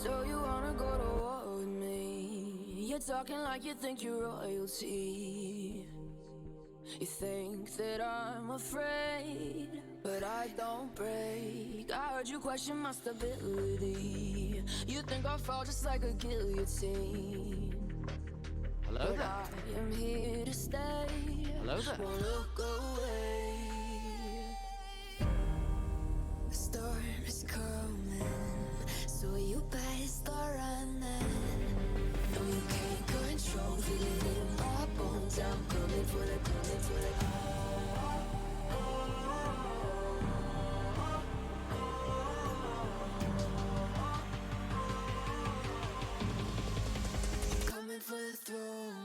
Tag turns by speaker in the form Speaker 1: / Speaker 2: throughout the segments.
Speaker 1: So you wanna go to war with me? You're talking like you think you're royalty. You think that I'm afraid, but I don't break. I heard you question my stability. You think I'll fall just like a guillotine.
Speaker 2: Hello
Speaker 1: But
Speaker 2: there.
Speaker 1: I am here to stay.
Speaker 2: Hello there.
Speaker 1: Won't look away. The storm is coming, so you better start running. No, you can't control, feel it in my bones. I'm coming for the, coming for the. Coming for the throne.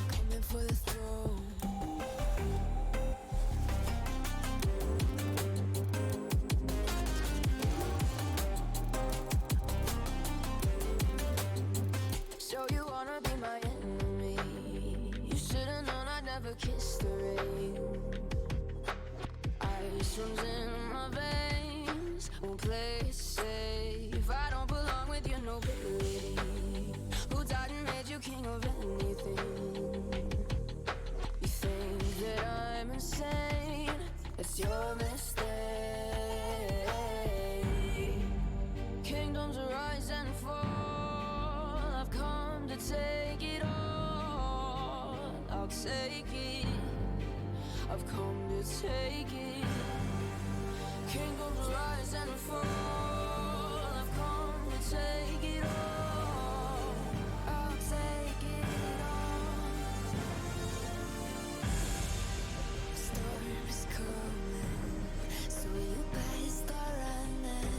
Speaker 1: Coming for the throne. So you wanna be my enemy? You should've known I'd never kiss the rain. Ice runs in my veins, won't play it safe. I don't belong with your nobility. Who died and made you king of anything? You think that I'm insane? It's your mistake. Kingdoms rise and fall. I've come to take it all. I'll take it. I've come to take it. Kingdoms rise and fall. I've come to take it all. I'll take it all. Storm is coming, so you better start running.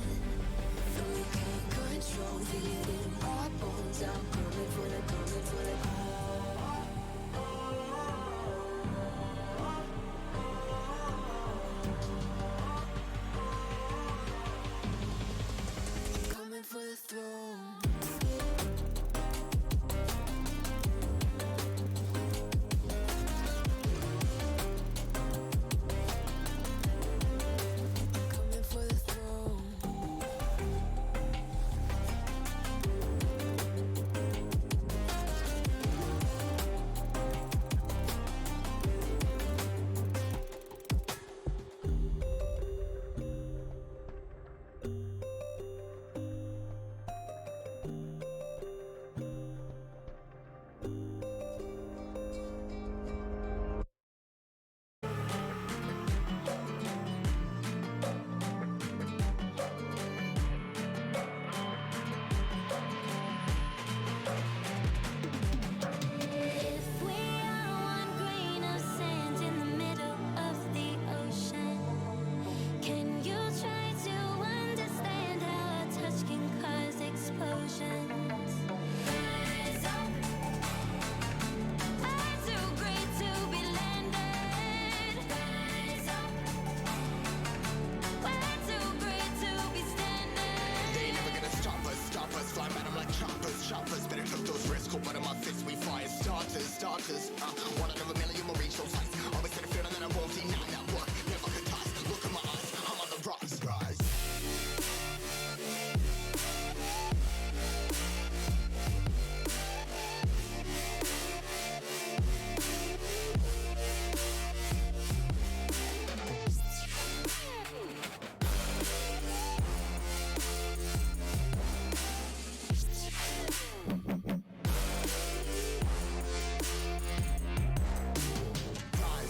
Speaker 1: No, you can't control, feel it in my bones. I'm coming for the, coming for the. Coming for the throne. Coming for the throne.
Speaker 3: If we are one grain of sand in the middle of the ocean, can you try to understand how our touch can cause explosions? Rise up, we're too great to be landed. Rise up, we're too great to be standing.
Speaker 4: They ain't never gonna stop us, fly at 'em like choppers, better took those risks, cold blood in my fists, we fire starters, one out of a million will reach those heights, always had a feeling that I won't deny that work, never could toss, look in my eyes, I'm on the rocks, rise.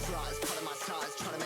Speaker 4: Rise, cut in my size, trying to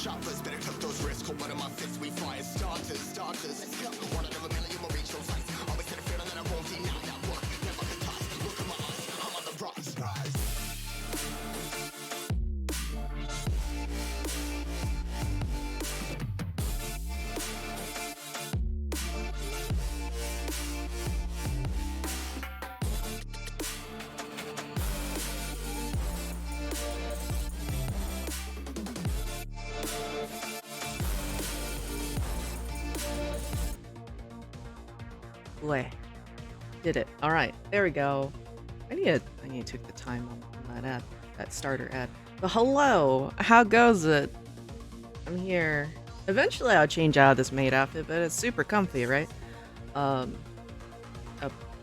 Speaker 4: choppers. Better cook those risks. Hold one of my fists, we fire starters. Let's go. One out of a million will reach those heights. Always had a feeling that I won't deny that work. Never could toss. Look at my eyes, I'm on the rise.
Speaker 5: Boy, did it. All right, there we go. I need to take the time on that ad, that starter ad. But hello, how goes it? I'm here. Eventually I'll change out of this maid outfit, but it's super comfy, right? A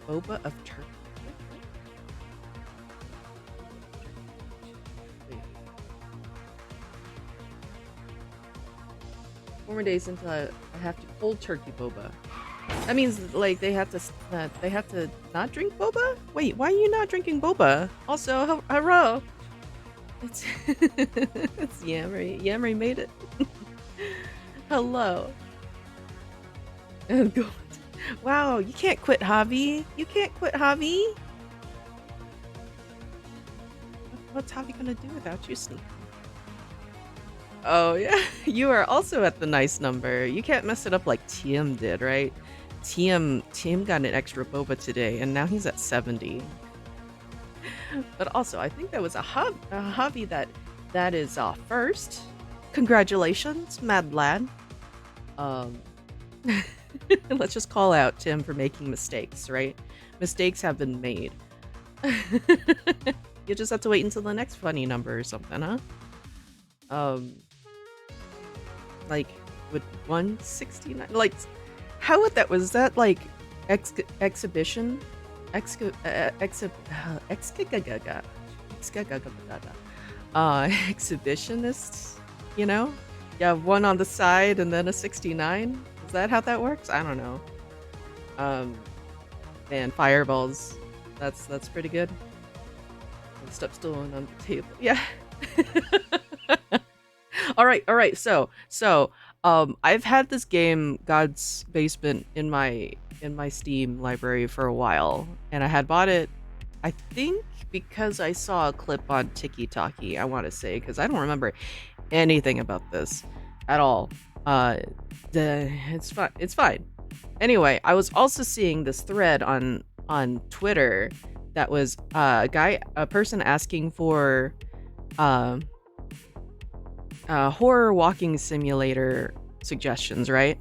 Speaker 5: boba of turkey. Wait. 4 more days until I have to cold turkey boba. That means like they have to not drink boba? Wait, why are you not drinking boba? Also, hello. It's it's Yamri. Yamri made it. Hello. And go. Wow, you can't quit Javi. You can't quit Javi. What's Javi gonna do without you, Sneak? Oh yeah, you are also at the nice number. You can't mess it up like TM did, right? TM got an extra boba today, and now he's at 70. But also, I think that was a hobby that is first. Congratulations, mad lad. Let's just call out Tim for making mistakes, right? Mistakes have been made. You just have to wait until the next funny number or something, huh? Like with 169, like how would that, was that like exhibition exhibitionists, you know? You have one on the side and then a 69. Is that how that works? I don't know. Man, fireballs. That's pretty good. Step stool on the table. Yeah. All right. So, I've had this game, God's Basement, in my Steam library for a while, and I had bought it, I think, because I saw a clip on Tiki-Taki, I want to say, because I don't remember anything about this at all. It's fine. Anyway, I was also seeing this thread on Twitter that was a person asking for horror walking simulator suggestions, right?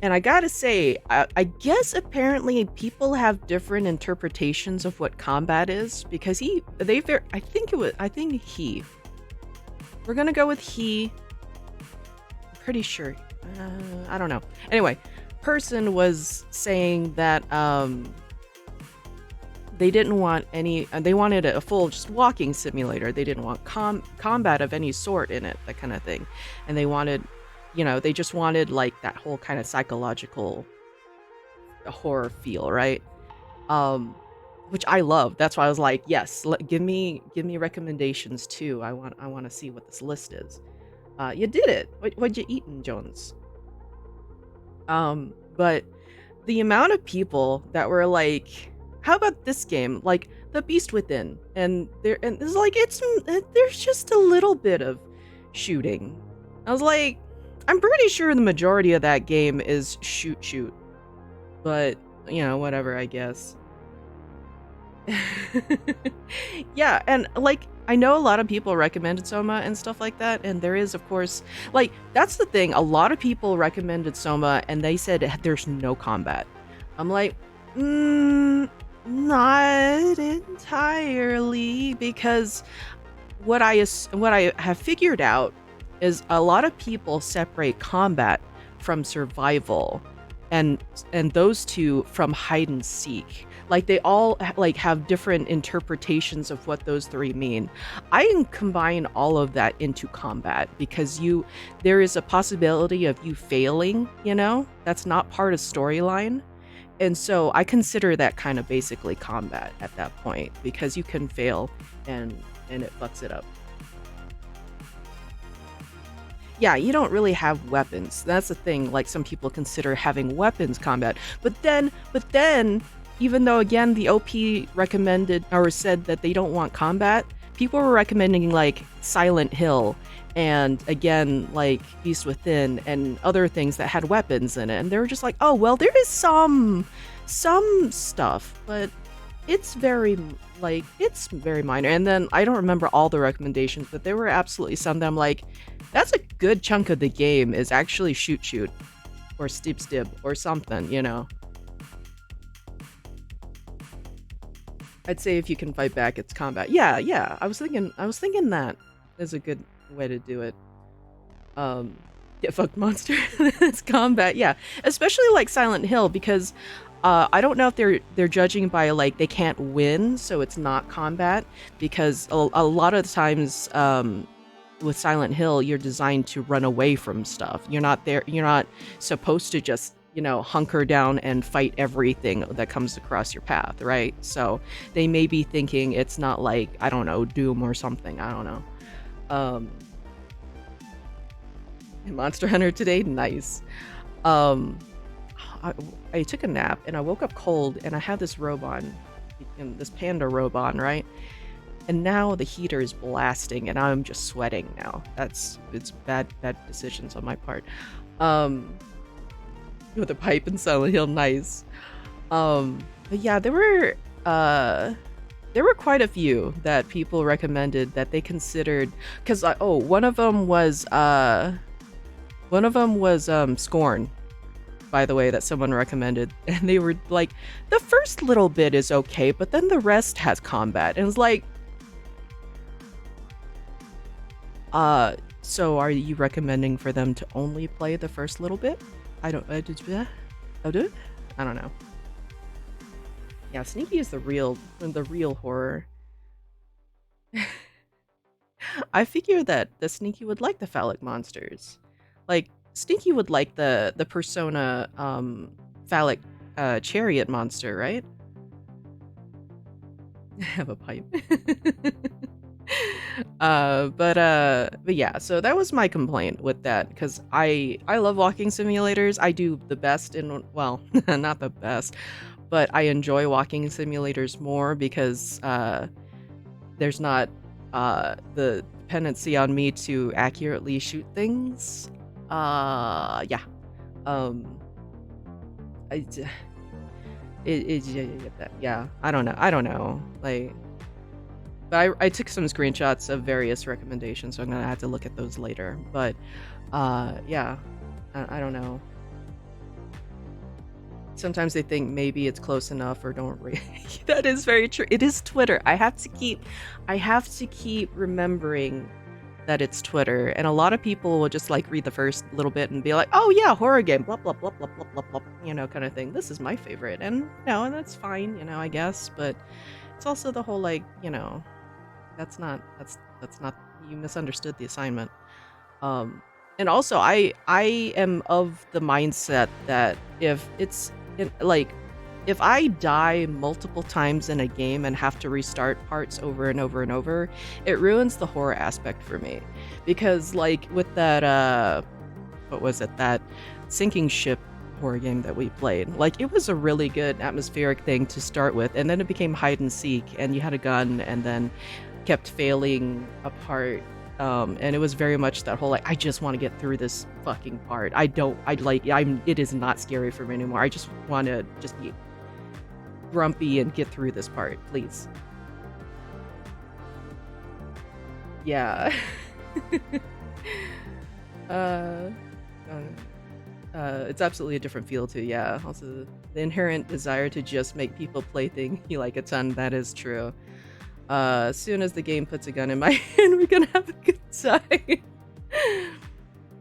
Speaker 5: And I gotta say, I guess apparently people have different interpretations of what combat is, because I think he. We're gonna go with he. I'm pretty sure. I don't know. Anyway, person was saying that they didn't want any. They wanted a full just walking simulator. They didn't want combat of any sort in it, that kind of thing, and they wanted. They just wanted like that whole kind of psychological horror feel, right? Which I love. That's why I was like, yes, give me recommendations too. I want to see what this list is. You did it. What'd you eatin', Jones? But the amount of people that were like, how about this game, like The Beast Within, and it's like there's just a little bit of shooting. I was like, I'm pretty sure the majority of that game is shoot. But, whatever, I guess. Yeah, and like, I know a lot of people recommended Soma and stuff like that, and there is, of course, like, that's the thing, a lot of people recommended Soma, and they said there's no combat. I'm like, not entirely, because what I have figured out is a lot of people separate combat from survival, and those two from hide and seek. Like, they all like have different interpretations of what those three mean. I can combine all of that into combat, because there is a possibility of you failing, that's not part of storyline. And so I consider that kind of basically combat at that point, because you can fail and it fucks it up. yeah, you don't really have weapons. That's the thing. Like some people consider having weapons combat, but then, even though again the OP recommended or said that they don't want combat, people were recommending like Silent Hill and again like Beast Within and other things that had weapons in it, and they were just like, oh well, there is some stuff, but it's very it's very minor. And then I don't remember all the recommendations, but there were absolutely some that I'm like, that's a good chunk of the game is actually shoot or stib or something, you know. I'd say if you can fight back, it's combat. Yeah. I was thinking that is a good way to do it. Get fucked monster. It's combat, yeah. Especially like Silent Hill, because I don't know if they're judging by like they can't win, so it's not combat, because a lot of the times with Silent Hill, you're designed to run away from stuff. You're not supposed to just, you know, hunker down and fight everything that comes across your path, right? So they may be thinking it's not like, I don't know, Doom or something. I don't know. Monster Hunter today, nice. I took a nap and I woke up cold and I had this robe on, this panda robe on, right? And now the heater is blasting and I'm just sweating now. It's bad decisions on my part. With a pipe in Silent Hill, nice. But yeah, there were quite a few that people recommended that they considered, because one of them was Scorn, by the way, that someone recommended, and they were like, the first little bit is okay, but then the rest has combat, and it's like, so are you recommending for them to only play the first little bit? I don't know. Yeah, Sneaky is the real horror. I figured that the Sneaky would like the phallic monsters. Like, Sneaky would like the Persona phallic chariot monster, right? I have a pipe. But yeah, so that was my complaint with that, because I love walking simulators. I do the best in, well, not the best, but I enjoy walking simulators more because there's not the dependency on me to accurately shoot things. Yeah. Yeah, I don't know. Like, but I took some screenshots of various recommendations, so I'm gonna have to look at those later. But yeah, I don't know. Sometimes they think maybe it's close enough or don't really. That is very true. It is Twitter. I have to keep remembering that it's Twitter, and a lot of people will just like read the first little bit and be like, "Oh yeah, horror game, blah blah blah blah blah blah blah," you know, kind of thing. This is my favorite, and and that's fine, you know, I guess. But it's also the whole like, you know, that's not you misunderstood the assignment. And also I am of the mindset that if I die multiple times in a game and have to restart parts over and over and over, it ruins the horror aspect for me. Because like with that what was it, that sinking ship horror game that we played, like it was a really good atmospheric thing to start with, and then it became hide and seek and you had a gun and then kept failing apart. And it was very much that whole like, I just want to get through this fucking part. It is not scary for me anymore. I just want to just be grumpy and get through this part, please. Yeah. It's absolutely a different feel too, yeah. Also, the inherent desire to just make people play things you like a ton, that is true. As soon as the game puts a gun in my hand, we're gonna have a good time.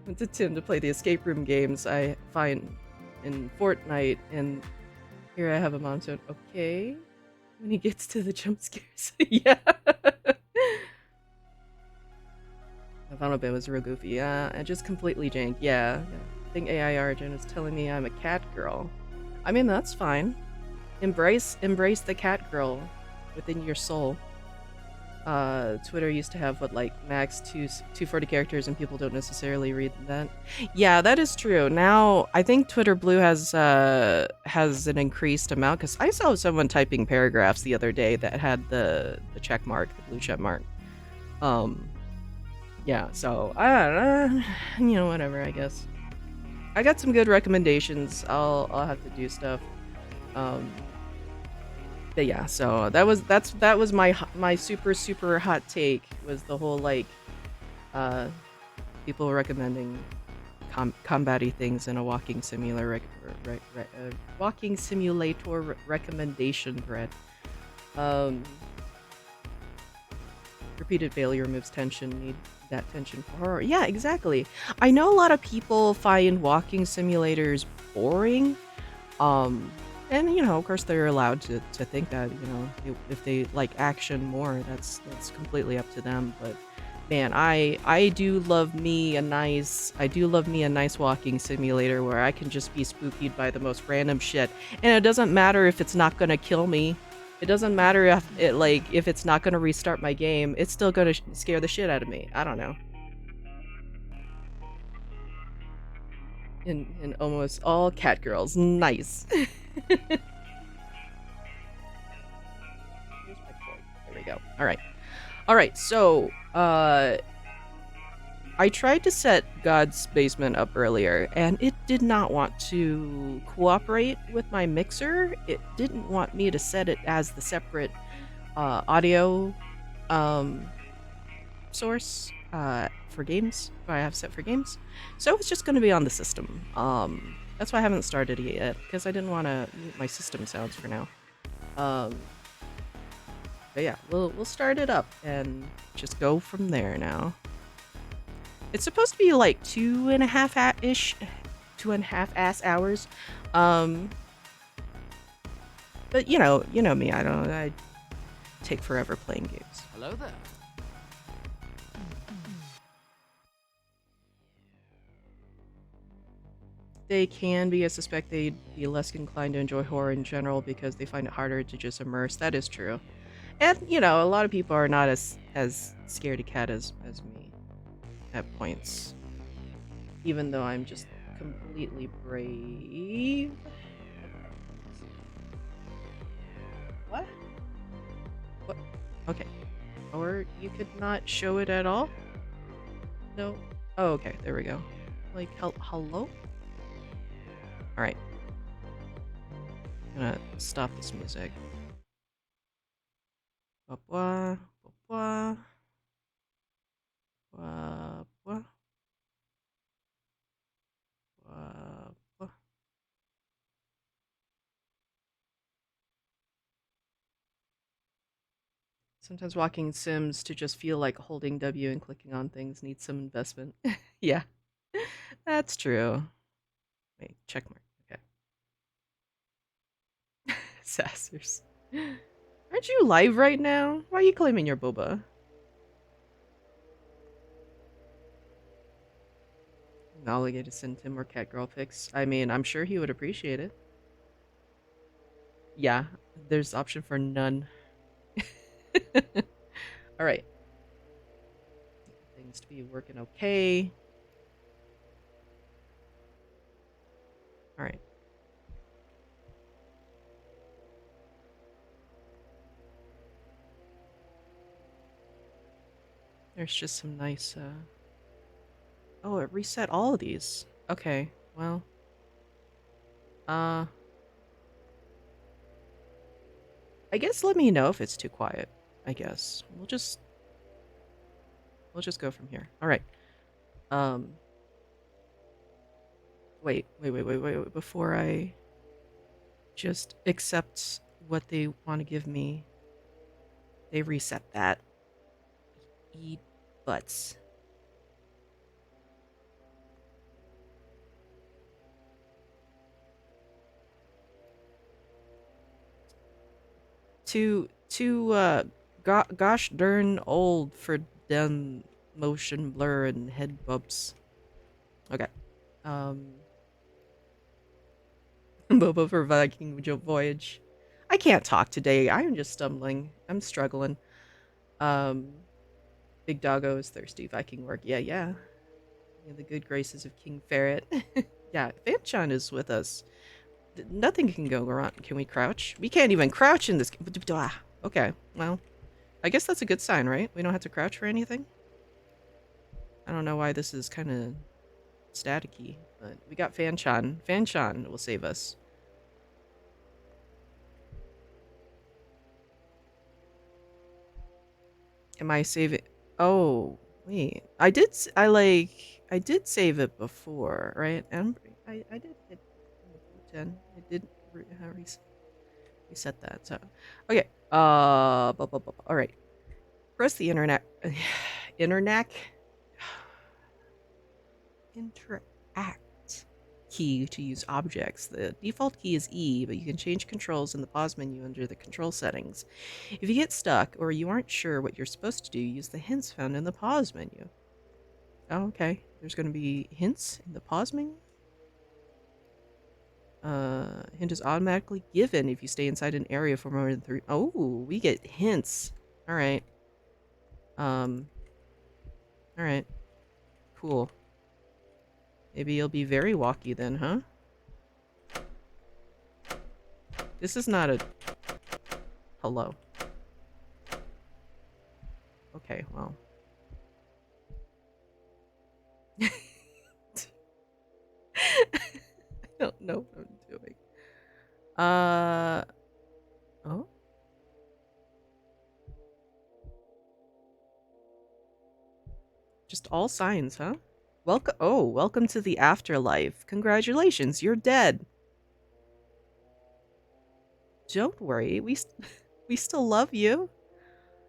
Speaker 5: Went to Tim to play the escape room games I find in Fortnite, and here I have a monotone. Okay. When he gets to the jump scares. Yeah. The final bit was real goofy. Yeah, and just completely jank. Yeah. I think AI Origin is telling me I'm a cat girl. I mean, that's fine. Embrace the cat girl within your soul. Twitter used to have what, like, max 240 characters, and people don't necessarily read that. Yeah, that is true. Now I think Twitter Blue has an increased amount, because I saw someone typing paragraphs the other day that had the check mark, the blue check mark. Um, yeah. So I don't know, whatever. I guess I got some good recommendations. I'll have to do stuff. Um, but yeah, so that was my super hot take, was the whole, like, uh people recommending combat-y things in a walking simulator recommendation thread. Um, repeated failure removes tension. Need that tension for horror. Yeah, exactly. I know a lot of people find walking simulators boring. Um, and of course, they're allowed to think that. If they like action more, that's completely up to them. But man, I do love me a nice walking simulator where I can just be spookied by the most random shit, and it doesn't matter if it's not gonna kill me. It doesn't matter if it's not gonna restart my game. It's still gonna scare the shit out of me. I don't know. In almost all cat girls, nice. Here's my cord. There we go. All right. So, I tried to set God's Basement up earlier, and it did not want to cooperate with my mixer. It didn't want me to set it as the separate audio um, source for games. I have set for games, so it's just going to be on the system. That's why I haven't started it yet, because I didn't want to mute my system sounds for now. Um, but yeah, we'll start it up and just go from there now. It's supposed to be like 2.5 hours. But you know me. I take forever playing games.
Speaker 2: Hello there.
Speaker 5: They can be. I suspect they'd be less inclined to enjoy horror in general because they find it harder to just immerse. That is true. And a lot of people are not as scaredy cat as me at points. Even though I'm just completely brave. What? What? Okay. Or you could not show it at all? No. Oh, okay. There we go. Like, hello? Alright. I'm gonna stop this music. Blah, blah, blah, blah, blah, blah. Sometimes walking sims to just feel like holding W and clicking on things needs some investment. Yeah, that's true. Wait, check mark. Okay. Sassers. Aren't you live right now? Why are you claiming your boba? Nolligate to send Tim more cat girl pics. I mean, I'm sure he would appreciate it. Yeah, there's option for none. All right. Things to be working okay. All right. There's just some nice oh, it reset all of these. Okay. Well, I guess let me know if it's too quiet. I guess we'll just go from here. All right. Wait. Before I just accept what they want to give me, they reset that. Eat butts. Gosh darn old for them motion blur and head bumps. Okay. Boba for Viking Voyage. I can't talk today. I'm just stumbling. I'm struggling. Um, Big Doggo is thirsty. Viking work. Yeah, yeah. Yeah, the good graces of King Ferret. Yeah, Fanchan is with us. Nothing can go wrong. Can we crouch? We can't even crouch in this. Okay, well, I guess that's a good sign, right? We don't have to crouch for anything. I don't know why this is kind of staticky, but we got Fanchan. Fanchan will save us. Am I saving? Oh, wait. I did save it before, right? I did hit 10. I did reset that. So, okay. All right. Press the internet. Internet. Interact key to use objects. The default key is E, but you can change controls in the pause menu under the control settings. If you get stuck or you aren't sure what you're supposed to do, use the hints found in the pause menu. Oh, okay. There's going to be hints in the pause menu. Hint is automatically given if you stay inside an area for more than 3. Oh, we get hints. All right. All right. Cool. Maybe you'll be very walky then, huh? This is not a hello. Okay, well. I don't know what I'm doing. Oh? Just all signs, huh? Welcome to the afterlife. Congratulations, you're dead. Don't worry, we still love you.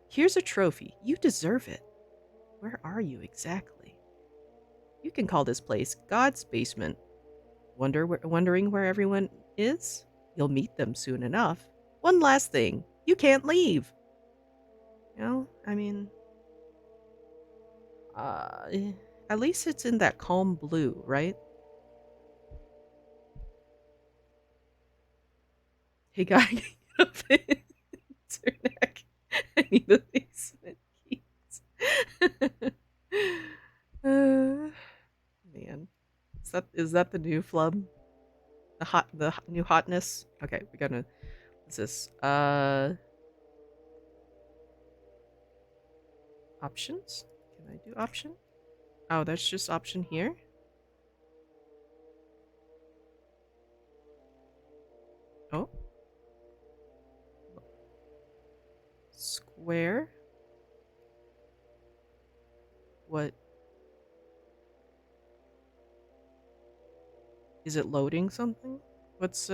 Speaker 5: Here's a trophy. You deserve it. Where are you exactly? You can call this place God's basement. Wondering where everyone is? You'll meet them soon enough. One last thing. You can't leave. You know, I mean, uh, at least it's in that calm blue, right? Hey guy, get up your neck. I need the basement keys. Man, is that the new flub? The new hotness? Okay, we gotta. What's this? Options? Can I do option? Oh, that's just option here. Oh, square. What is it loading something? What's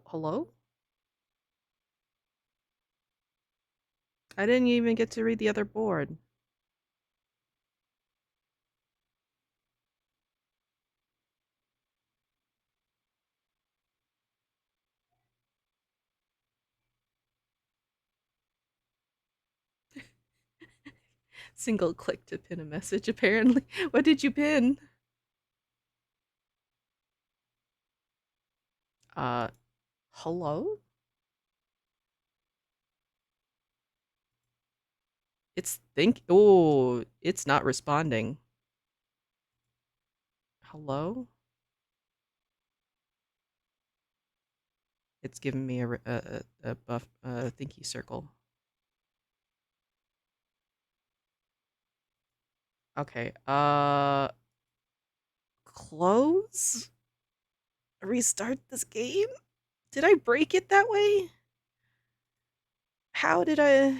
Speaker 5: hello? I didn't even get to read the other board. Single click to pin a message, apparently. What did you pin? Uh, hello? Oh, it's not responding. Hello? It's giving me a buff, thinky circle. Okay, close? Restart this game? Did I break it that way? How did I?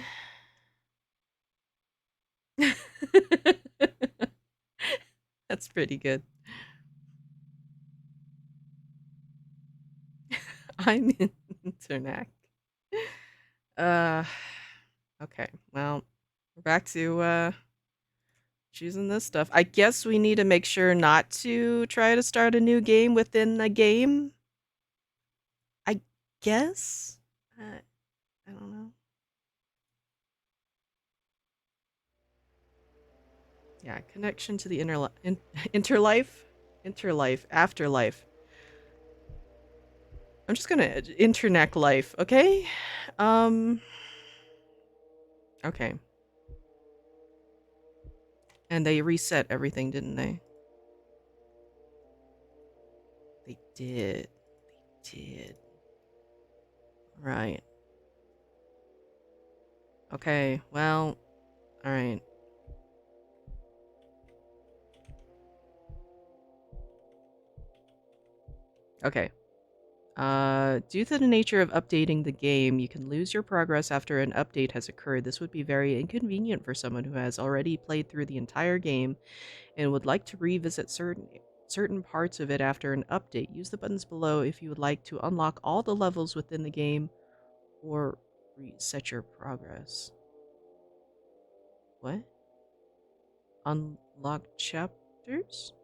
Speaker 5: That's pretty good. I'm in internet. Uh, okay. Well, we're back to choosing this stuff. I guess we need to make sure not to try to start a new game within the game. I guess. I don't know. Yeah, connection to the interlife? Interlife, afterlife. I'm just gonna internet life, okay? Um, okay. And they reset everything, didn't they? They did. They did. Right. Okay, well, alright. Okay. Due to the nature of updating the game, you can lose your progress after an update has occurred. This would be very inconvenient for someone who has already played through the entire game and would like to revisit certain parts of it after an update. Use the buttons below if you would like to unlock all the levels within the game or reset your progress. What? Unlock chapters?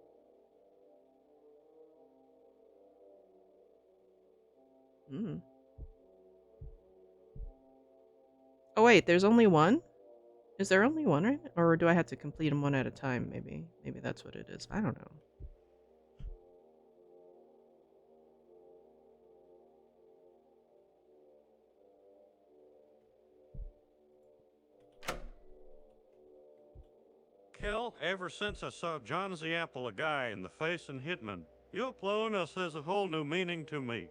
Speaker 5: Hmm. Oh wait, there's only one? Is there only one, right? Or do I have to complete them one at a time, maybe? Maybe that's what it is. I don't know.
Speaker 6: Kel, ever since I saw John the Apple a guy in the face in Hitman, your slowness has a whole new meaning to me.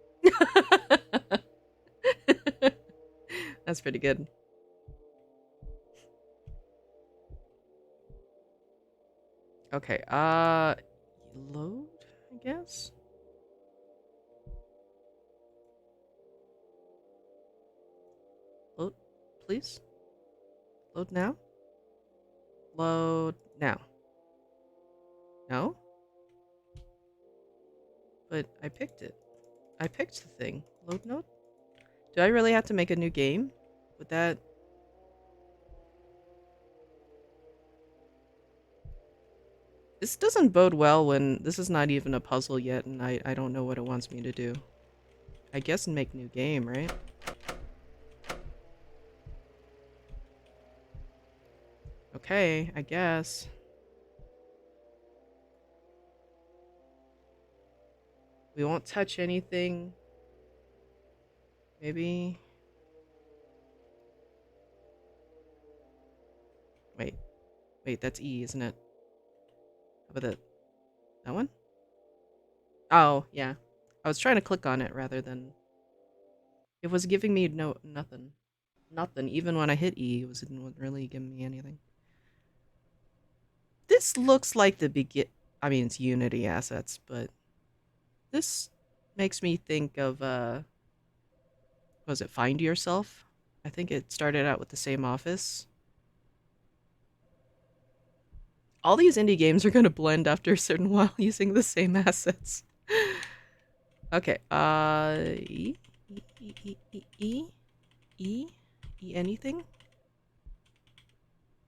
Speaker 5: That's pretty good. Okay, load, I guess? Load, please? Load now? Load now. No? But I picked it. I picked the thing. Load node? Do I really have to make a new game? Would that... This doesn't bode well when this is not even a puzzle yet and I don't know what it wants me to do. I guess make new game, right? Okay, I guess. We won't touch anything. Maybe... Wait. Wait, that's E, isn't it? How about that one? Oh, yeah. I was trying to click on it rather than... It was giving me nothing. Nothing. Even when I hit E, it wasn't really giving me anything. This looks like the I mean, it's Unity assets, but... This makes me think of, was it Find Yourself? I think it started out with the same office. All these indie games are going to blend after a certain while using the same assets. Okay, E? E anything?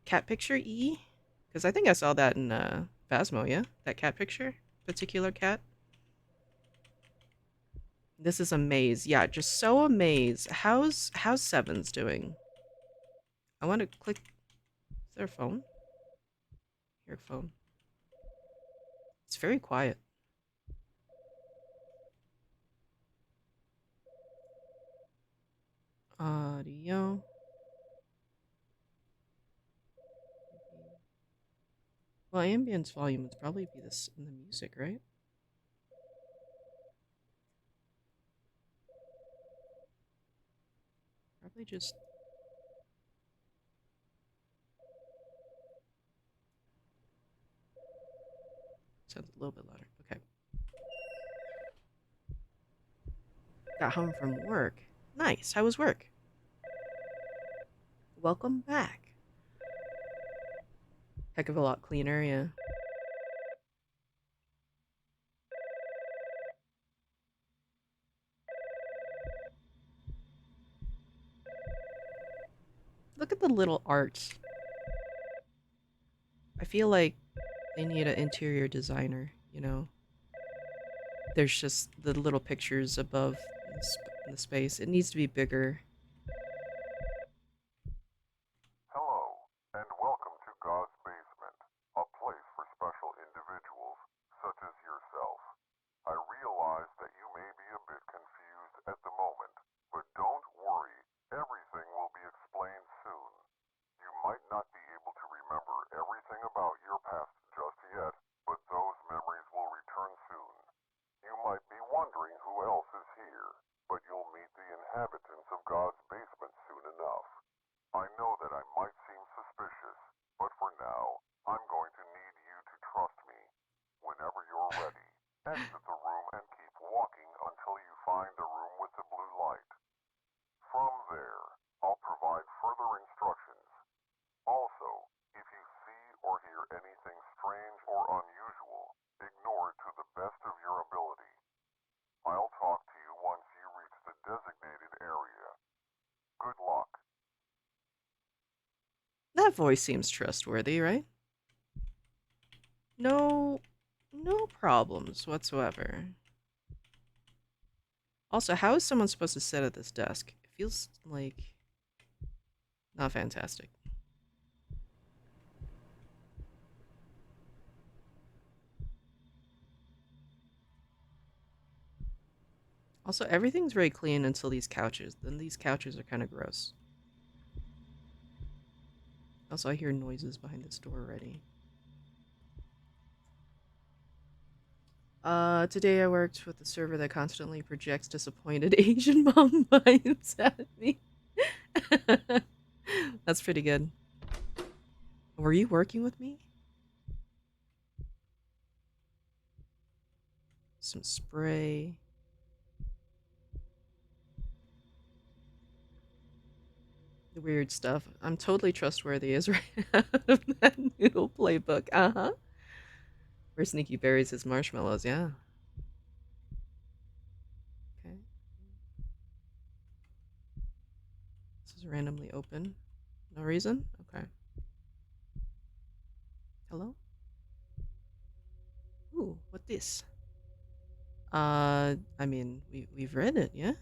Speaker 5: Cat picture E? Because I think I saw that in, Phasmo, yeah? That cat picture? Particular cat? This is a maze. Yeah, just so amazed. How's Sevens doing? I want to click... Is there a phone? Your phone. It's very quiet. Audio. Well, ambience volume would probably be this in the music, right? Probably just... Sounds a little bit louder. Okay. Got home from work. Nice. How was work? Welcome back. Heck of a lot cleaner, yeah. Look at the little art. I feel like they need an interior designer, you know? There's just the little pictures above the space. It needs to be bigger.
Speaker 7: Hello, and welcome to God's Basement, a might not be able to remember everything about your past just yet, but those memories will return soon. You might be wondering who else is here, but you'll meet the inhabitants of God's basement soon enough. I know that I might seem suspicious, but for now, I'm going to need you to trust me. Whenever you're ready, exit the room and keep walking until you find the room with the blue light. From there, I'll provide further instructions. Also, if you see or hear anything strange or unusual, ignore it to the best of your ability. I'll talk to you once you reach the designated area. Good luck.
Speaker 5: That voice seems trustworthy, right? No problems whatsoever. Also, how is someone supposed to sit at this desk? It feels like not fantastic. Also, everything's very clean until these couches. Then these couches are kind of gross. Also, I hear noises behind this door already. Today I worked with a server that constantly projects disappointed Asian mom vibes at me. That's pretty good. Were you working with me? Some spray. The weird stuff. I'm totally trustworthy as right out of that noodle playbook. Uh-huh. Where Sneaky buries his marshmallows, yeah. Okay. This is randomly open. No reason? Okay. Hello? Ooh, what this? I mean, we've read it, yeah?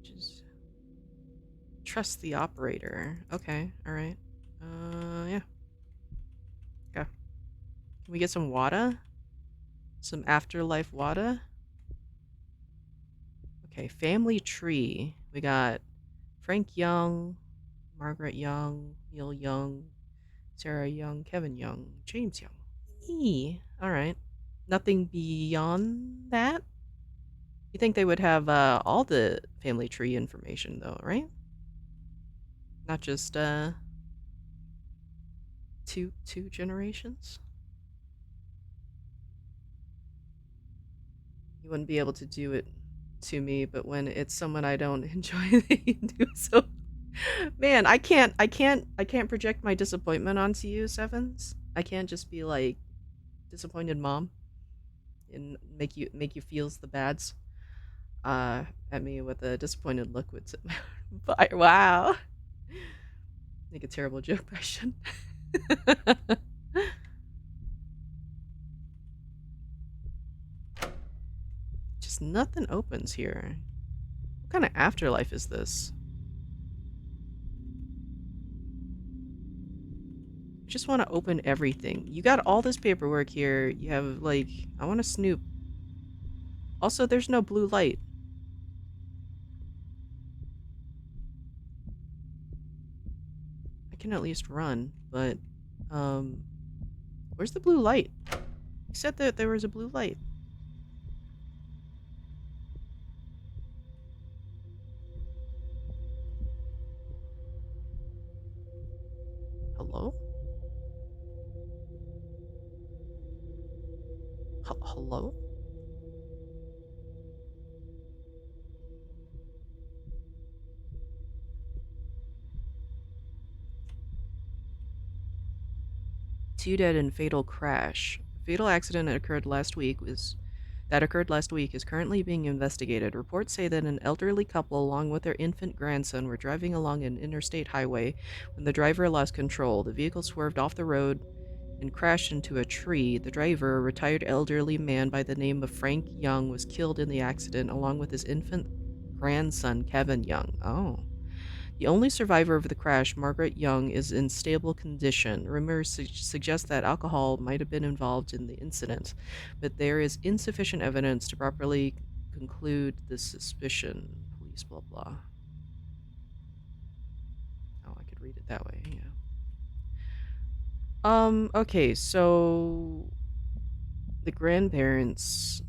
Speaker 5: Just trust the operator. Okay, alright. Yeah. Go. Can we get some water? Some afterlife water? Okay, family tree. We got Frank Young, Margaret Young, Neil Young, Sarah Young, Kevin Young, James Young. Alright. Nothing beyond that? You think they would have all the family tree information though, right? Not just two generations? You wouldn't be able to do it to me, but when it's someone I don't enjoy, they do so. Man, I can't project my disappointment onto you, Sevens. I can't just be like disappointed mom and make you feels the bads at me with a disappointed look with but wow. Make a terrible joke, but I shouldn't. Just nothing opens here. What kind of afterlife is this? I just want to open everything. You got all this paperwork here. You have, like, I want to snoop. Also, there's no blue light. I can at least run, but, where's the blue light? You said that there was a blue light. Hello? Hello? Two dead in fatal crash. Fatal accident that occurred last week is currently being investigated. Reports say that an elderly couple, along with their infant grandson, were driving along an interstate highway when the driver lost control. The vehicle swerved off the road and crashed into a tree. The driver, a retired elderly man by the name of Frank Young, was killed in the accident, along with his infant grandson, Kevin Young. Oh. The only survivor of the crash, Margaret Young, is in stable condition. Rumors suggest that alcohol might have been involved in the incident, but there is insufficient evidence to properly conclude the suspicion. Police, blah blah. Oh, I could read it that way, yeah. Okay, so the grandparents,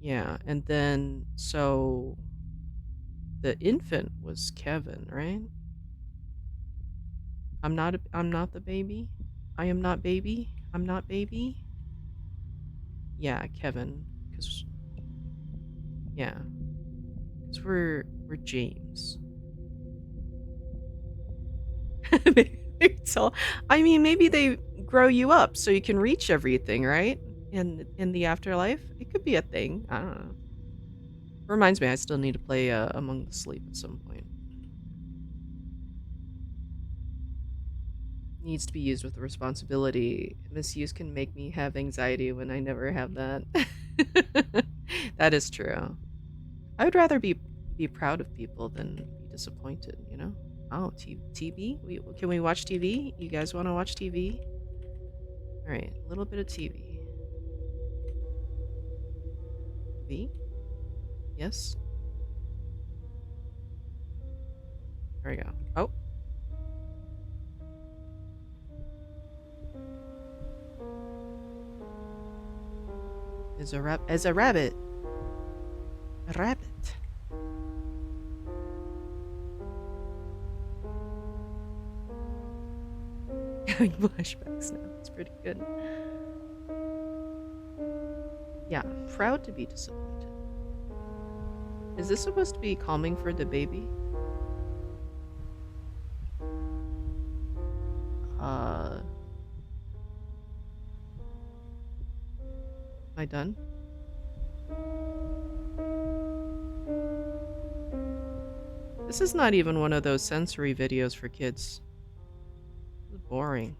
Speaker 5: yeah, and then so the infant was Kevin, right? I'm not the baby. I am not baby. I'm not baby. Yeah, Kevin, cuz yeah, cuz we're James. So, I mean, maybe they grow you up so you can reach everything, right? In the afterlife, it could be a thing. I don't know. Reminds me, I still need to play Among the Sleep at some point. Needs to be used with responsibility. Misuse can make me have anxiety when I never have that. That is true. I would rather be proud of people than be disappointed, you know? Oh, TV? Can we watch TV? You guys want to watch TV? All right, a little bit of TV. V? Yes? There we go. Oh. Is a rabbit. A rabbit. Having flashbacks now. It's pretty good. Yeah, proud to be disappointed. Is this supposed to be calming for the baby? Am I done? This is not even one of those sensory videos for kids. This is boring.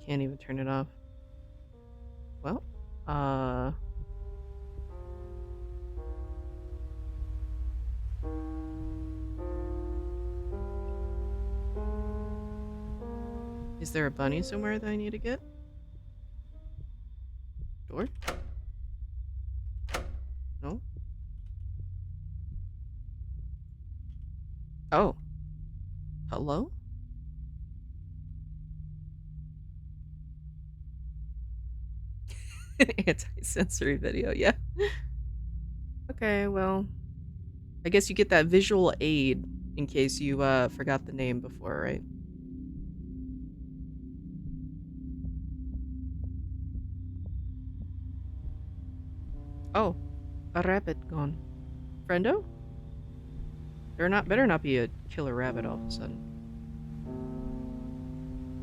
Speaker 5: Can't even turn it off. Well, is there a bunny somewhere that I need to get? Door? No? Oh. Hello? Anti-sensory video, yeah. Okay, well, I guess you get that visual aid in case you forgot the name before, right? Oh, a rabbit gone. Friendo? Better not be a killer rabbit all of a sudden.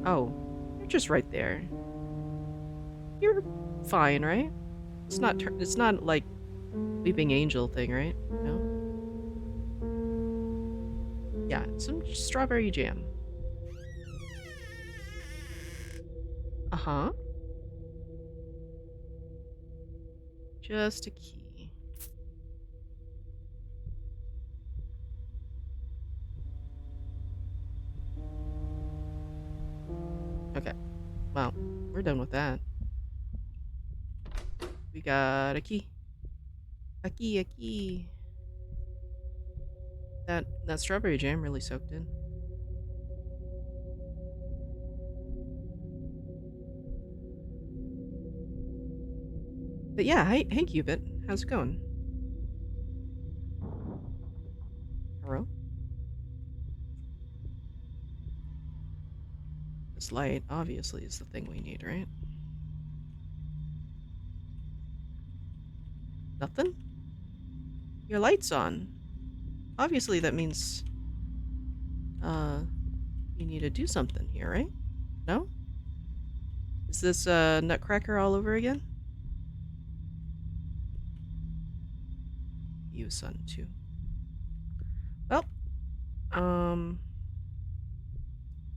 Speaker 5: Oh, you're just right there. You're fine, right? It's not like Weeping Angel thing, right? No? Yeah, some strawberry jam. Uh-huh. Just a key. Okay. Well, we're done with that. We got a key. A key, a key. That strawberry jam really soaked in. But yeah, hey Cupid, how's it going? Hello? This light obviously is the thing we need, right? Nothing? Your light's on. Obviously that means you need to do something here, right? No? Is this Nutcracker all over again? You son too. Well,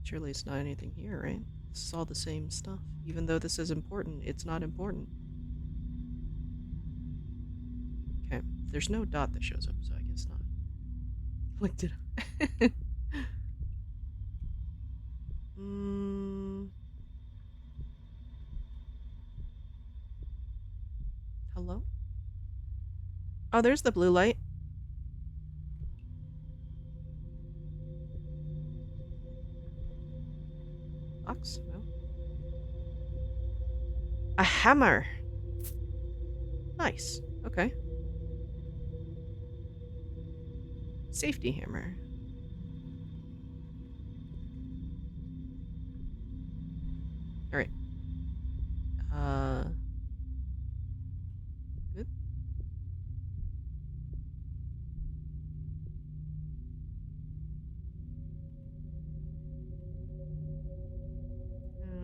Speaker 5: surely it's not anything here, right? This is all the same stuff. Even though this is important, it's not important. Okay, there's no dot that shows up, so I guess not. Like, did Oh, there's the blue light. Box? No. A hammer. Nice. Okay. Safety hammer. All right. Good.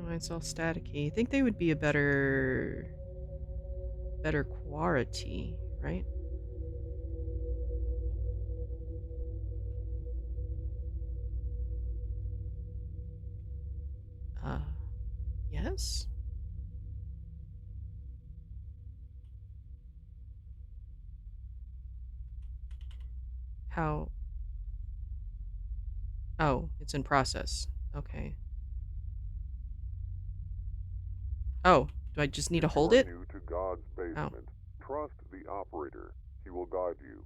Speaker 5: Oh, it's all staticky. I think they would be a better quality, right? Uh, yes. How? Oh, it's in process. Okay. Oh, do I just need to
Speaker 7: If you
Speaker 5: hold
Speaker 7: are
Speaker 5: it?
Speaker 7: new to God's
Speaker 5: Oh,
Speaker 7: basement, trust the operator. He will guide you.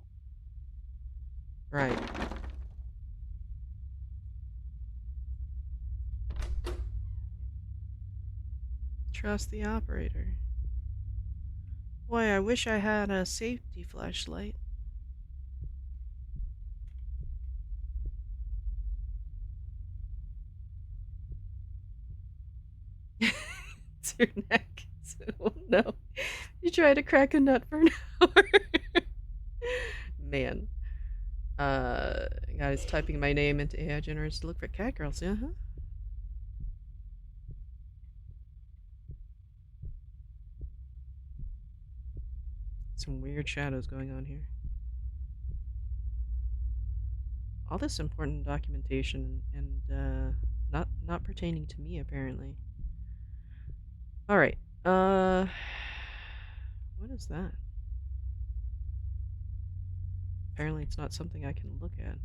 Speaker 5: right. Trust the operator. Boy, I wish I had a safety flashlight. It's your neck. Oh no. You try to crack a nut for an hour. Man. Guys typing my name into AI generators to look for cat girls. Yeah, huh? Some weird shadows going on here. All this important documentation and not pertaining to me apparently. All right. What is that? Apparently it's not something I can look at.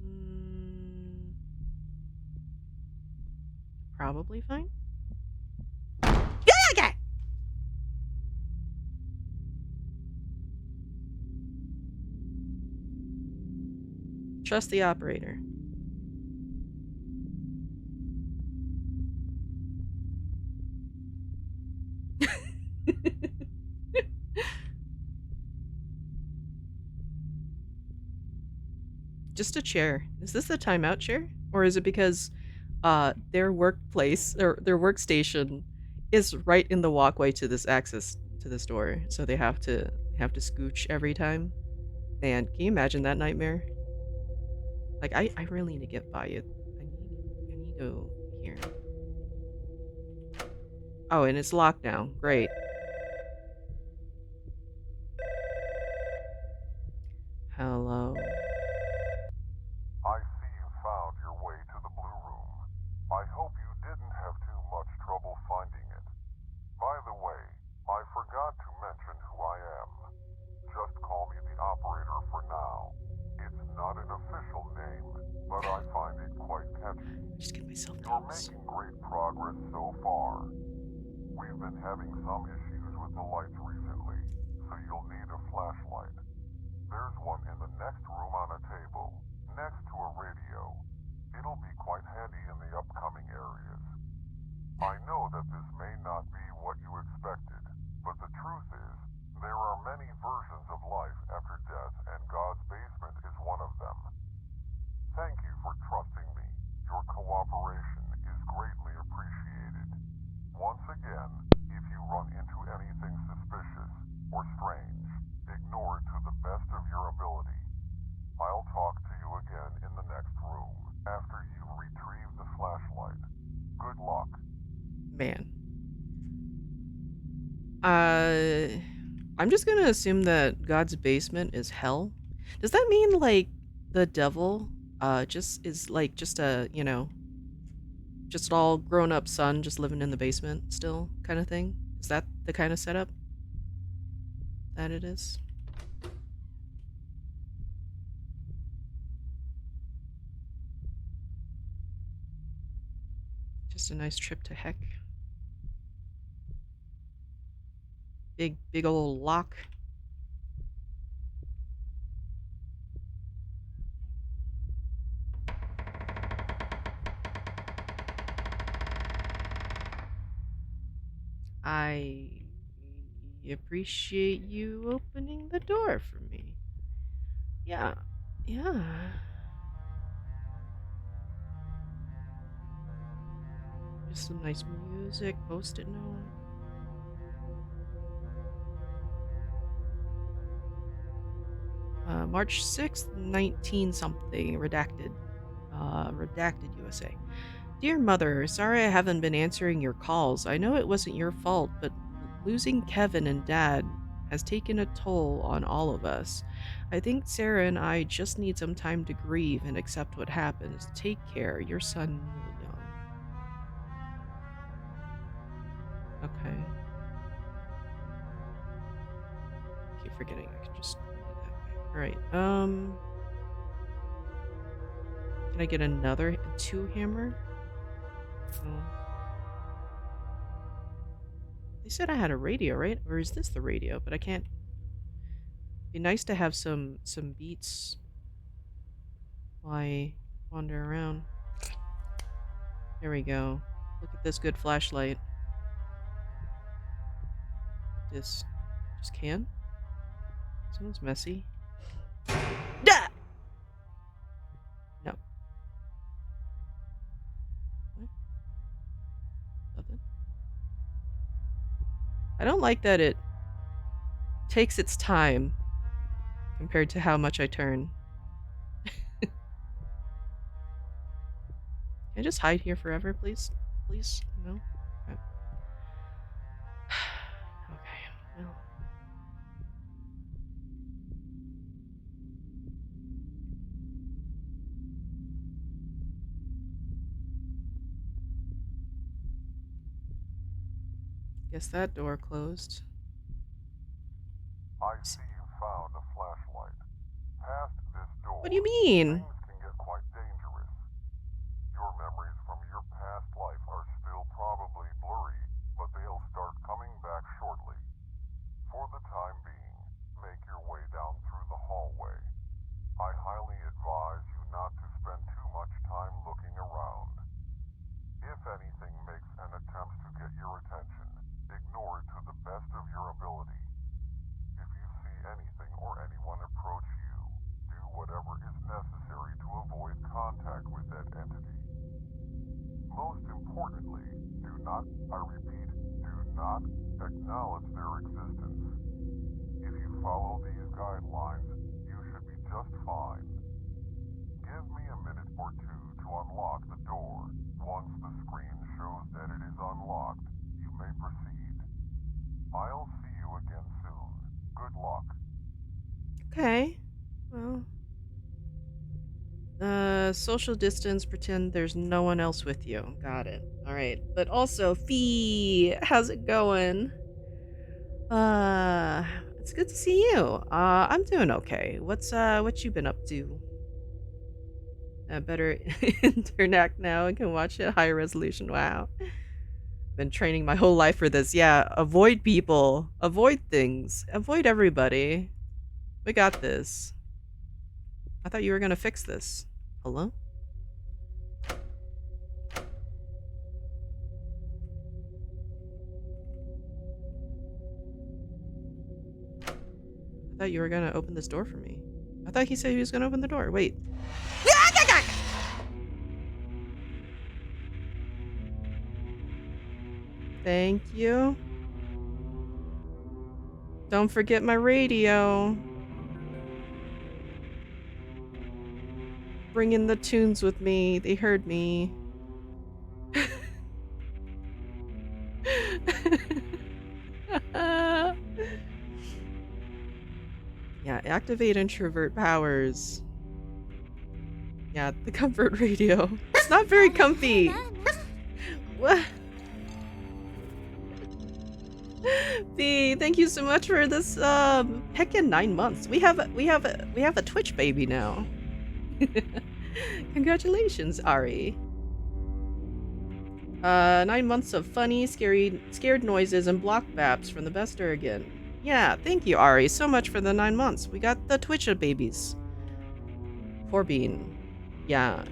Speaker 5: Mm, probably fine. Yeah. Trust the operator. Just a chair. Is this the timeout chair? Or is it because their workplace or their workstation is right in the walkway to this access to this door, so they have to scooch every time? Man, can you imagine that nightmare? Like I really need to get by it. I need to go here. Oh, and it's locked now. Great. Hello.
Speaker 7: I see you found your way to the Blue Room. I hope you didn't have too much trouble finding it. By the way, I forgot to mention who I am. Just call me the operator for now. It's not an official name, but I find it quite catchy.
Speaker 5: Just give myself
Speaker 7: You're
Speaker 5: names.
Speaker 7: making great progress so far. We've been having some issues with the lights recently, so you'll need a flashlight. There's one in the next room on a table, next to a radio. It'll be quite handy in the upcoming areas. I know that this may not be what you expected, but the truth is, there are many versions of life after death, and God's basement is one of them. Thank you for trusting me. Your cooperation is greatly appreciated. Once again, if you run into anything suspicious or strange, ignore it to the best of your ability. I'll talk to you again in the next room, after you retrieve the flashlight. Good luck.
Speaker 5: Man. I'm just gonna assume that God's basement is hell. Does that mean like the devil just is like just a, just an all grown up son just living in the basement still kind of thing? Is that the kind of setup that it is? Just a nice trip to heck. Big old lock. I appreciate you opening the door for me. Yeah. Yeah. Just some nice music, post-it note. March 6th, 19 something, redacted. Redacted USA. Dear Mother, sorry I haven't been answering your calls. I know it wasn't your fault, but losing Kevin and Dad has taken a toll on all of us. I think Sarah and I just need some time to grieve and accept what happens. Take care, your son, Neil Young. Okay. Keep forgetting I can just read it that way. Alright, can I get another 2 hammer? Oh. They said I had a radio, right? Or is this the radio? But I can't. Be nice to have some beats while I wander around. There we go. Look at this good flashlight. This just can. Someone's messy. Da! No. What? Nothing. I don't like that it takes its time compared to how much I turn. Can I just hide here forever, please? Please? No? Okay. Okay, well. Guess that door closed.
Speaker 7: I see you found a flashlight. Past this door,
Speaker 5: What do you mean?
Speaker 7: things can get quite dangerous. Your memories from your past life are still probably blurry, but they'll start coming back shortly. For the time being, make your way down through the hallway. I highly advise you not to spend too much time looking around. If anything makes an attempt to get your attention, ignore it to the best of your ability. If you see anything or anyone approach you, do whatever is necessary to avoid contact with that entity. Most importantly, do not, I repeat, do not acknowledge their existence. If you follow these guidelines, you should be just fine. Give me a minute or two to unlock the door. Once the screen shows that it is unlocked, you may proceed. I'll see you again soon. Good luck.
Speaker 5: Okay. Well. Social distance, pretend there's no one else with you. Got it. Alright. But also, Fee, how's it going? It's good to see you. I'm doing okay. What you been up to? Better internet now. I can watch it higher resolution. Wow. Been training my whole life for this. Yeah, avoid people. Avoid things. Avoid everybody. We got this. I thought you were gonna fix this. Hello? I thought you were gonna open this door for me. I thought he said he was gonna open the door. Wait. Thank you. Don't forget my radio. Bring in the tunes with me. They heard me. Yeah, activate introvert powers. Yeah, the comfort radio. It's not very comfy. What? B, thank you so much for this heckin' 9 months. We have a Twitch baby now. Congratulations, Ari. 9 months of funny, scared noises and block baps from the bester again. Yeah, thank you, Ari, so much for the 9 months. We got the Twitch babies. For being. Yeah.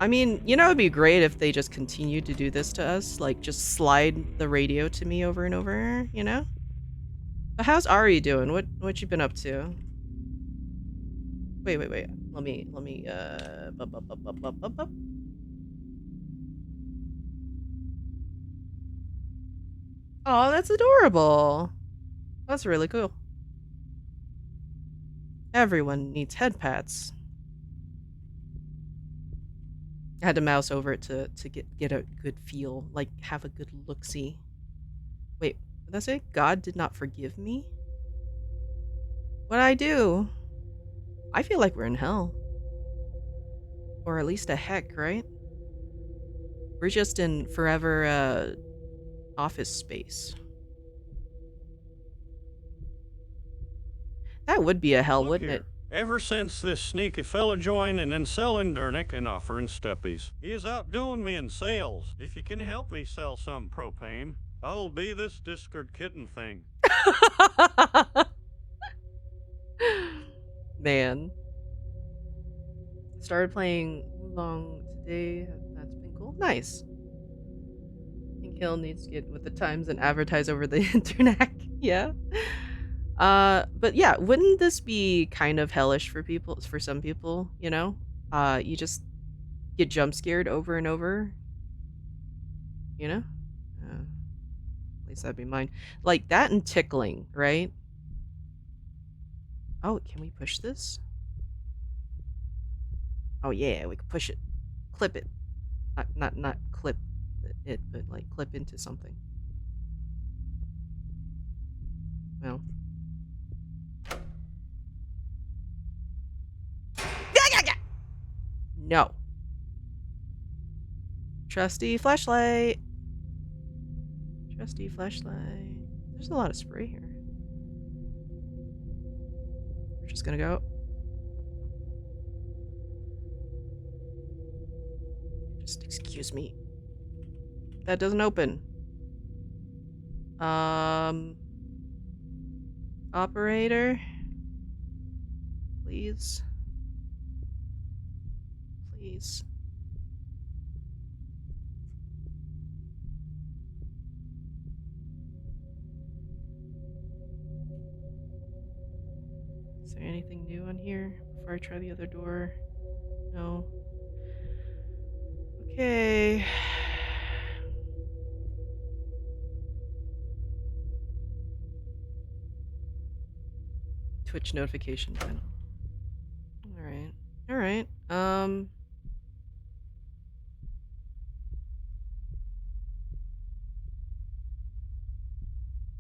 Speaker 5: I mean, you know, it'd be great if they just continued to do this to us. Like, just slide the radio to me over and over, you know? But how's Ari doing? What you been up to? Wait. Let me, bup. Oh, that's adorable. That's really cool. Everyone needs head pats. I had to mouse over it to get a good feel, like have a good look-see. Wait, did I say God did not forgive me? What'd I do? I feel like we're in hell. Or at least a heck, right? We're just in forever office space. That would be a hell,
Speaker 6: Look
Speaker 5: wouldn't
Speaker 6: here.
Speaker 5: it?
Speaker 6: Ever since this sneaky fella joined and then selling Dernick and offering steppies, he is outdoing me in sales. If you can help me sell some propane, I'll be this Discord kitten thing.
Speaker 5: Man. Started playing Wulong today. That's been cool. Nice. I think Hill needs to get with the times and advertise over the internet. Yeah. But yeah, wouldn't this be kind of hellish for people, for some people, you know? You just get jump scared over and over, you know? At least that'd be mine. Like that and tickling, right? Oh, can we push this? Oh yeah, we can push it. Clip it. Not clip it, but like clip into something. Well. No. Trusty flashlight. Trusty flashlight. There's a lot of spray here. We're just gonna go. Just excuse me. That doesn't open. Operator. Please. Please. Is there anything new on here before I try the other door? No. Okay. Twitch notification panel. Alright. Alright.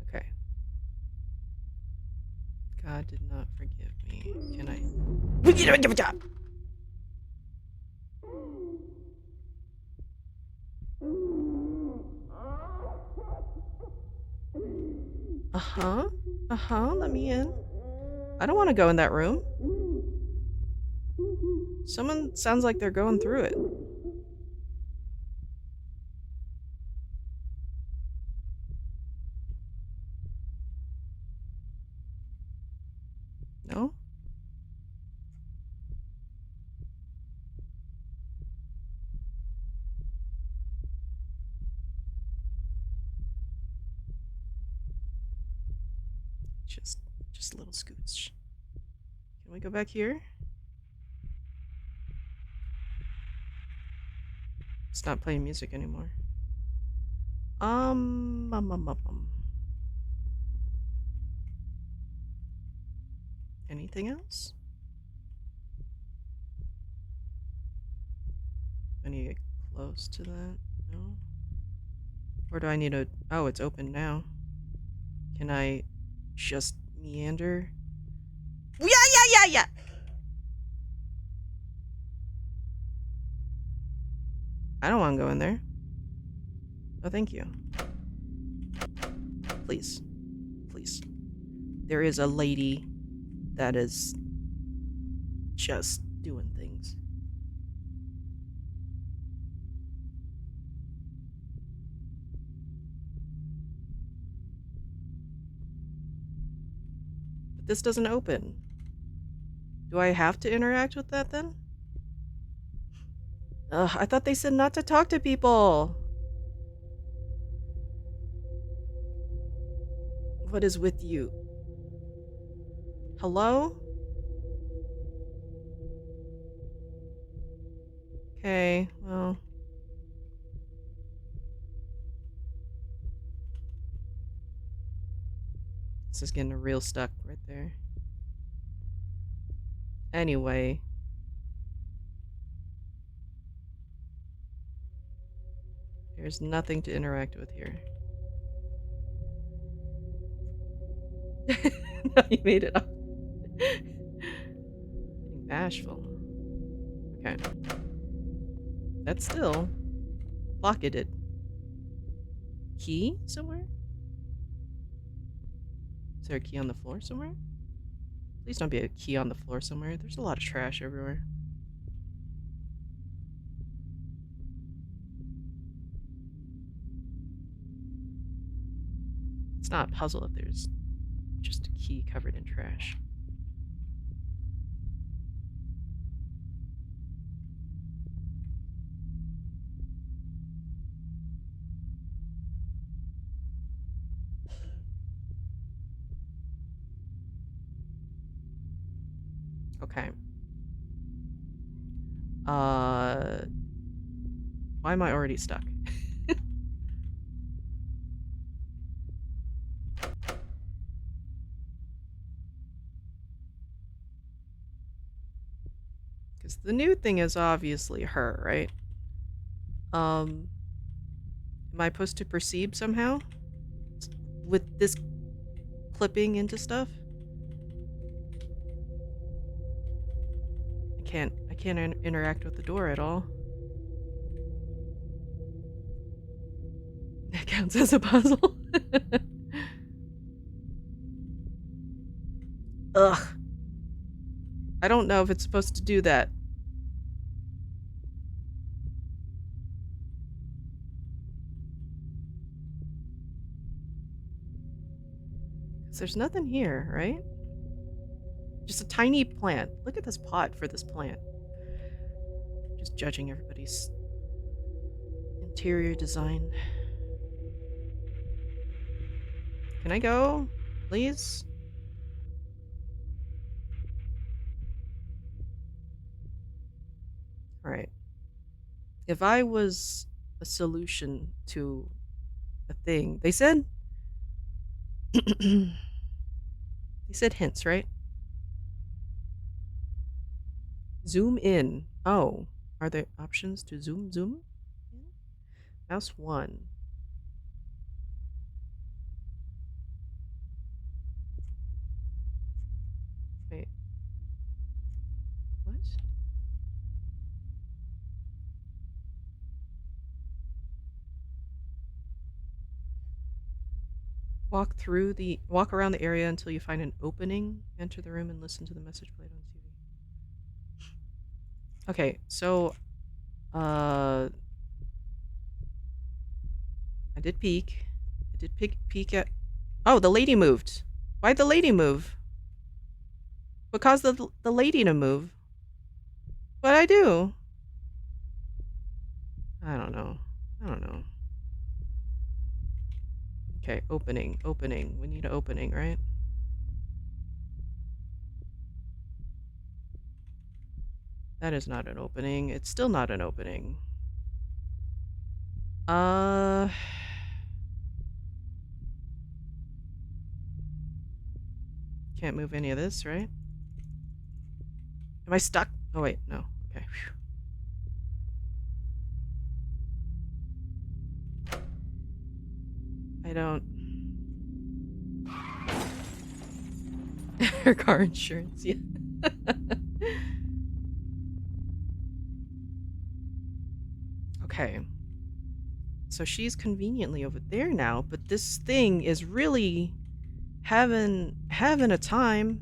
Speaker 5: Okay. God did not forgive me. Can I? Let me in. I don't want to go in that room. Someone sounds like they're going through it. No? Just little scoots. Can we go back here? It's not playing music anymore. Anything else? I need to get close to that. No? Or do I need to... Oh, it's open now. Can I just meander? Yeah! I don't want to go in there. Oh, thank you. Please. Please. There is a lady that is just doing things. this doesn't open. Do I have to interact with that then? Ugh, I thought they said not to talk to people. What is with you? Hello? Okay, well. This is getting real stuck right there. Anyway. There's nothing to interact with here. No, you made it up. Getting bashful. Okay. That's still blocketed. Key somewhere? Is there a key on the floor somewhere? Please don't be a key on the floor somewhere. There's a lot of trash everywhere. It's not a puzzle if there's just a key covered in trash. Okay. Why am I already stuck? Because the new thing is obviously her, right? Am I supposed to perceive somehow? With this clipping into stuff? I can't interact with the door at all. That counts as a puzzle. Ugh. I don't know if it's supposed to do that. Because there's nothing here, right? Just a tiny plant. Look at this pot for this plant. Just judging everybody's interior design. Can I go? Please? Alright. If I was a solution to a thing, they said they said hints, right? Zoom in. Oh, are there options to zoom in? Mouse 1. Wait. What? Walk around the area until you find an opening. Enter the room and listen to the message played on TV. Okay, so I did peek. I did peek at. Oh, the lady moved. Why'd the lady move? What caused the lady to move? What'd I do? I don't know. Okay, opening. We need an opening, right? That is not an opening. It's still not an opening. Can't move any of this, right? Am I stuck? Oh, wait, no. Okay. Phew. I don't... Her car insurance, yeah. Okay. So she's conveniently over there now, but this thing is really having a time.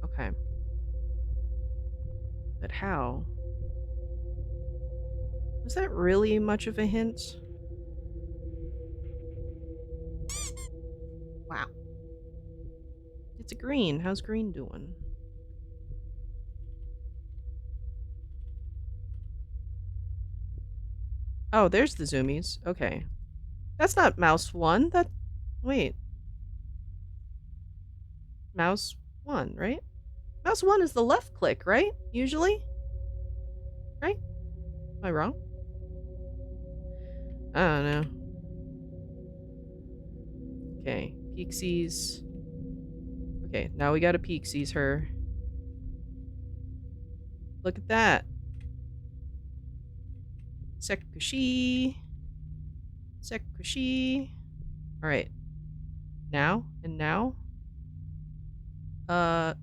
Speaker 5: Okay. But how? Was that really much of a hint? Wow. It's a green. How's green doing? Oh, there's the zoomies. Okay. That's not mouse 1. Wait. Mouse 1, right? Mouse 1 is the left click, right? Usually? Right? Am I wrong? I don't know. Okay. Pixies. Okay, now we gotta Pixies her. Look at that. Sekushi. Sekushi. Alright. Now? And now?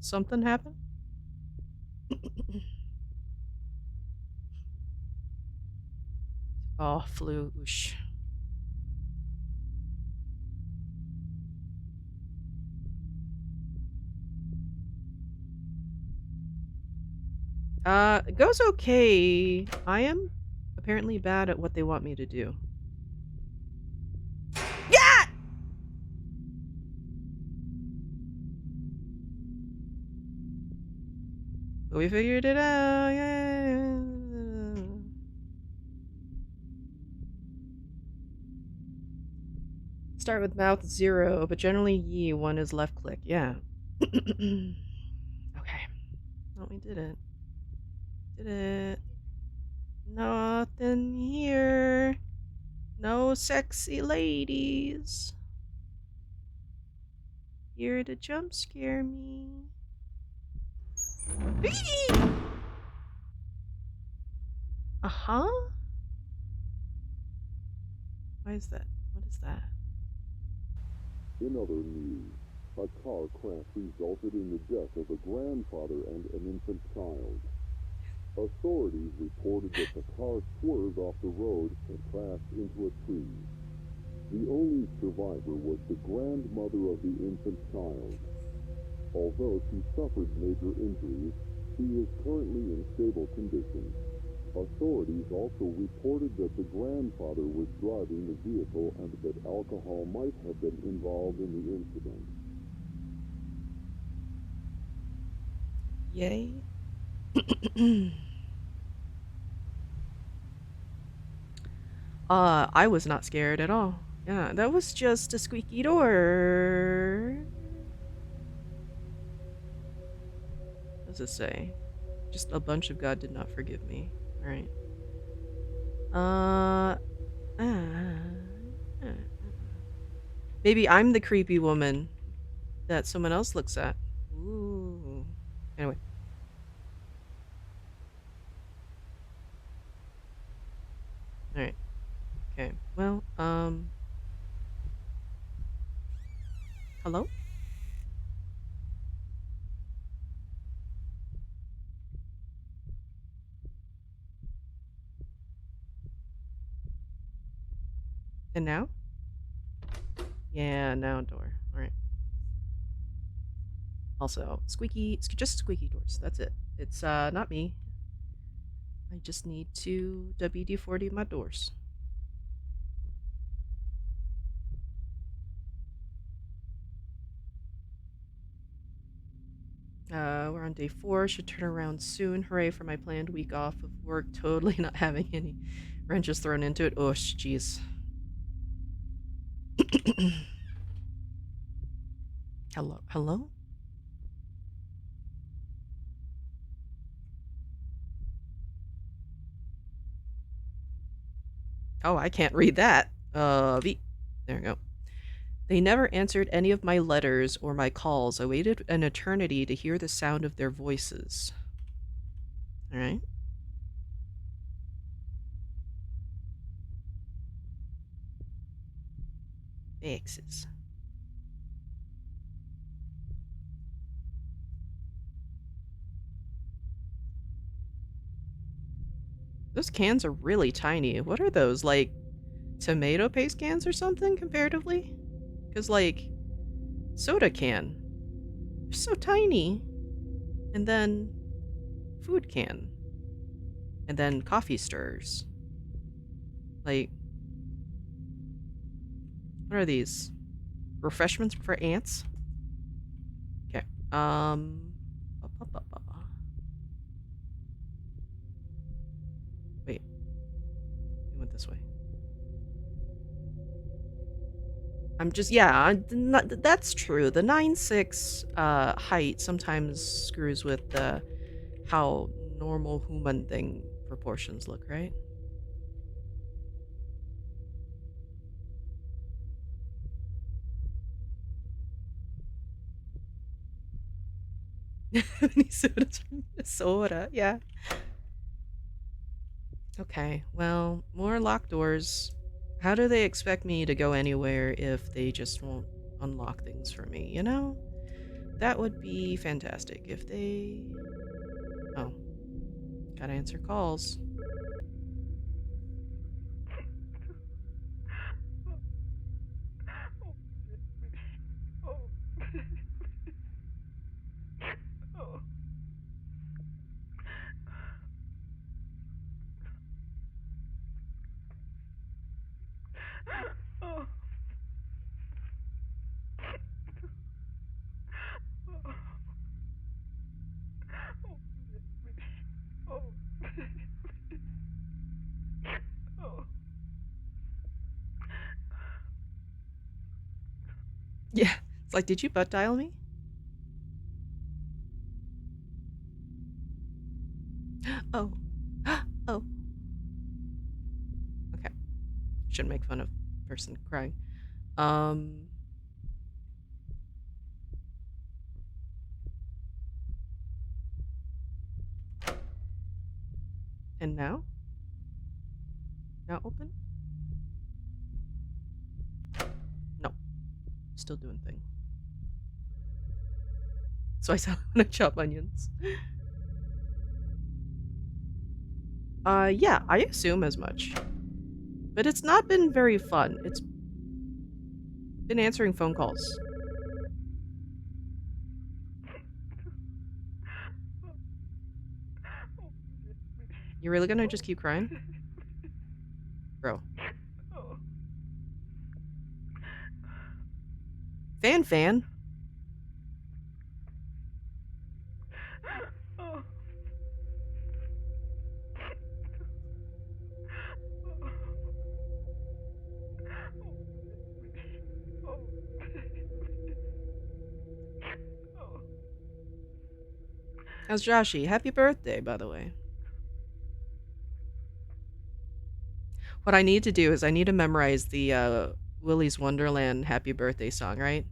Speaker 5: Something happened? Oh, floosh. It goes okay. I am apparently bad at what they want me to do. Yeah! But we figured it out. Yeah. Start with mouth 0, but generally ye 1 is left click. Yeah. Okay. Oh, we did it. Did it. Nothing here. No sexy ladies. Here to jump scare me. Uh-huh. Why is that? What is that?
Speaker 7: In other news, a car crash resulted in the death of a grandfather and an infant child. Authorities reported that the car swerved off the road and crashed into a tree. The only survivor was the grandmother of the infant child. Although she suffered major injuries, she is currently in stable condition. Authorities also reported that the grandfather was driving the vehicle and that alcohol might have been involved in the incident.
Speaker 5: Yay. I was not scared at all. Yeah, that was just a squeaky door. What does it say? Just a bunch of God did not forgive me. Alright. Maybe I'm the creepy woman that someone else looks at. Ooh. Anyway. Alright. Okay. Well, hello? And now? Yeah, now door. Alright. Also, just squeaky doors. That's it. It's, not me. I just need to WD-40 my doors. We're on day 4. Should turn around soon. Hooray for my planned week off of work. Totally not having any wrenches thrown into it. Oh, jeez. Hello? Hello? Oh, I can't read that. V. There we go. They never answered any of my letters or my calls. I waited an eternity to hear the sound of their voices. Alright. X's. Those cans are really tiny. What are those, like tomato paste cans or something, comparatively? Because, like, soda can. They're so tiny. And then food can. And then coffee stirrers. Like, what are these? Refreshments for ants? Okay. Ba, ba, ba, ba. Wait. We went this way. I'm just, yeah, that's true. The 9'6" height sometimes screws with how normal human thing proportions look, right? Minnesota's from Minnesota, yeah. Okay, well, more locked doors. How do they expect me to go anywhere if they just won't unlock things for me, you know? That would be fantastic if they... Oh, gotta answer calls. Yeah, it's like, did you butt dial me? Oh. Oh. Okay. Shouldn't make fun of person crying. Um... And now? Now open? No. Still doing thing. So I sound when I chop onions. Yeah, I assume as much. But it's not been very fun. It's been answering phone calls. You really gonna just keep crying? Bro. Fan. How's Joshy? Happy birthday, by the way. What I need to do is I need to memorize the Willy's Wonderland happy birthday song, right?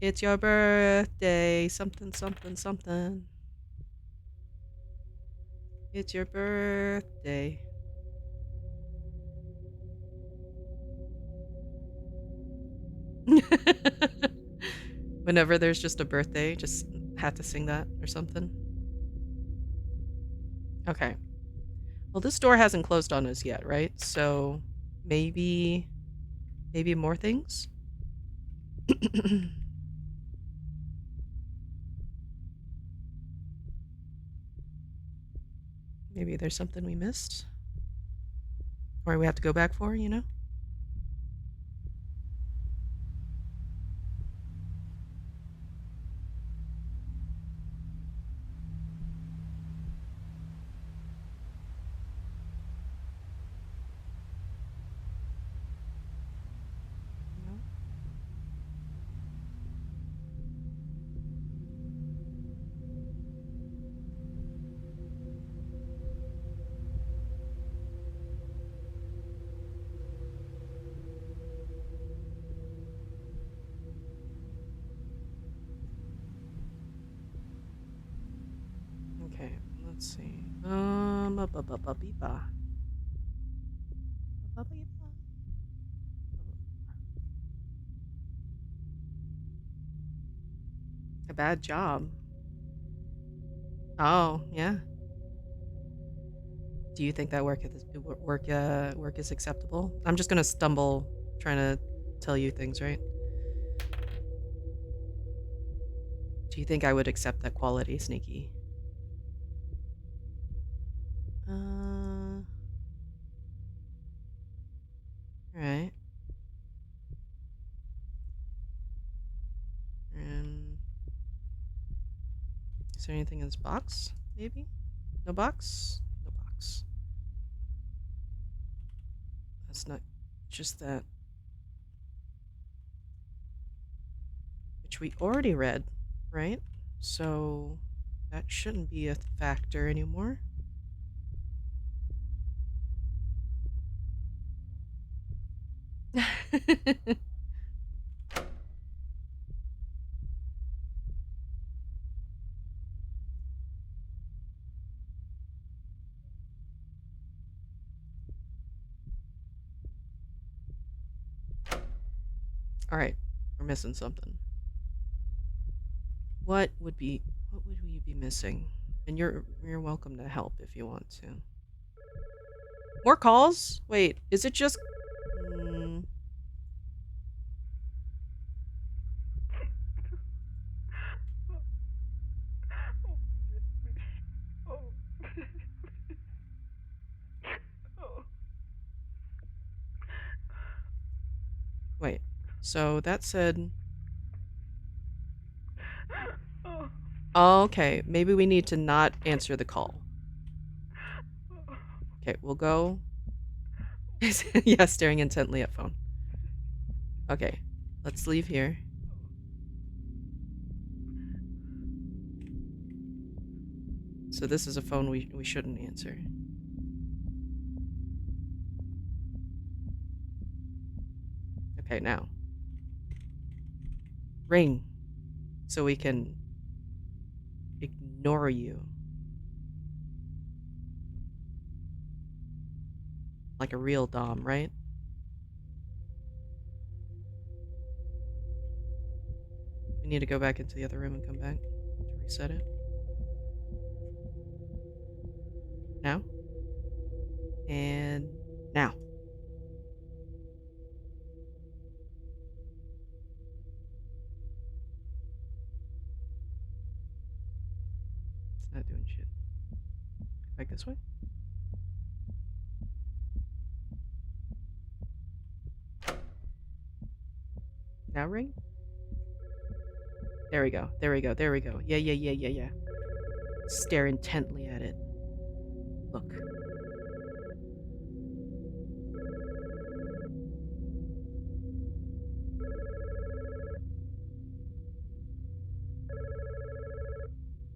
Speaker 5: It's your birthday, something, something, something. It's your birthday. Whenever there's just a birthday, just had to sing that or something. Okay. Well, this door hasn't closed on us yet, right? So maybe more things? Maybe there's something we missed? Or we have to go back for, you know? No? Okay, let's see. Ba-ba-ba-ba-ba. Ba-ba-ba-ba. A bad job. Oh, yeah. Do you think that work is acceptable? I'm just gonna stumble trying to tell you things, right? Do you think I would accept that quality, Sneaky? Uh, there anything in this box? Maybe? No box? No box. That's not just that. Which we already read, right? So that shouldn't be a factor anymore. All right, we're missing something. What would we be missing? And you're welcome to help if you want to. More calls? Wait, is it just mm, wait. So that said oh, okay, maybe we need to not answer the call. Okay, we'll go. Yeah, staring intently at phone. Okay, let's leave here. So this is a phone we shouldn't answer. Okay, now. Ring. So we can ignore you. Like a real Dom, right? We need to go back into the other room and come back to reset it. Now. And now. It's not doing shit. Go back this way. Now ring. There we go. There we go. There we go. Yeah. Stare intently at it. Look.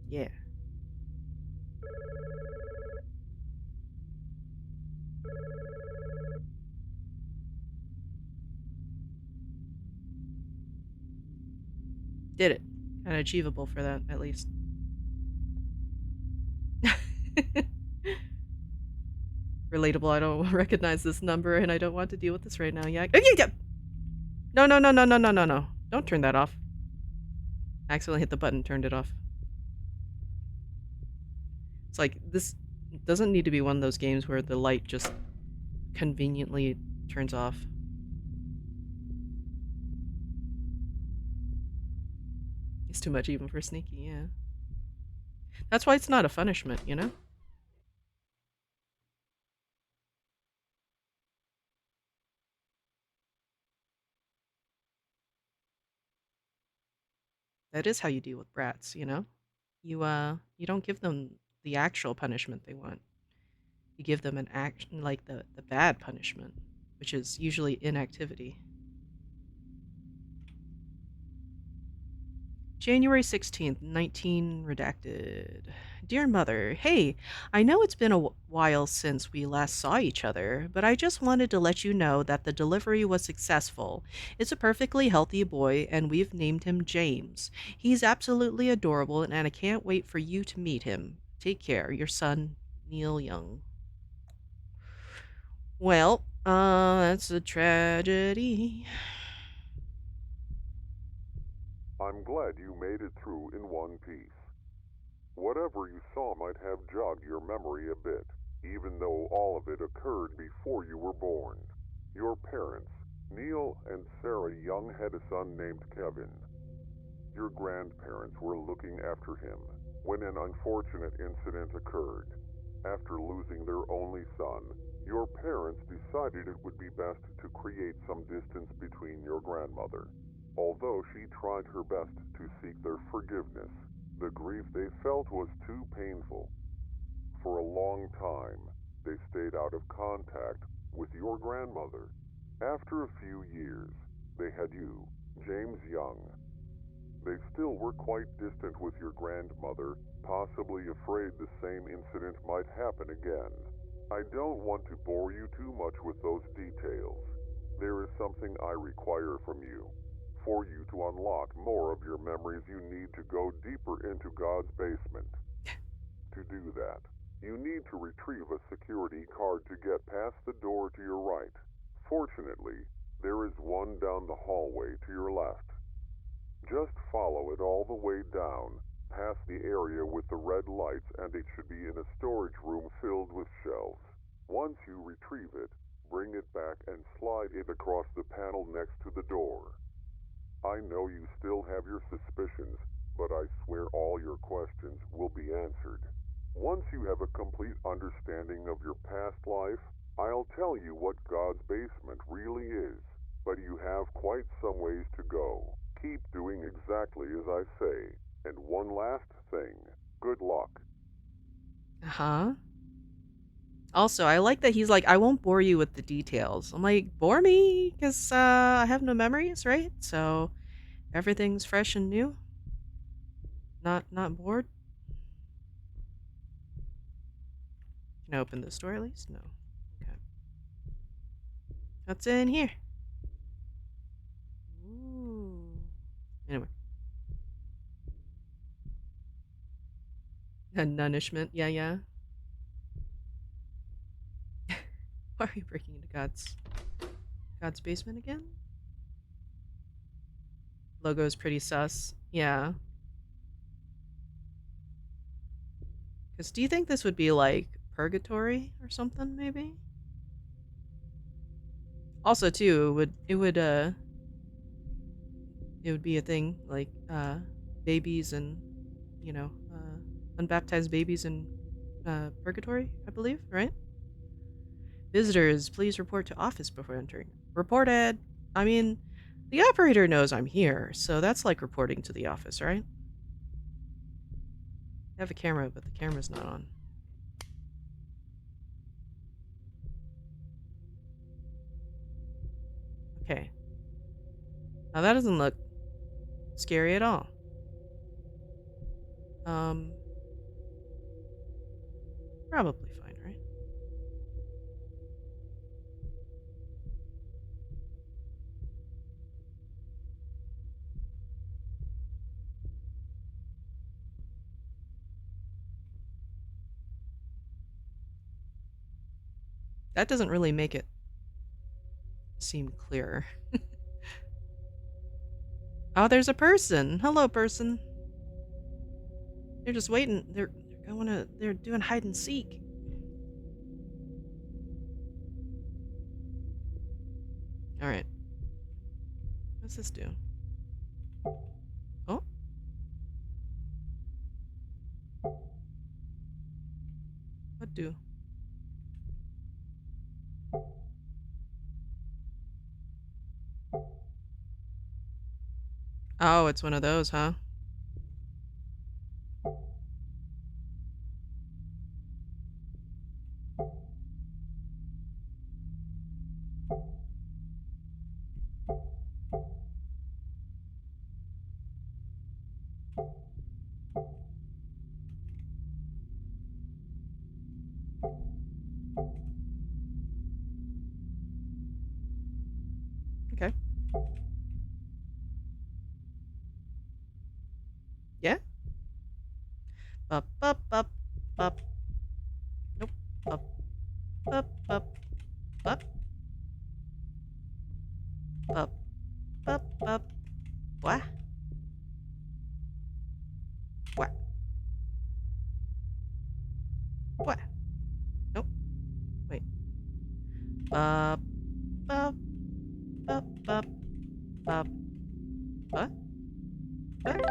Speaker 5: Yeah. Did it. Kind of achievable for that, at least. Relatable. I don't recognize this number and I don't want to deal with this right now. Yeah. Yeah. No. Don't turn that off. I accidentally hit the button, turned it off. It's like, this doesn't need to be one of those games where the light just conveniently turns off. It's too much even for sneaky, yeah. That's why it's not a punishment, you know? That is how you deal with brats, you know? You don't give them the actual punishment they want. You give them an action, like the bad punishment, which is usually inactivity. January 16th, 19 redacted. Dear Mother, hey, I know it's been a while since we last saw each other, but I just wanted to let you know that the delivery was successful. It's a perfectly healthy boy, and we've named him James. He's absolutely adorable, and I can't wait for you to meet him. Take care. Your son, Neil Young. Well, that's a tragedy.
Speaker 7: I'm glad you made it through in one piece. Whatever you saw might have jogged your memory a bit, even though all of it occurred before you were born. Your parents, Neil and Sarah Young, had a son named Kevin. Your grandparents were looking after him when an unfortunate incident occurred. After losing their only son, your parents decided it would be best to create some distance between your grandmother. Although she tried her best to seek their forgiveness, The grief they felt was too painful. For a long time, they stayed out of contact with your grandmother. After a few years, they had you, James Young. They still were quite distant with your grandmother, possibly afraid the same incident might happen again. I don't want to bore you too much with those details. There is something I require from you. For you to unlock more of your memories, you need to go deeper into God's basement. To do that, you need to retrieve a security card to get past the door to your right. Fortunately, there is one down the hallway to your left. Just follow it all the way down, past the area with the red lights, and it should be in a storage room filled with shelves. Once you retrieve it, bring it back and slide it across the panel next to the door. I know you still have your suspicions, but I swear all your questions will be answered. Once you have a complete understanding of your past life, I'll tell you what God's basement really is. But you have quite some ways to go. Keep doing exactly as I say. And one last thing. Good luck.
Speaker 5: Uh-huh. Also, I like that he's like, I won't bore you with the details. I'm like, bore me? Because I have no memories, right? So everything's fresh and new. Not bored. Can I open this door at least? No. Okay. What's in here? Ooh. Anyway. A nunishment. Yeah, yeah. Why are we breaking into God's basement again? Logo is pretty sus. Yeah. Because do you think this would be like purgatory or something, maybe? Also, too, it would be a thing like babies and unbaptized babies in purgatory, I believe, right? Visitors, please report to office before entering. Reported. I mean, the operator knows I'm here, so that's like reporting to the office, right? I have a camera, but the camera's not on. Okay. Now that doesn't look scary at all. Probably fine, right? That doesn't really make it seem clearer. Oh, there's a person. Hello, person. They're just waiting. They're doing hide and seek. All right. What's this do? Oh. What do? Oh, it's one of those, huh? Okay. Yeah. Up, up, up, up. Nope. Up, up, up, up, up, up, up. What? What? What? Nope. Wait. Up, up, up, up, up. What? What?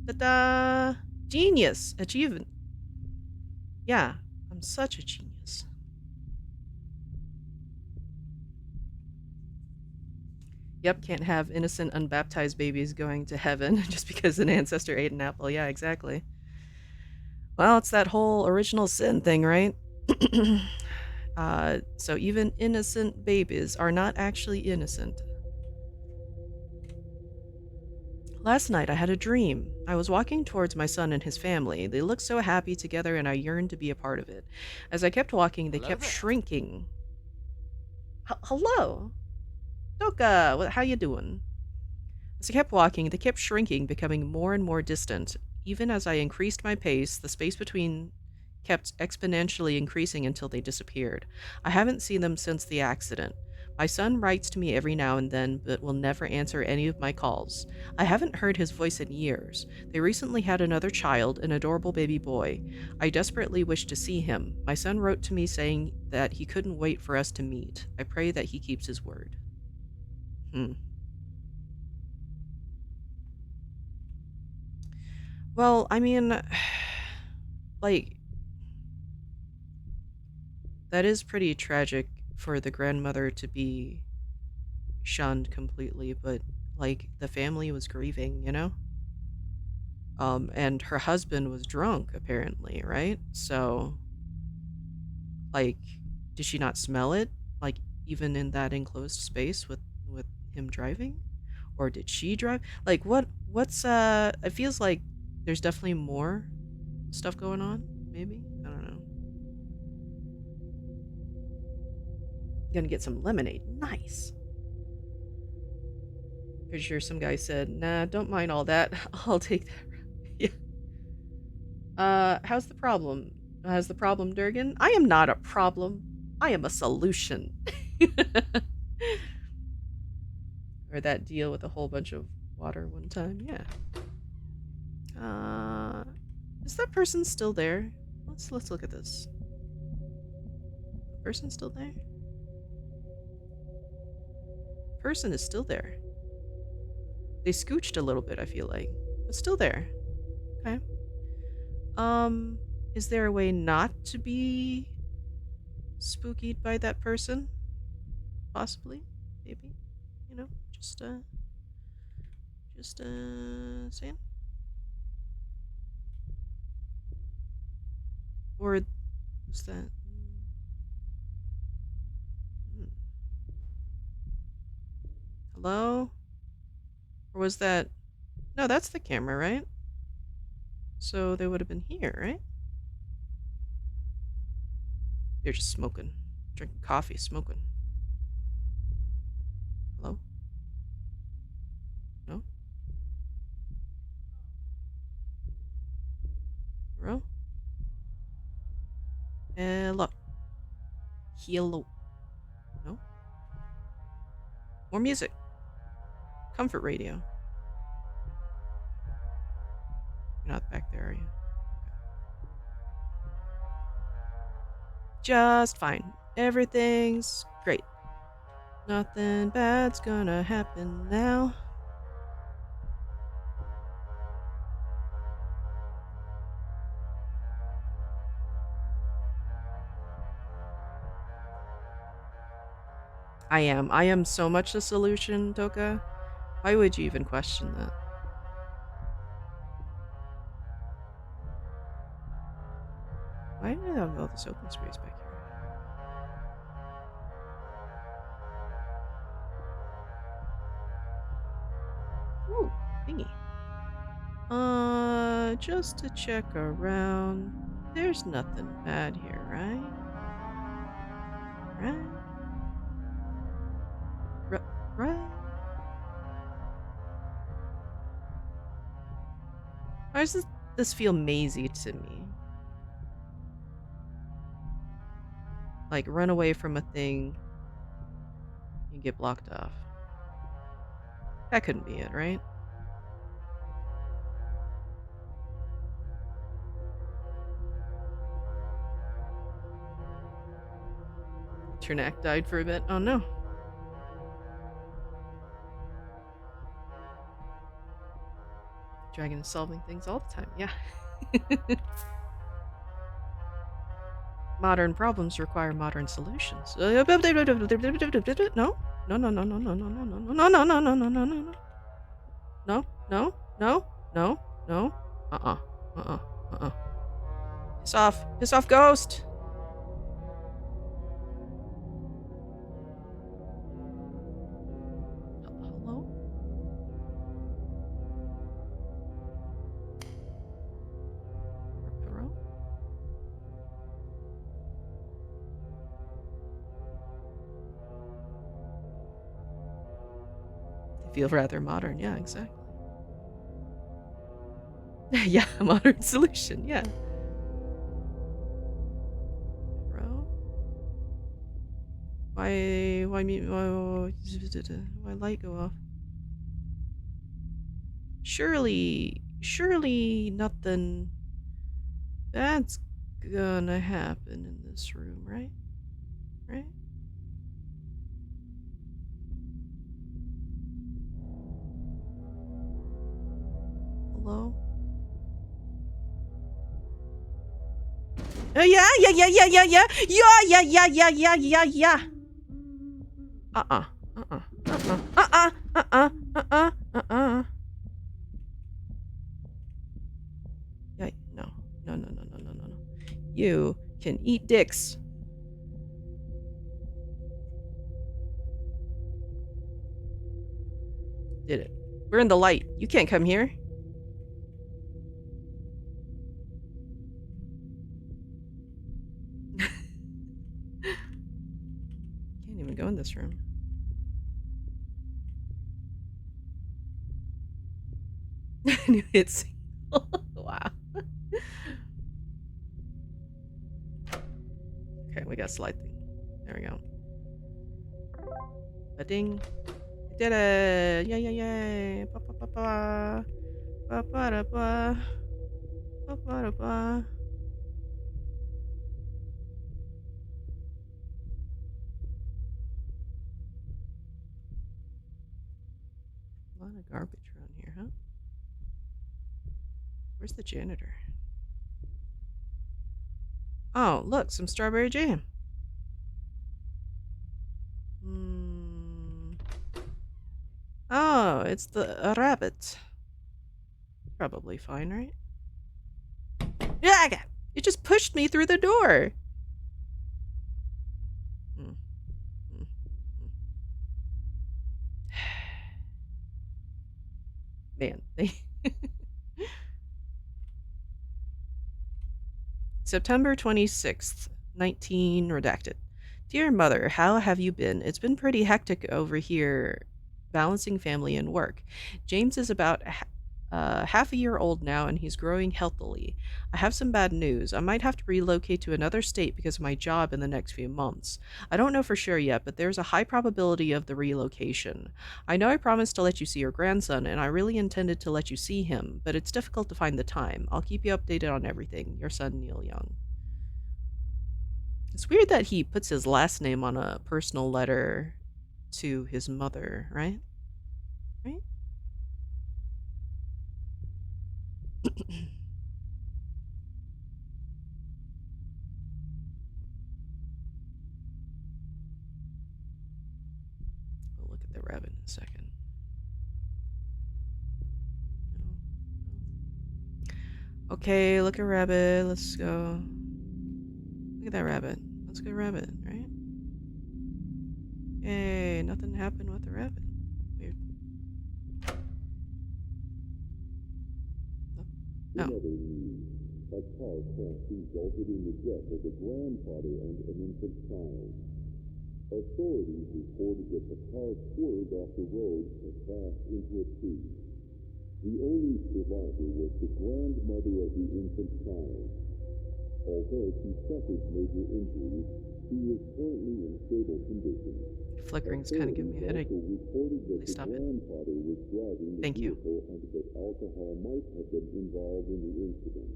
Speaker 5: Ta-da! Genius! Achievement. Yeah, I'm such a genius. Yep, can't have innocent unbaptized babies going to heaven just because an ancestor ate an apple. Yeah, exactly. Well, it's that whole original sin thing, right? So even innocent babies are not actually innocent. Last night I had a dream. I was walking towards my son and his family. They looked so happy together and I yearned to be a part of it. As I kept walking, they
Speaker 2: Hello
Speaker 5: kept
Speaker 2: there.
Speaker 5: shrinking. Hello? Doka, how you doing? As I kept walking, they kept shrinking, becoming more and more distant. Even as I increased my pace, the space between kept exponentially increasing until they disappeared. I haven't seen them since the accident. My son writes to me every now and then, but will never answer any of my calls. I haven't heard his voice in years. They recently had another child, an adorable baby boy. I desperately wish to see him. My son wrote to me saying that he couldn't wait for us to meet. I pray that he keeps his word. Well, I mean, like, that is pretty tragic for the grandmother to be shunned completely, but like the family was grieving, you know? And her husband was drunk apparently, right? So like did she not smell it? Like even in that enclosed space with him driving? Or did she drive? Like what's it feels like there's definitely more stuff going on, maybe? I don't know. Gonna get some lemonade. Nice. Pretty sure some guy said, "Nah, don't mind all that. I'll take that." Yeah. How's the problem? How's the problem, Durgan? I am not a problem. I am a solution. Or that deal with a whole bunch of water one time. Yeah. Uh, is that person still there? Let's look at this. The person still there? Person is still there. They scooched a little bit, I feel like, but still there. Okay. Is there a way not to be spookied by that person? Possibly, maybe. You know, saying. Or was that? Hmm. Hello? Or was that? No, that's the camera, right? So they would have been here, right? They're just smoking, drinking coffee, smoking. Hello? No? Hello? Hello? Hello? No? More music. Comfort radio. You're not back there, are you? Just fine. Everything's great. Nothing bad's gonna happen now. I am. I am so much the solution, Toka. Why would you even question that? Why do I have all this open space back here? Ooh, thingy. Just to check around. There's nothing bad here, right? Right? Right? Why does this feel mazy to me? Like, run away from a thing and get blocked off. That couldn't be it, right? Ternak died for a bit. Oh no. Dragon is solving things all the time, yeah. Modern problems require modern solutions. No? No, no, no, no, no, no, no, no, no, no, no, no, no, no, no, no. No, no, no, no, no. Uh-uh. Uh-uh. Uh-uh. Piss off. Piss off, ghost. Hello? Hello? They feel rather modern. Yeah, exactly. Yeah, modern solution. Yeah. Bro? Why me? Why light go off? Surely nothing bad's gonna happen in this room, right? Right? Hello? Yeah. Uh-uh. Uh-uh. Uh-uh. Uh-uh. Uh-uh. Uh-uh. Uh-uh. Yeah, no. No, no, no, no, no, no, no. You can eat dicks. Did it. We're in the light. You can't come here. Can't even go in this room. New hits. Wow. Okay, we got slide thing. There we go. A ding. We did it! Yay, yay, yay! Ba, ba, ba, ba. Ba, ba, da, ba. Ba, ba, da, ba. A lot of garbage around here, huh? Where's the janitor? Oh, look, some strawberry jam. Oh, it's the rabbit. Probably fine, right? Yeah, it just pushed me through the door. Mm, mm, mm. Man, September 26th, 19 redacted. Dear Mother, how have you been? It's been pretty hectic over here, balancing family and work. James is about half a year old now, and he's growing healthily. I have some bad news. I might have to relocate to another state because of my job in the next few months. I don't know for sure yet, but there's a high probability of the relocation. I know I promised to let you see your grandson, and I really intended to let you see him, but it's difficult to find the time. I'll keep you updated on everything. Your son, Neil Young. It's weird that he puts his last name on a personal letter to his mother, right? Right? We'll look at the rabbit in a second. No. Okay, look at rabbit. Let's go. Look at that rabbit. That's a good rabbit, right? Yay, nothing happened with the rabbit. Weird. Oh.
Speaker 8: A car crash resulted in the death of a grandfather and an infant child. Authorities reported that the car swerved off the road and crashed into a tree. The only survivor was the grandmother of the infant child. Although she suffered major injuries, she is currently in stable condition.
Speaker 5: Flickering's kind of giving me a headache. Please stop it.
Speaker 8: Was driving the
Speaker 5: Thank you.
Speaker 8: vehicle and that alcohol might have been involved in the incident.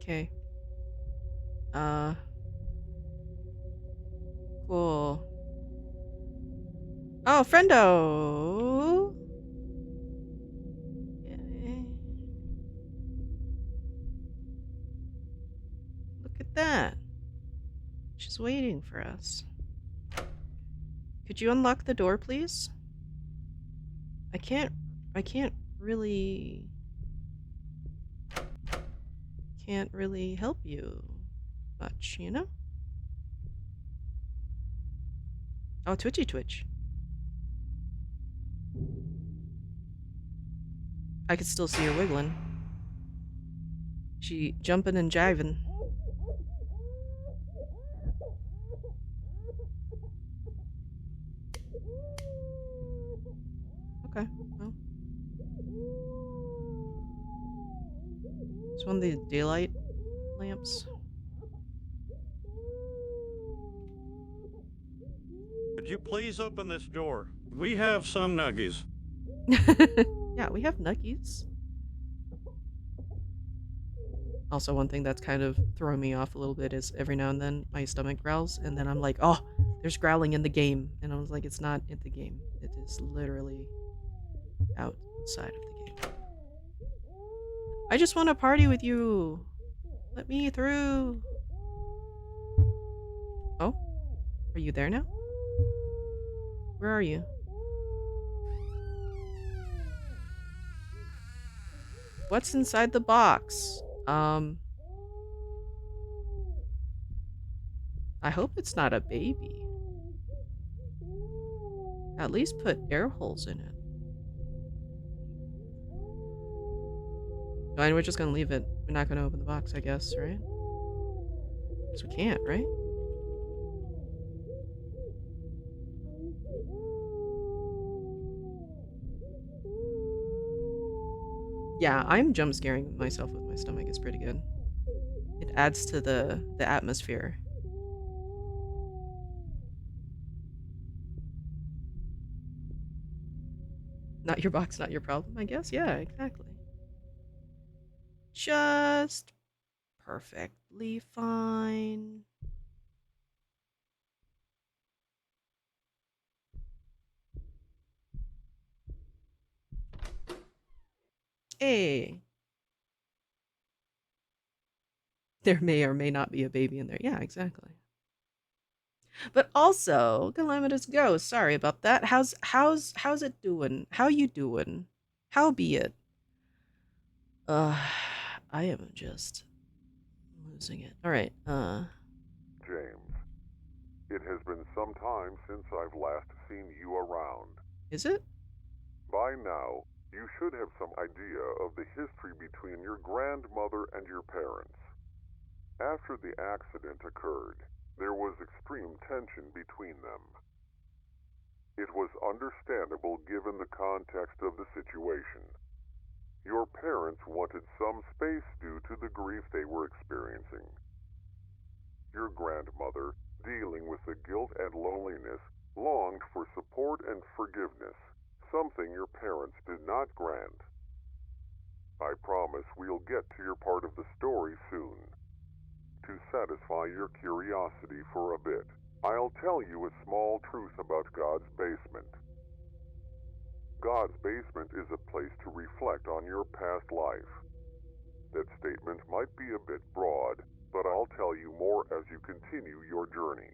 Speaker 5: Okay. Cool. Oh, friendo! at that. She's waiting for us. Could you unlock the door, please? I can't really help you much, you know? Oh, twitchy twitch. I could still see her wiggling. She jumping and jiving. Okay, well. It's one of the daylight lamps.
Speaker 6: Could you please open this door? We have some nuggies.
Speaker 5: Yeah, we have nuggies. Also, one thing that's kind of throwing me off a little bit is every now and then my stomach growls, and then I'm like, oh, there's growling in the game. And I was like, it's not in the game. It is literally outside of the game. I just want to party with you. Let me through. Oh, are you there now? Where are you? What's inside the box? I hope it's not a baby. At least put air holes in it. And we're just gonna leave it. We're not gonna open the box, I guess, right? Because we can't, right? Yeah, I'm jump scaring myself with my stomach. It's pretty good. It adds to the atmosphere. Not your box, not your problem, I guess. Yeah, exactly. Just perfectly fine. Hey. There may or may not be a baby in there. Yeah, exactly. But also, Calamitous Ghost, sorry about that. How's it doing? How you doing? How be it? I am just losing it. Alright,
Speaker 7: James, it has been some time since I've last seen you around.
Speaker 5: is it?
Speaker 7: By now, you should have some idea of the history between your grandmother and your parents. After the accident occurred, there was extreme tension between them. It was understandable given the context of the situation. Your parents wanted some space due to the grief they were experiencing. Your grandmother, dealing with the guilt and loneliness, longed for support and forgiveness, something your parents did not grant. I promise we'll get to your part of the story soon. To satisfy your curiosity for a bit, I'll tell you a small truth about God's basement. God's basement is a place to reflect on your past life. That statement might be a bit broad, but I'll tell you more as you continue your journey.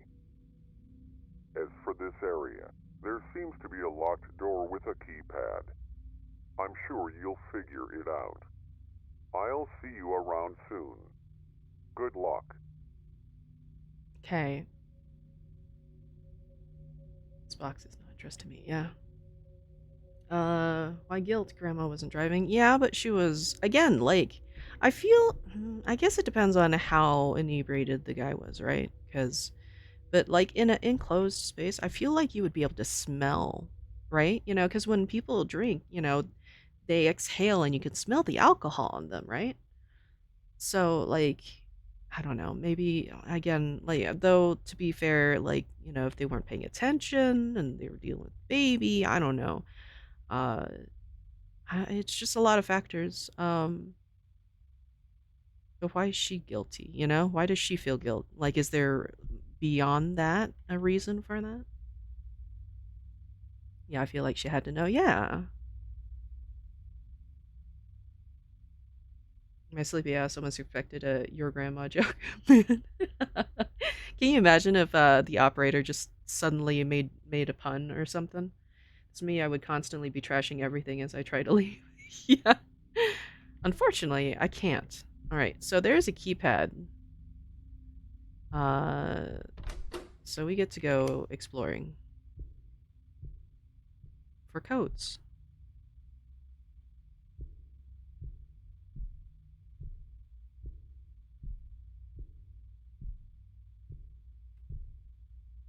Speaker 7: As for this area, there seems to be a locked door with a keypad. I'm sure you'll figure it out. I'll see you around soon. Good luck.
Speaker 5: Okay. This box is no interest to me, yeah. Why guilt? Grandma wasn't driving. Yeah, but she was, again, like, I guess it depends on how inebriated the guy was, right? But like in an enclosed space, I feel like you would be able to smell, right? Because when people drink, they exhale and you can smell the alcohol on them, right? So, like, I don't know, maybe again, like, though, to be fair, like, if they weren't paying attention and they were dealing with baby, I don't know. Uh, it's just a lot of factors. But why is she guilty? Why does she feel guilt? Like, is there beyond that a reason for that? Yeah, I feel like she had to know. Yeah. My sleepy ass almost expected a your grandma joke. Can you imagine if the operator just suddenly made a pun or something? It's me, I would constantly be trashing everything as I try to leave. Yeah. Unfortunately, I can't. All right, so there's a keypad. Uh, so we get to go exploring for codes.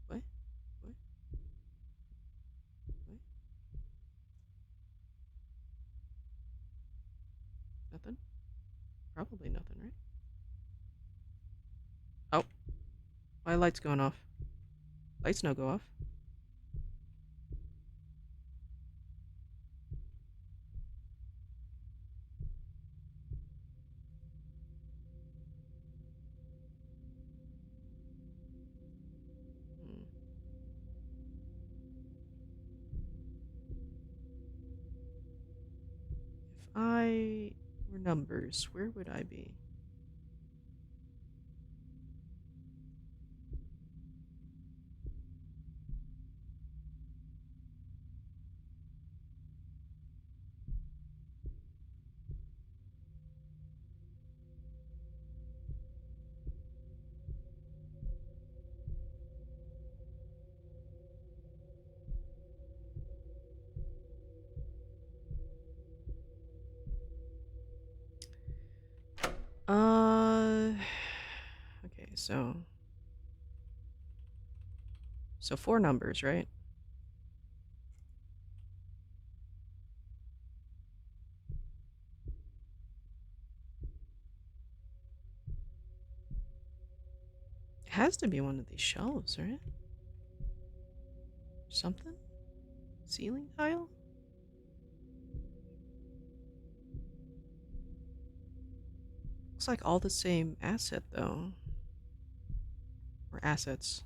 Speaker 5: What? What? What? Nothing? Probably nothing, right? Oh, my light's going off. Lights no go off. Hmm. If I were numbers, where would I be? Okay, so four numbers, right? It has to be one of these shelves, right? Something? Ceiling tile? Looks like all the same asset though. Or assets.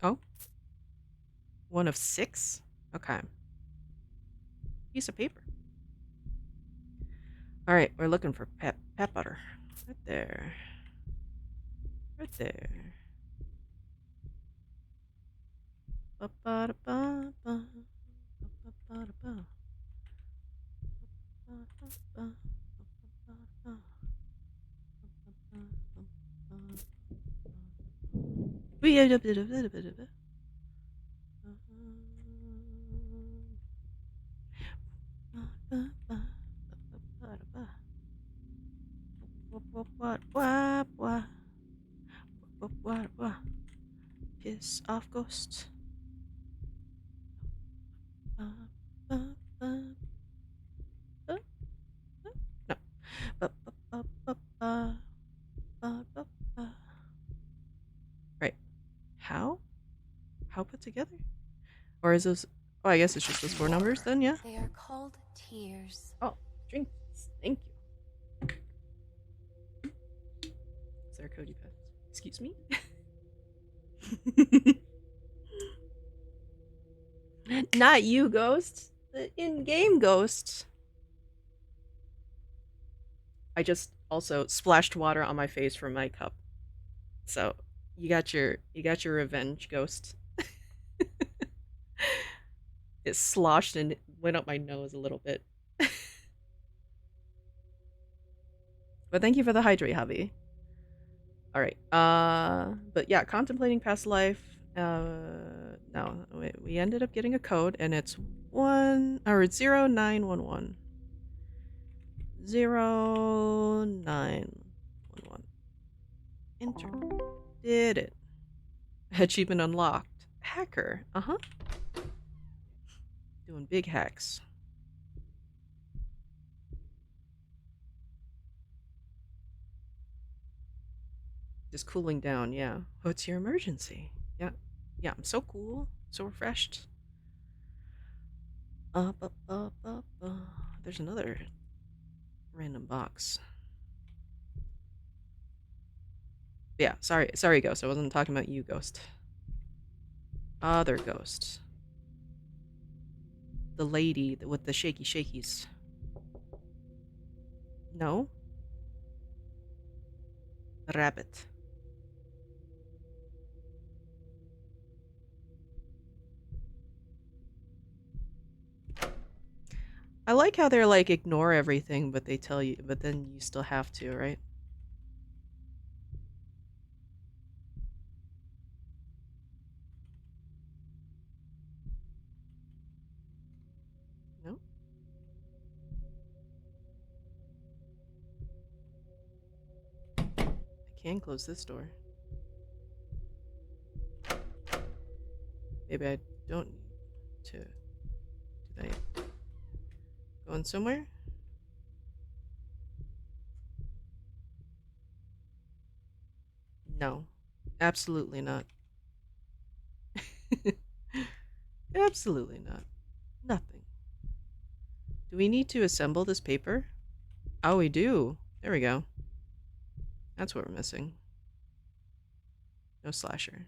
Speaker 5: Oh, one of six? Okay. Piece of paper. Alright, we're looking for pet butter. Right there. Right there. Ba-ba-da-ba-ba. Ba-ba-ba-da-ba. Ba-ba-ba-ba. Ba-ba-ba-ba. Ba-ba-ba-ba. Piss off, ghost. No. Right. How? How put together? Or is this... Oh, I guess it's just those four numbers then, yeah?
Speaker 3: They are called tears.
Speaker 5: Oh, drinks. Thank you. Is there a Cody Pet? Excuse me? Not you, ghost. The in-game ghost. I just also splashed water on my face from my cup. So you got your revenge, ghost. It sloshed and went up my nose a little bit. But thank you for the hydrate, hubby. All right. But yeah, contemplating past life. No, wait, we ended up getting a code, and it's 0911. 0911. Enter. Did it. Achievement unlocked. Hacker. Uh-huh. Doing big hacks. Just cooling down, yeah. What's your emergency? Yeah. Yeah, I'm so cool. So refreshed. Up. There's another random box. Yeah, sorry, Ghost. I wasn't talking about you, Ghost. Other Ghost. The lady with the shaky shakies. No? Rabbit. I like how they're like, ignore everything, but they tell you, but then you still have to, right? No? I can close this door. Maybe I don't need to. Did I go in somewhere? No. Absolutely not. Absolutely not. Nothing. Do we need to assemble this paper? Oh, we do. There we go. That's what we're missing. No slasher.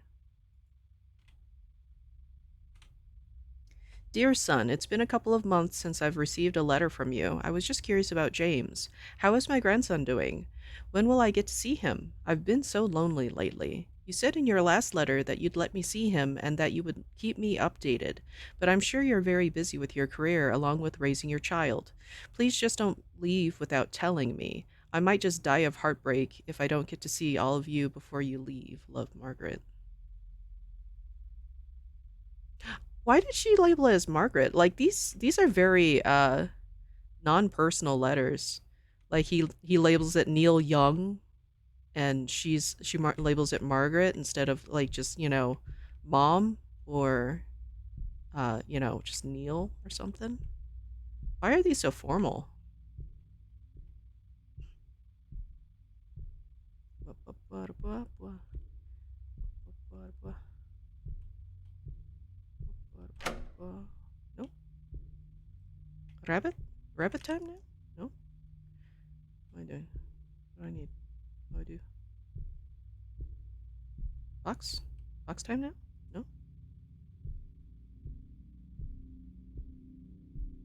Speaker 5: Dear son, it's been a couple of months since I've received a letter from you. I was just curious about James. How is my grandson doing? When will I get to see him? I've been so lonely lately. You said in your last letter that you'd let me see him and that you would keep me updated, but I'm sure you're very busy with your career along with raising your child. Please just don't leave without telling me. I might just die of heartbreak if I don't get to see all of you before you leave. Love, Margaret. Why did she label it as Margaret? Like these are very non-personal letters. Like he labels it Neil Young, and labels it Margaret instead of like just mom, or just Neil or something. Why are these so formal? Nope. Rabbit? Rabbit time now? No. What am I doing? What do I need? What do I do? Box? Box time now? No.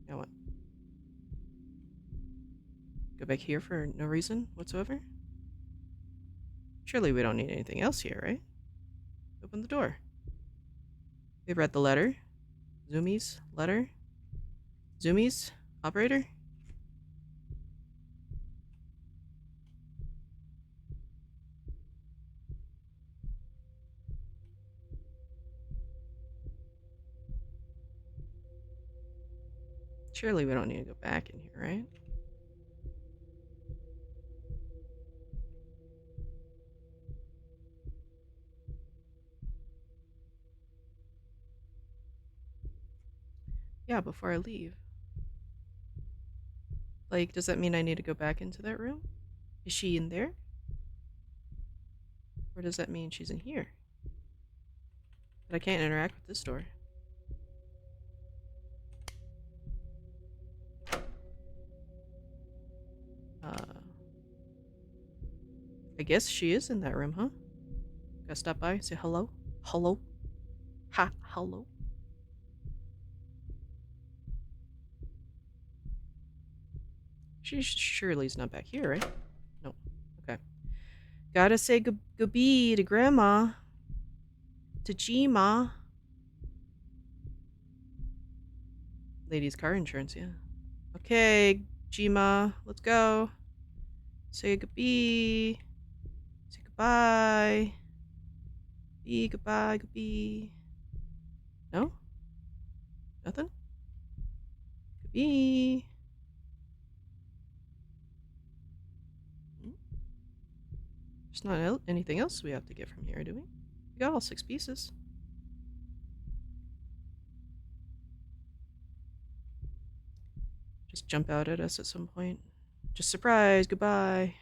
Speaker 5: Now what? Go back here for no reason whatsoever? Surely we don't need anything else here, right? Open the door. We've read the letter. Zoomies, letter. Zoomies, operator. Surely we don't need to go back in here, right? Yeah, before I leave. Like, does that mean I need to go back into that room? Is she in there? Or does that mean she's in here? But I can't interact with this door. I guess she is in that room, huh? Gotta stop by, say hello. Hello? Ha, hello? She surely's not back here, right? No. Okay. Gotta say goodbye to Grandma. To Gma. Ladies' car insurance, yeah. Okay, Gma, let's go. Say goodbye. Say goodbye. Goodbye. No? Nothing? Goodbye. There's not anything else we have to get from here, do we? We got all 6 pieces. Just jump out at us at some point. Just surprise, goodbye.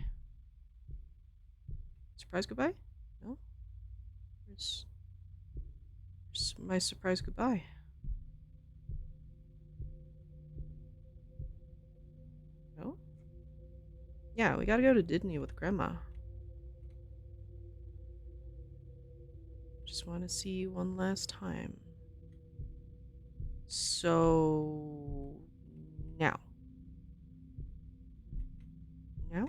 Speaker 5: Surprise, goodbye? Where's my surprise goodbye? No? Yeah, we gotta go to Disney with Grandma. Just want to see you one last time. So... now. Now?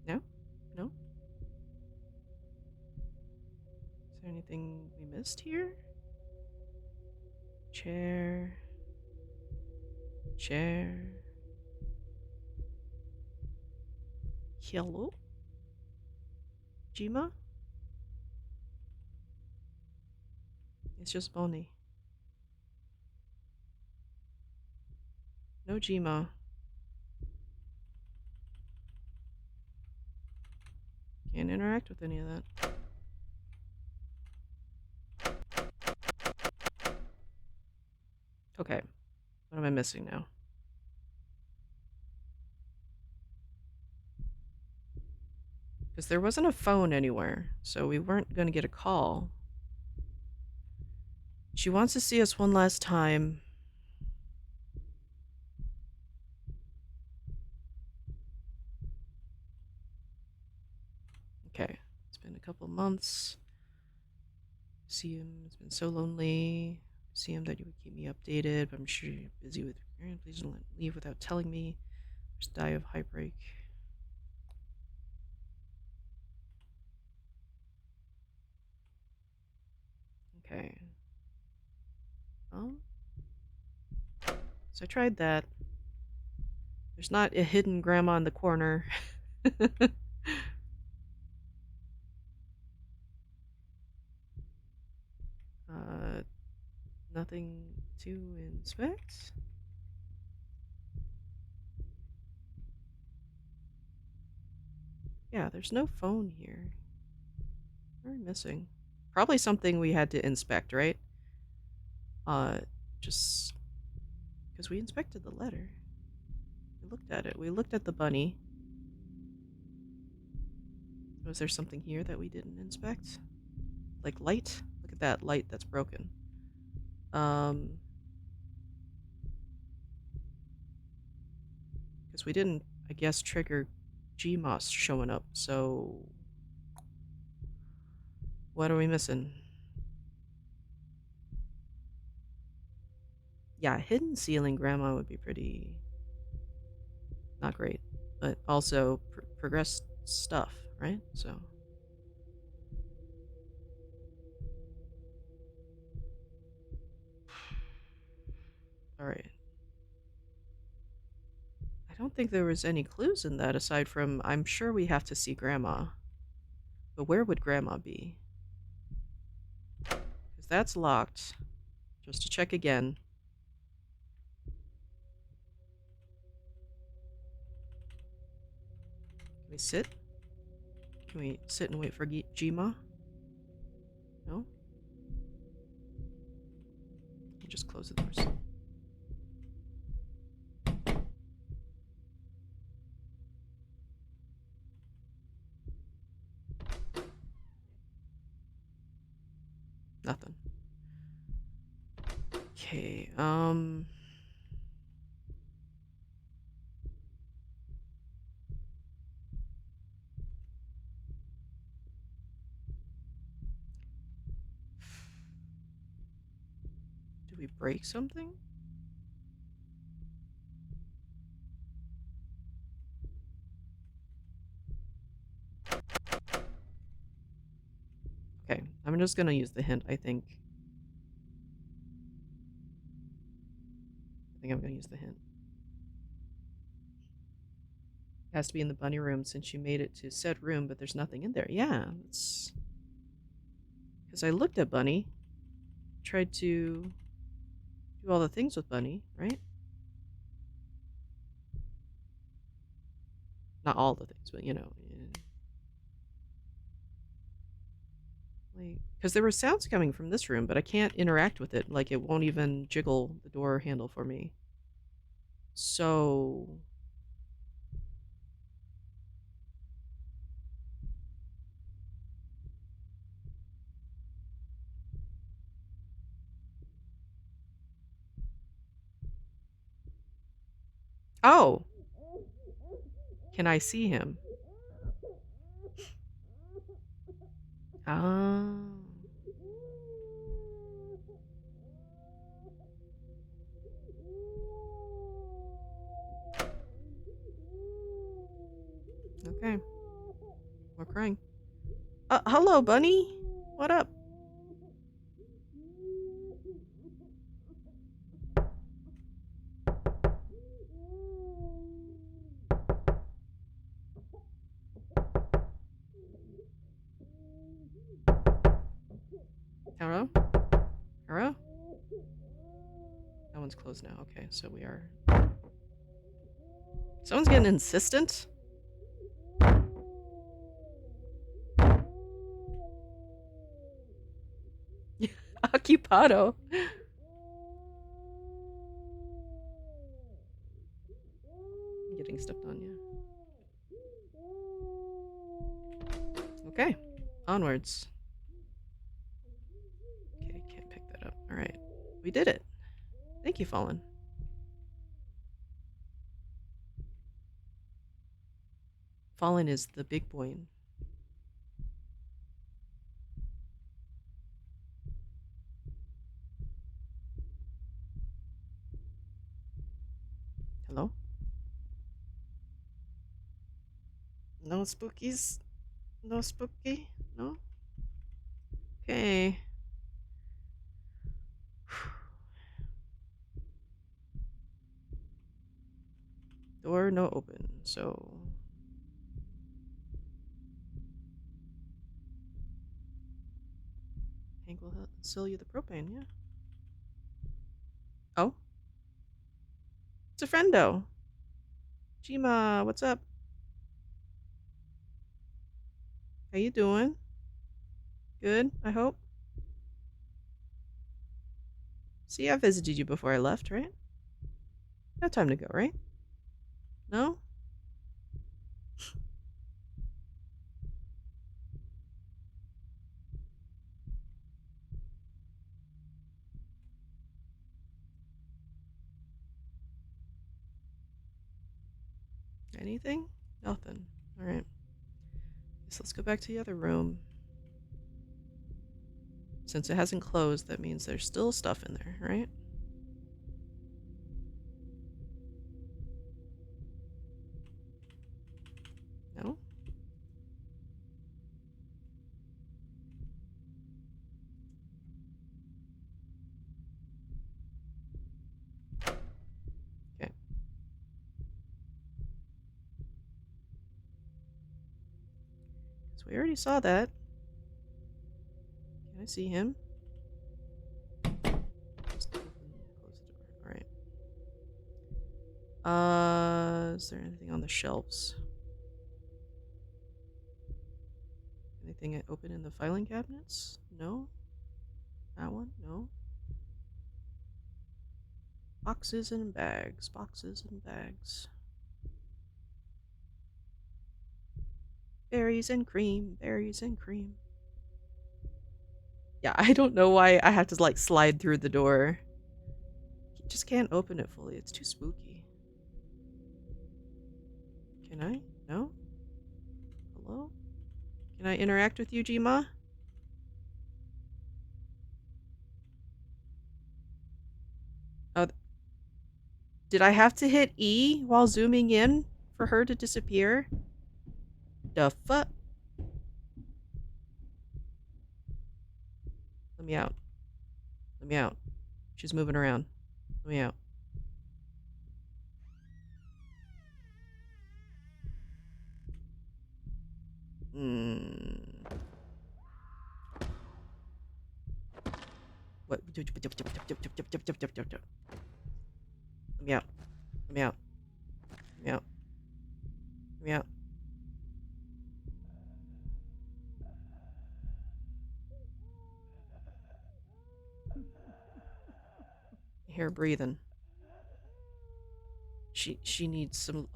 Speaker 5: No? No? Is there anything we missed here? Chair. Chair. Hello? Jima? It's just Bonnie. No Jima. Can't interact with any of that. Okay. What am I missing now? Because there wasn't a phone anywhere, so we weren't going to get a call. She wants to see us one last time. Okay. It's been a couple months. See him. It's been so lonely. See him that you would keep me updated, but I'm sure you're busy with your parent. Please don't leave without telling me. Just die of heartbreak. Okay. So I tried that. There's not a hidden grandma in the corner. Nothing to inspect. Yeah, there's no phone here. What are we missing? Probably something we had to inspect, right? Just because we inspected the letter. We looked at it. We looked at the bunny. Was there something here that we didn't inspect? Like light? Look at that light that's broken. Because we didn't, I guess, trigger GMOS showing up, so... What are we missing? Yeah, hidden ceiling grandma would be pretty... not great. But also progressed stuff, right? So... Alright. I don't think there was any clues in that aside from I'm sure we have to see Grandma. But where would Grandma be? Because that's locked. Just to check again. Can we sit? Can we sit and wait for Jima? No? We'll just close the doors. Nothing. Okay, did we break something? Okay, I'm just gonna use the hint, I think. I think I'm gonna use the hint. It has to be in the bunny room since you made it to said room, but there's nothing in there. Yeah, it's... Because I looked at Bunny, tried to do all the things with Bunny, right? Not all the things, but you know. Like, because there were sounds coming from this room, but I can't interact with it. Like, it won't even jiggle the door handle for me. So... Oh! Can I see him? Ah. Okay. We're crying. Hello, bunny. What up? Hello? Hello? That one's closed now. Okay, so we are... Someone's getting insistent? Occupado. I'm getting stepped on, yeah. Okay, onwards. Okay, can't pick that up. Alright, we did it. Thank you, Fallen. Fallen is the big boy. Hello? No spookies? No spooky? No? Okay. Door no open, so... Hank will sell you the propane, yeah. Oh? It's a friendo. Jima, what's up? How you doing? Good, I hope. See, I visited you before I left, right? No time to go, right? No? Anything? Nothing. Alright. Guess let's go back to the other room. Since it hasn't closed, that means there's still stuff in there, right? No? Okay. So we already saw that. Can I see him? Just open, close the door. Alright. Is there anything on the shelves? Anything open in the filing cabinets? No? That one? No? Boxes and bags. Boxes and bags. Berries and cream. Berries and cream. Yeah, I don't know why I have to like slide through the door. You just can't open it fully. It's too spooky. Can I? No? Hello? Can I interact with you, Jima? Oh, did I have to hit E while zooming in for her to disappear? The fuck? Let me out. Let me out. She's moving around. Let me out. What? Let me out. Let me out. Let me out. Let me out. hear her breathing. She needs some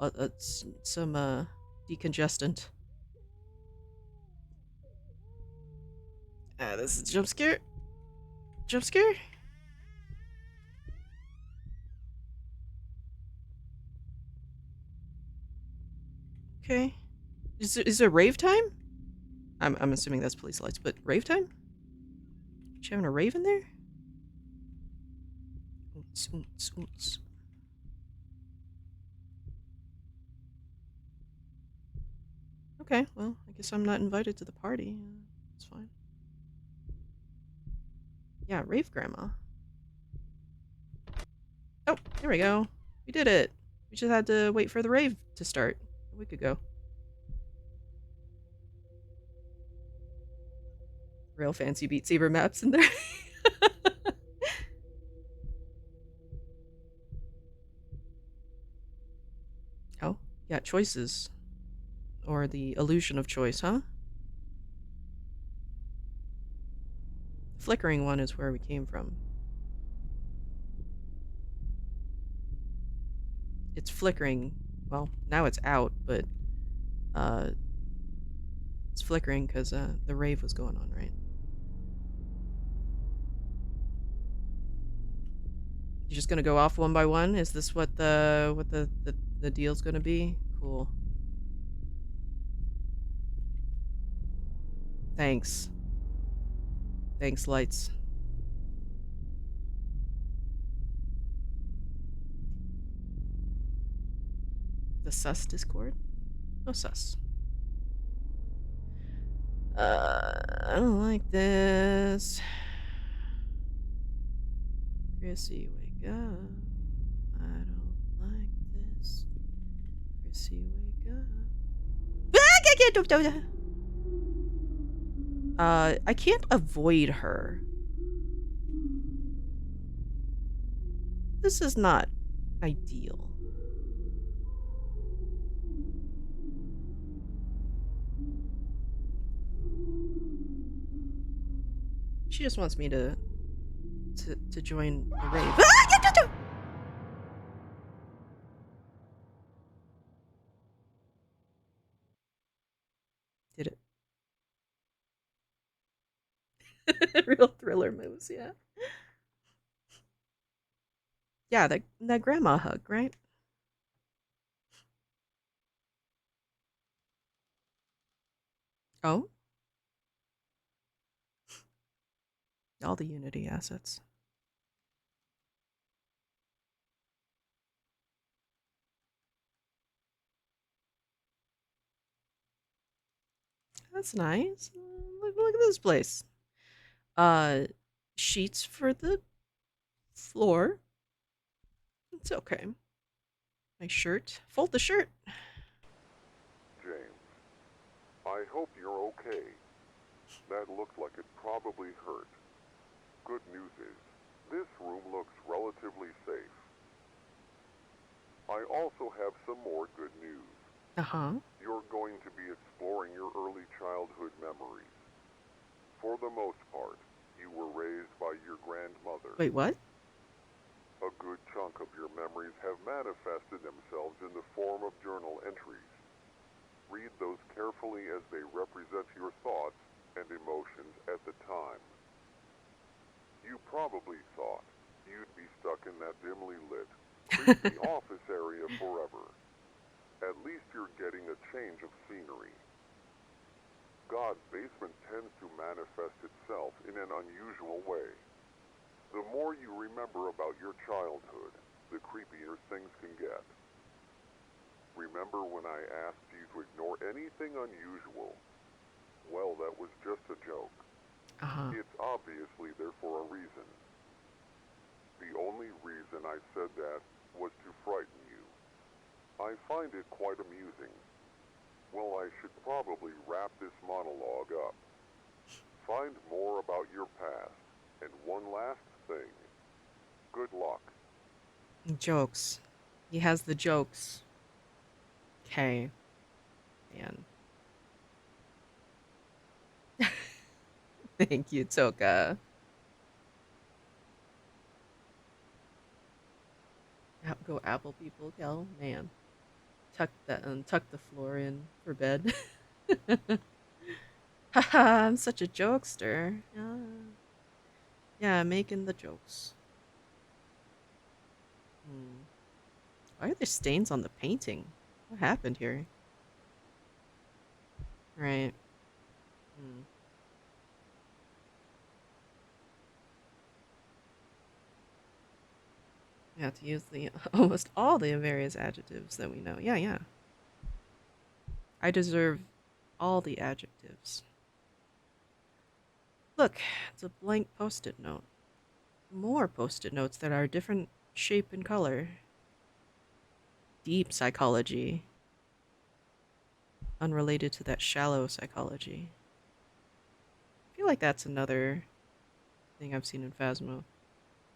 Speaker 5: decongestant. This is jump scare. Jump scare. Okay. Is it rave time? I'm assuming that's police lights, but rave time? She having a rave in there? Oons, oons, oons. Okay, well, I guess I'm not invited to the party. It's fine. Yeah, rave grandma. Oh, there we go. We did it. We just had to wait for the rave to start a week ago. Real fancy Beat Saber maps in there. Oh, yeah, choices. Or the illusion of choice, huh? The flickering one is where we came from. It's flickering. Well, now it's out, but it's flickering because the rave was going on, right? You're just gonna go off one by one? Is this what the deal's gonna be? Cool. Thanks. Thanks, lights. The sus Discord? No sus. I don't like this. Chrissy, wake up. I don't like this. Chrissy, wake up. I can't avoid her. This is not ideal. She just wants me to join the rave. Did it? Real thriller moves, yeah. Yeah, that grandma hug, right? Oh, all the Unity assets. That's nice. Look at this place. Uh, sheets for the floor. It's okay. My shirt. Fold the shirt.
Speaker 7: James, I hope you're okay. That looked like it probably hurt. Good news is, this room looks relatively safe. I also have some more good news.
Speaker 5: Uh-huh.
Speaker 7: You're going to be exploring your early childhood memories. For the most part, you were raised by your grandmother.
Speaker 5: Wait, what?
Speaker 7: A good chunk of your memories have manifested themselves in the form of journal entries. Read those carefully as they represent your thoughts and emotions at the time. You probably thought you'd be stuck in that dimly lit, creepy office area forever. At least you're getting a change of scenery. God's basement tends to manifest itself in an unusual way. The more you remember about your childhood, the creepier things can get. Remember when I asked you to ignore anything unusual? Well, that was just a joke.
Speaker 5: Uh-huh.
Speaker 7: It's obviously there for a reason. The only reason I said that was to frighten you. I find it quite amusing. Well, I should probably wrap this monologue up. Find more about your past. And one last thing. Good luck.
Speaker 5: Jokes. He has the jokes. Okay. Man. Thank you, Toka. Go apple people, Kel. Man. Tuck the floor in for bed. Haha, I'm such a jokester. Yeah, making the jokes. Hmm. Why are there stains on the painting? What happened here? Right. Hmm. We have to use the almost all the various adjectives that we know. Yeah, yeah. I deserve all the adjectives. Look, it's a blank post-it note. More post-it notes that are different shape and color. Deep psychology. Unrelated to that shallow psychology. I feel like that's another thing I've seen in Phasmo.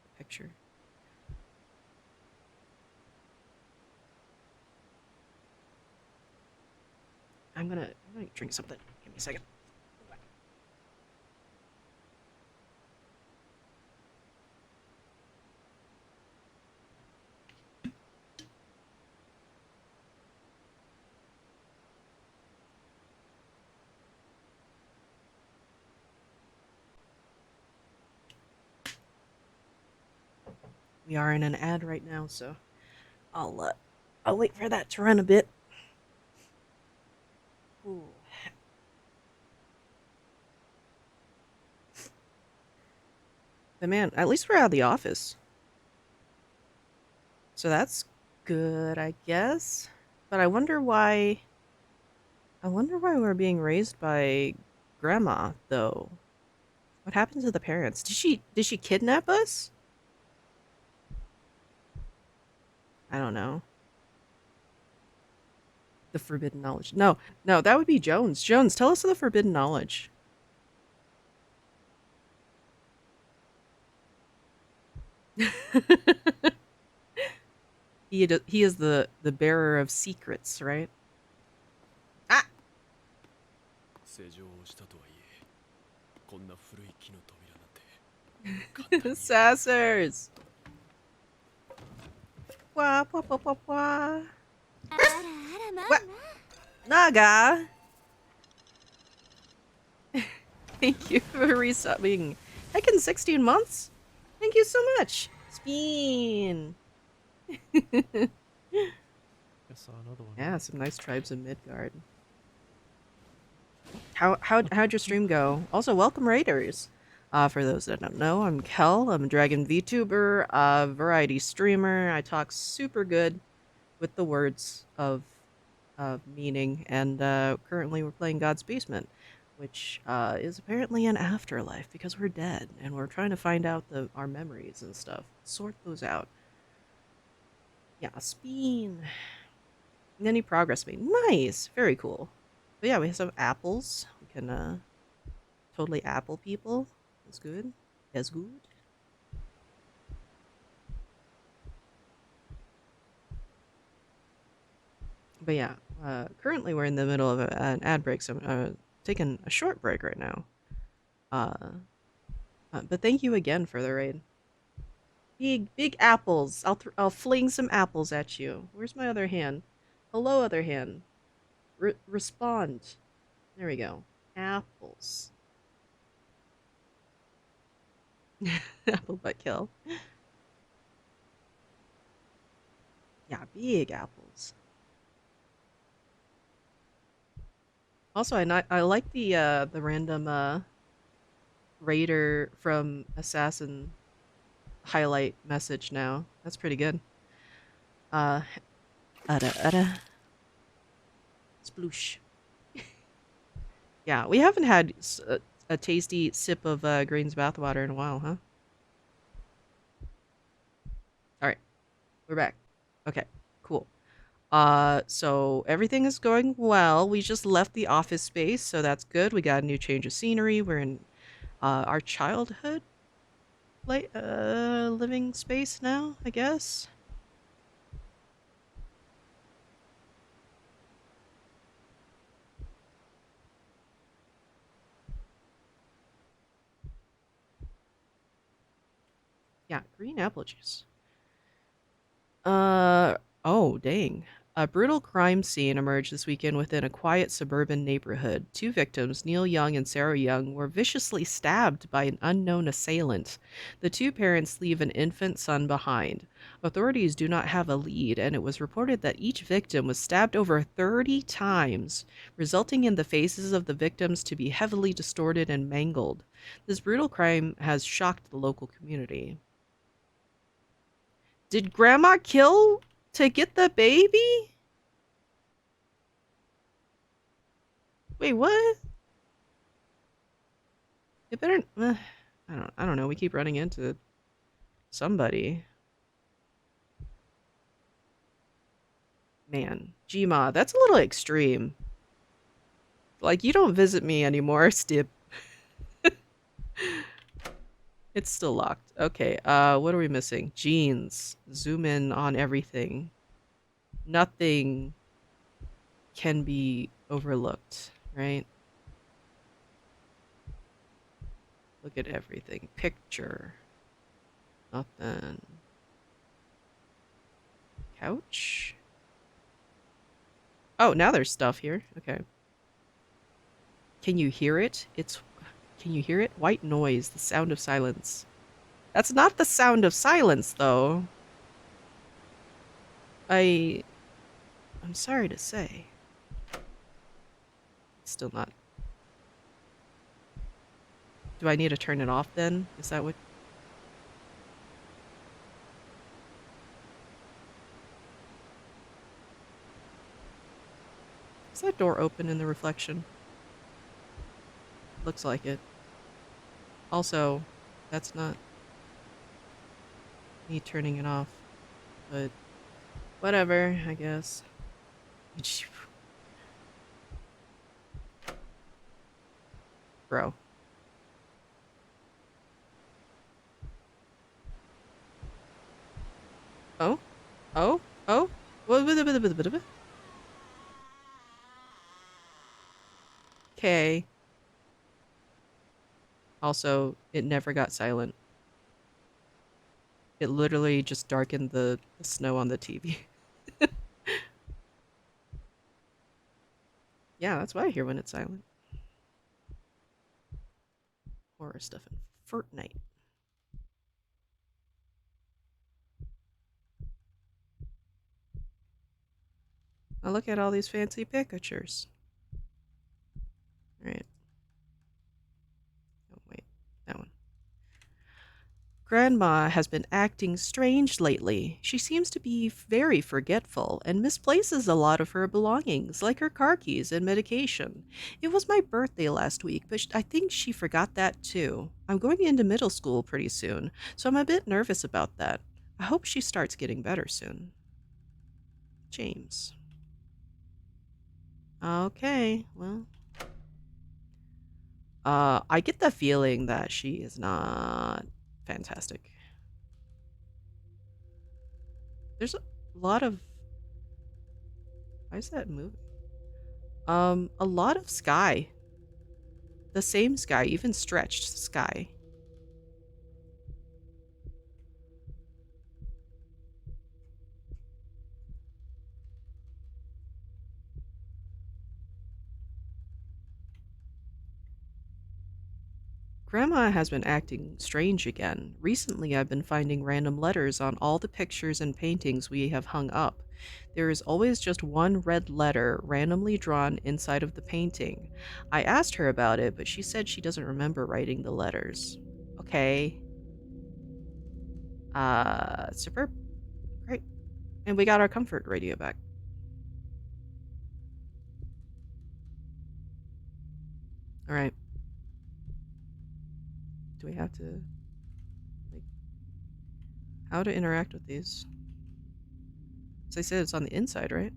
Speaker 5: The picture. I'm gonna drink something. Give me a second. We are in an ad right now, so I'll wait for that to run a bit. Ooh. But man, at least we're out of the office. So that's good, I guess. But I wonder why we're being raised by grandma though. What happened to the parents? Did she kidnap us? I don't know. The forbidden knowledge. No, no, that would be Jones. Jones, tell us the forbidden knowledge. He is the bearer of secrets, right? Ah,
Speaker 9: 施錠をしたとはいえ、こんな古い木の扉なんて簡単に開けられない。
Speaker 5: Sassers. Wah, wah, wah, wah, wah.
Speaker 3: あらあらまあ
Speaker 5: What?
Speaker 3: まあ
Speaker 5: Naga. Thank you for resubbing. Heck in 16 months? Thank you so much. Speen.
Speaker 2: I saw another one.
Speaker 5: Yeah, some nice tribes in Midgard. How'd your stream go? Also, welcome raiders. For those that don't know, I'm Kel. I'm a Dragon VTuber, a variety streamer. I talk super good with the words of meaning, and currently we're playing God's Basement, which is apparently an afterlife because we're dead, and we're trying to find out our memories and stuff, sort those out. Yeah, Speen. Any progress made? Nice, very cool. But yeah, we have some apples. We can totally apple people. That's good. That's good. But yeah, currently we're in the middle of an ad break, so I'm taking a short break right now. But thank you again for the raid. Big apples. I'll fling some apples at you. Where's my other hand? Hello, other hand. Respond. There we go. Apples. Apple butt kill. Yeah, big apples. Also, I like the random raider from Assassin highlight message now. That's pretty good. Uh, Ada. Sploosh. Yeah, we haven't had a tasty sip of Green's bathwater in a while, huh? All right, we're back. Okay, cool. So everything is going well. We just left the office space, so that's good. We got a new change of scenery. We're in our childhood living space now, I guess. Yeah, green apple juice. Oh, dang. A brutal crime scene emerged this weekend within a quiet suburban neighborhood. Two victims, Neil Young and Sarah Young, were viciously stabbed by an unknown assailant. The two parents leave an infant son behind. Authorities do not have a lead, and it was reported that each victim was stabbed over 30 times, resulting in the faces of the victims to be heavily distorted and mangled. This brutal crime has shocked the local community. Did grandma kill to get the baby? Wait, what? It better. I don't know. We keep running into somebody. Man, Gma, that's a little extreme. Like, you don't visit me anymore, Stip. It's still locked. Okay, what are we missing? Jeans. Zoom in on everything. Nothing can be overlooked, right? Look at everything. Picture. Nothing. Couch? Oh, now there's stuff here. Okay. Can you hear it? Can you hear it? White noise, the sound of silence. That's not the sound of silence, though. I'm sorry to say. It's still not. Do I need to turn it off then? Is that what? Is that door open in the reflection? Looks like it. Also, that's not me turning it off. But whatever, I guess. Bro. Oh? Oh? Oh? Okay. Also, it never got silent. It literally just darkened the snow on the TV. Yeah, that's what I hear when it's silent. Horror stuff in Fortnite. Now look at all these fancy pictures. Right. Oh, wait. That one. Grandma has been acting strange lately. She seems to be very forgetful and misplaces a lot of her belongings, like her car keys and medication. It was my birthday last week, but I think she forgot that too. I'm going into middle school pretty soon, so I'm a bit nervous about that. I hope she starts getting better soon. James. Okay, well. I get the feeling that she is not fantastic. There's a lot of. Why is that moving? A lot of sky. The same sky, even stretched sky. Grandma has been acting strange again. Recently, I've been finding random letters on all the pictures and paintings we have hung up. There is always just one red letter randomly drawn inside of the painting. I asked her about it, but she said she doesn't remember writing the letters. Okay. Super. Great. And we got our comfort radio back. Alright. Do we have to, like, how to interact with these? As I said, it's on the inside, right?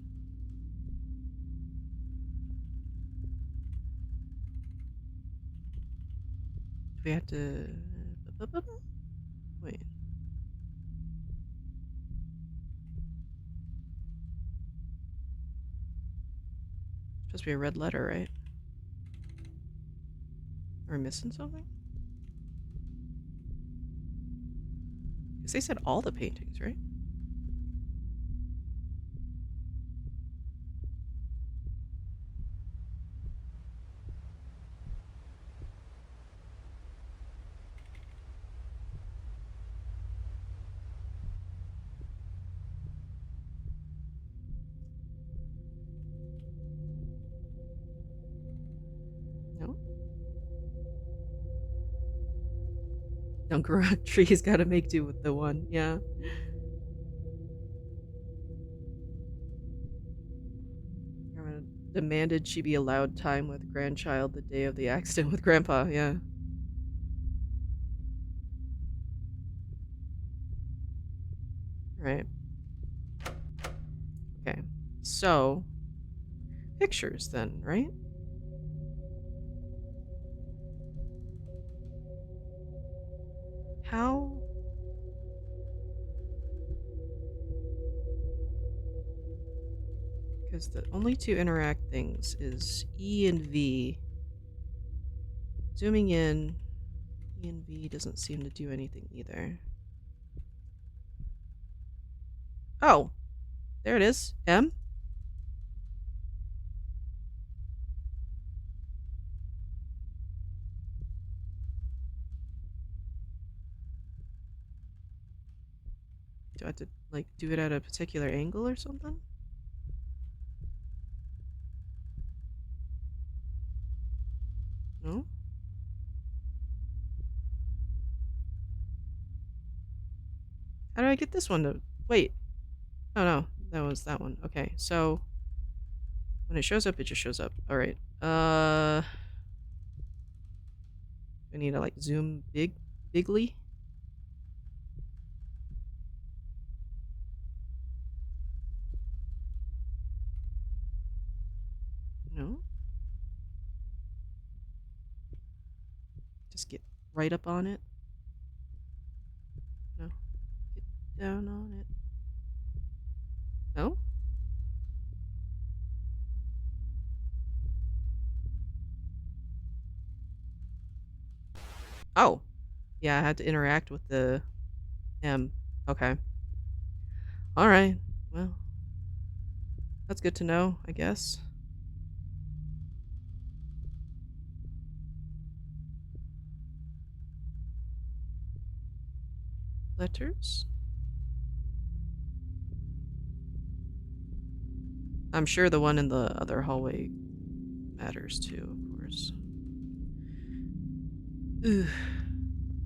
Speaker 5: Do we have to... Wait. Supposed to be a red letter, right? Are we missing something? Because they said all the paintings, right? Don't grow a tree's gotta make do with the one, yeah. Demanded she be allowed time with grandchild the day of the accident with grandpa, yeah. Right. Okay. So, pictures then, right? How? Because the only two interact things is E and V. Zooming in, E and V doesn't seem to do anything either. Oh, there it is. M? Do I have to, like, do it at a particular angle or something? No? How do I get this one to... Wait. Oh, no. That was that one. Okay, so... When it shows up, it just shows up. Alright. I need to, like, zoom bigly? No? Just get right up on it? No. Get down on it. No? Oh. Yeah, I had to interact with the M. Okay. Alright. Well. That's good to know, I guess. Letters? I'm sure the one in the other hallway matters too, of course. Ugh.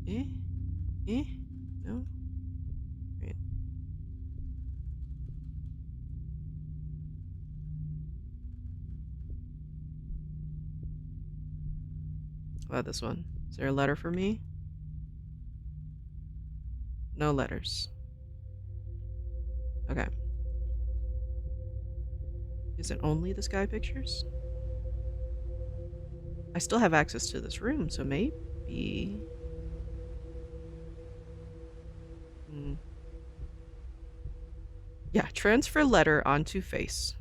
Speaker 5: Eh? Eh? No? Right. How about this one? Is there a letter for me? No letters. Okay. Is it only the sky pictures? I still have access to this room, so maybe... Hmm. Yeah, transfer letter onto face.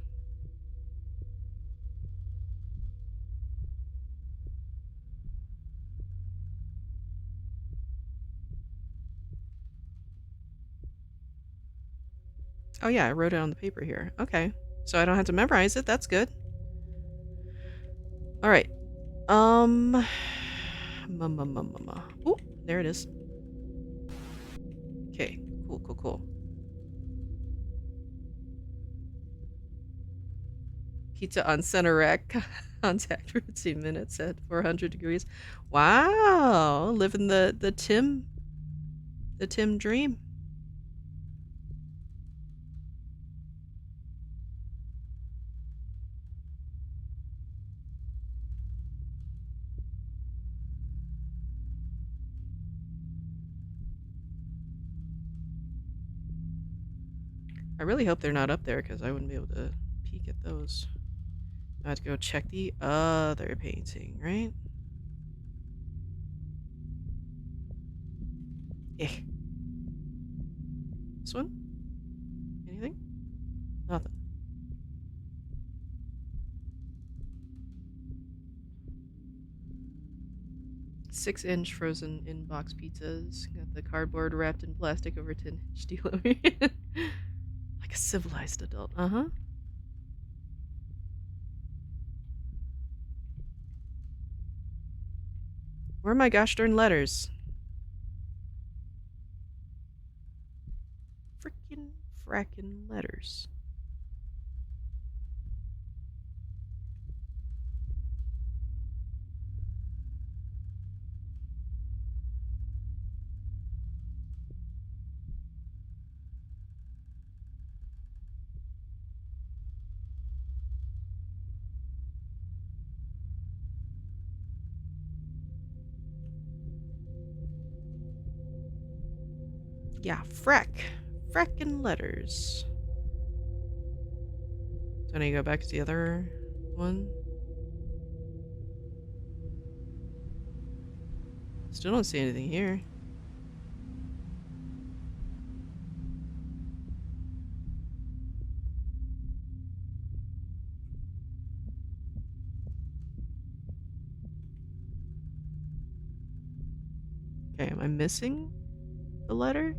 Speaker 5: Oh yeah, I wrote it on the paper here. Okay. So I don't have to memorize it. That's good. All right. Ooh, there it is. Okay. Cool. Pizza on center rack. Contact for 2 minutes at 400 degrees. Wow. Living the Tim dream. I really hope they're not up there because I wouldn't be able to peek at those. I have to go check the other painting, right? Eh. This one? Anything? Nothing. Six-inch frozen in-box pizzas. Got the cardboard wrapped in plastic over 10-inch deal over here. Like a civilized adult. Uh-huh. Where are my gosh darn letters? Frickin' frackin' letters. Yeah, Freck. Freckin' letters. So I need to go back to the other one. Still don't see anything here. Okay, am I missing the letter?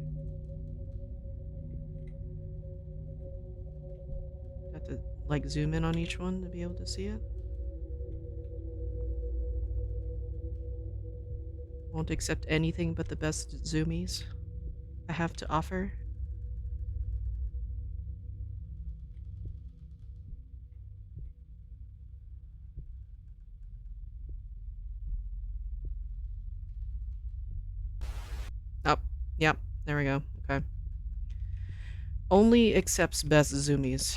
Speaker 5: Have to like zoom in on each one to be able to see it. Won't accept anything but the best zoomies I have to offer. Oh, yep, there we go. Okay. Only accepts best zoomies.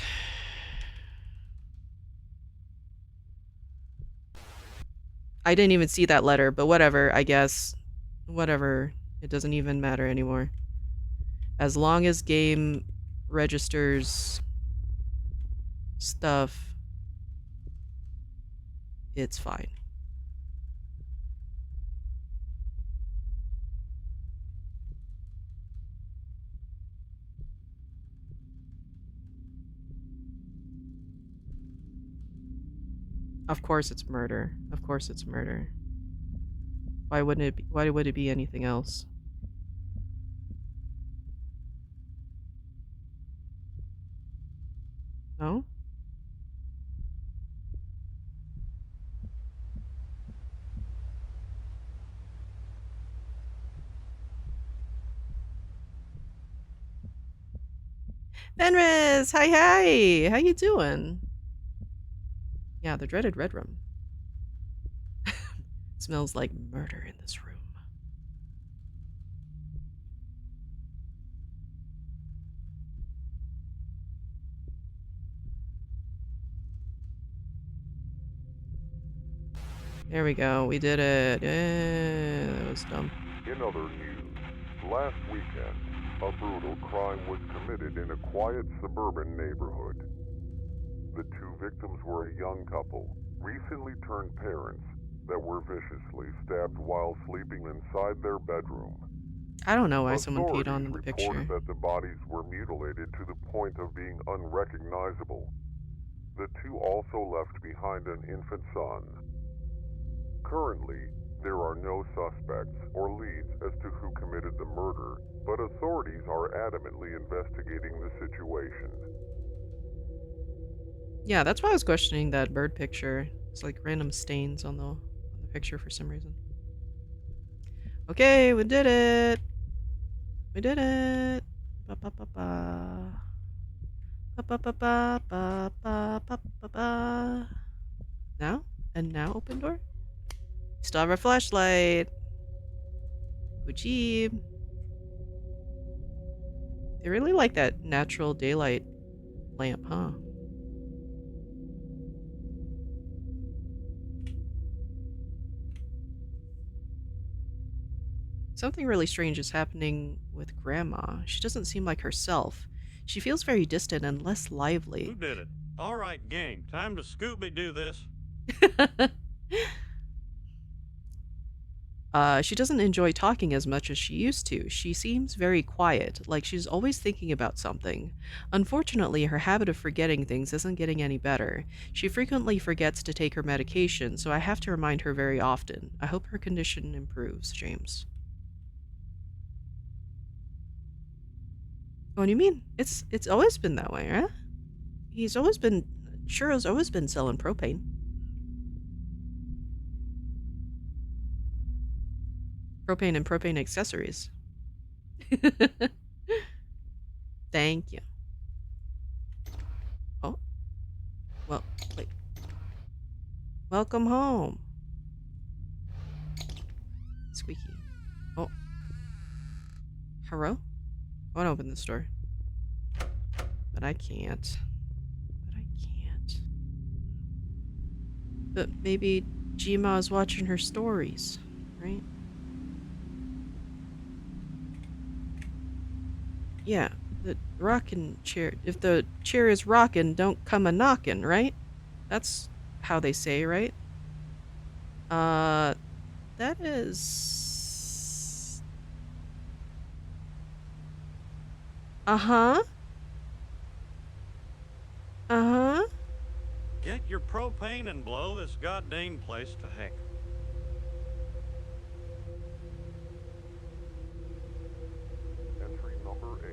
Speaker 5: I didn't even see that letter, but whatever, I guess. Whatever. It doesn't even matter anymore. As long as game registers stuff, it's fine. Of course it's murder. Of course it's murder. Why wouldn't it be, why would it be anything else? No? Fenris! Hi, hi! How you doing? Yeah, the dreaded red room. Smells like murder in this room. There we go. We did it. That was dumb.
Speaker 7: In other news, last weekend, a brutal crime was committed in a quiet suburban neighborhood. The two victims were a young couple, recently turned parents, that were viciously stabbed while sleeping inside their bedroom.
Speaker 5: I don't know why someone peed
Speaker 7: Authorities
Speaker 5: on the
Speaker 7: reported
Speaker 5: picture.
Speaker 7: that the bodies were mutilated to the point of being unrecognizable. The two also left behind an infant son. Currently, there are no suspects or leads as to who committed the murder, but authorities are adamantly investigating the situation.
Speaker 5: Yeah, that's why I was questioning that bird picture. It's like random stains on the picture for some reason. Okay, we did it. We did it. Ba ba ba ba. Ba ba ba ba ba ba ba ba ba. Now? And now open door? Still have our flashlight. Ujib. They really like that natural daylight lamp, huh? Something really strange is happening with Grandma. She doesn't seem like herself. She feels very distant and less lively.
Speaker 6: Who did it? All right, gang. Time to Scooby-Doo this.
Speaker 5: She doesn't enjoy talking as much as she used to. She seems very quiet, like she's always thinking about something. Unfortunately, her habit of forgetting things isn't getting any better. She frequently forgets to take her medication, so I have to remind her very often. I hope her condition improves, James. What do you mean? It's always been that way, right? He's always been Shiro's always been selling propane. Propane and propane accessories. Thank you. Oh. Well, wait. Welcome home. Squeaky. Oh. Hello? I want to open this door. But I can't. But maybe Jima is watching her stories, right? Yeah, the rocking chair. If the chair is rocking, don't come a knocking, right? That's how they say, right? Uh, that is. Uh huh. Uh huh.
Speaker 6: Get your propane and blow this goddamn place to heck.
Speaker 7: Entry number 8.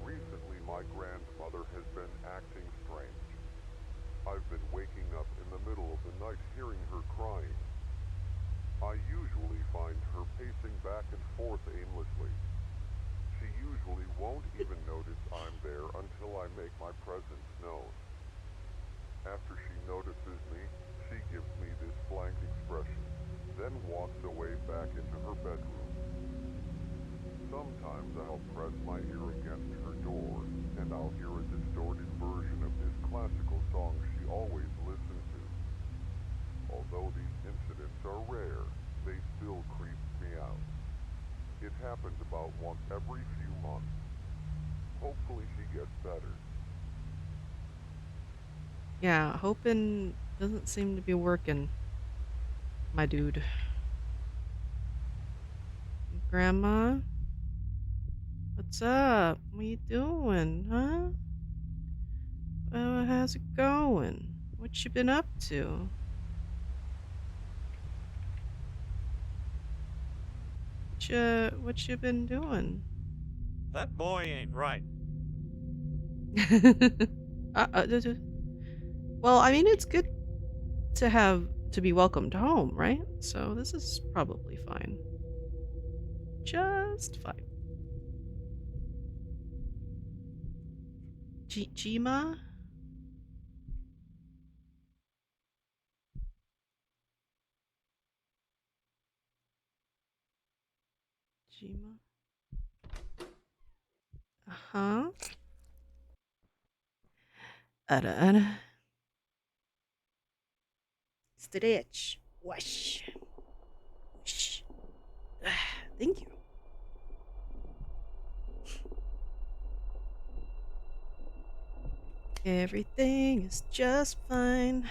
Speaker 7: Recently, my grandmother has been acting strange. I've been waking up in the middle of the night hearing her crying. I usually find her pacing back and forth aimlessly. She usually won't even notice I'm there until I make my presence known. After she notices me, she gives me this blank expression, then walks away back into her bedroom. Sometimes I'll press my ear against her door, and I'll hear a distorted version of this classical song she always listened to. Although these incidents are rare, they still creep me out. It happens about once every few months. Hopefully she gets better.
Speaker 5: Yeah, hoping doesn't seem to be working, my dude. Grandma, what's up? What you doing, huh? How's it going? What you been up to? What you been doing?
Speaker 6: That boy ain't right.
Speaker 5: Well, I mean, it's good to be welcomed home, right? So this is probably fine. Just fine. Jima? Jima? Uh-huh. Ara. Stretch. Wash. Whoosh. Thank you. Everything is just fine.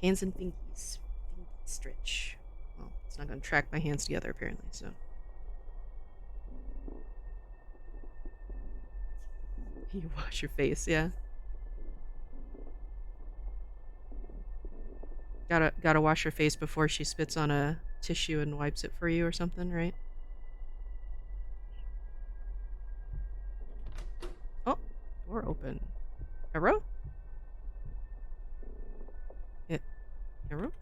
Speaker 5: Hands and fingies. Fingy stretch. Well, it's not going to track my hands together, apparently, so. You wash your face, yeah. Gotta wash your face before she spits on a tissue and wipes it for you or something, right? Oh, door open. Hero? Yeah. Hero?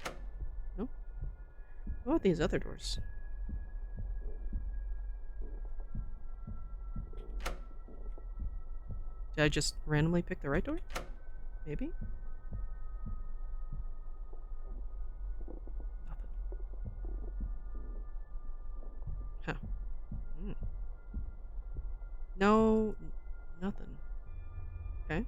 Speaker 5: No? What about these other doors? Did I just randomly pick the right door? Maybe? Nothing. Huh. Mm. No, nothing. Okay.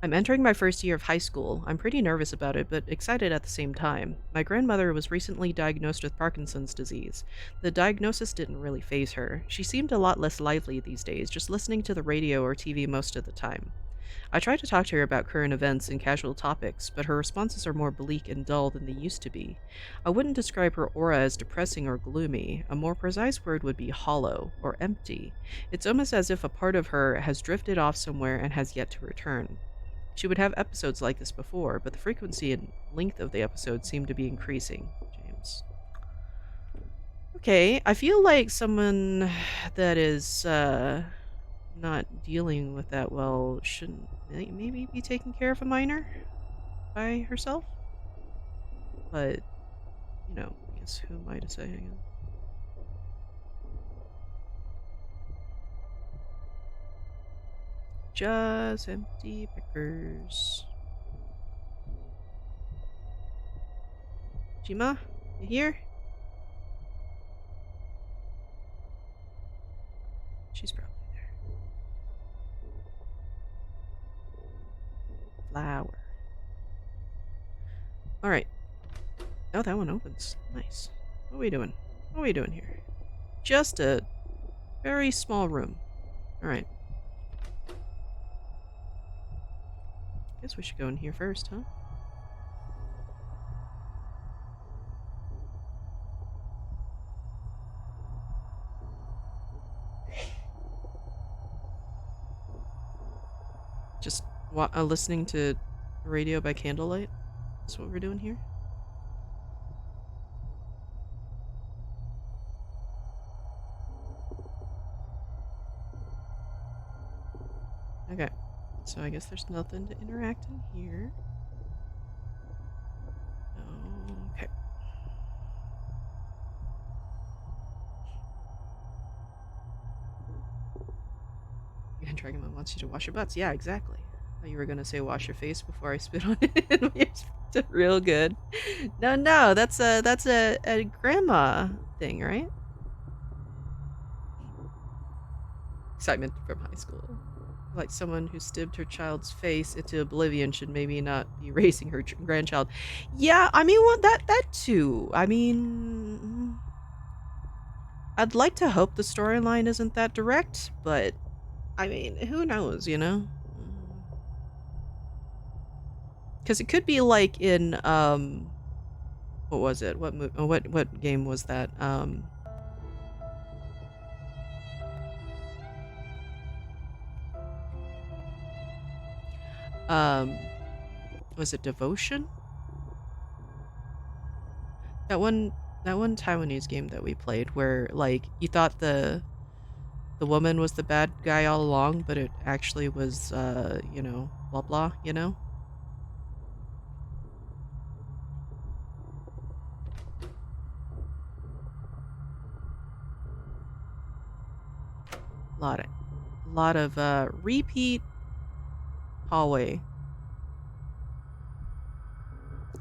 Speaker 5: I'm entering my first year of high school. I'm pretty nervous about it, but excited at the same time. My grandmother was recently diagnosed with Parkinson's disease. The diagnosis didn't really faze her. She seemed a lot less lively these days, just listening to the radio or TV most of the time. I try to talk to her about current events and casual topics, but her responses are more bleak and dull than they used to be. I wouldn't describe her aura as depressing or gloomy. A more precise word would be hollow or empty. It's almost as if a part of her has drifted off somewhere and has yet to return. She would have episodes like this before, but the frequency and length of the episodes seem to be increasing. James. Okay, I feel like someone that is not dealing with that well shouldn't maybe be taking care of a minor by herself. But, you know, I guess who am I to say again? Just empty pickers. Jima, you here? She's probably there. flower. Alright. Oh, that one opens. Nice. What are we doing? What are we doing here? Just a very small room. Alright. Guess we should go in here first, huh? Just listening to radio by candlelight? That's what we're doing here? Okay. So I guess there's nothing to interact in here. Okay. And Dragonman wants you to wash your butts. Yeah, exactly. I thought you were gonna say wash your face before I spit on it. It's real good. No, that's a grandma thing, right? Excitement from high school. Like someone who stabbed her child's face into oblivion should maybe not be raising her grandchild. Yeah, I mean, well, that too. I mean, I'd like to hope the storyline isn't that direct, but I mean, who knows, you know? Because it could be like in what was it? What game was that? Was it Devotion? That one Taiwanese game that we played where like you thought the woman was the bad guy all along, but it actually was you know, blah blah, you know? Lot of repeat hallway.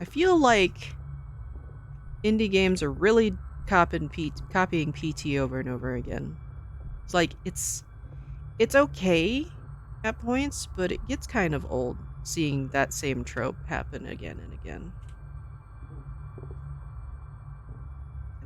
Speaker 5: I feel like indie games are really copying PT over and over again. It's like it's okay at points, but it gets kind of old seeing that same trope happen again and again.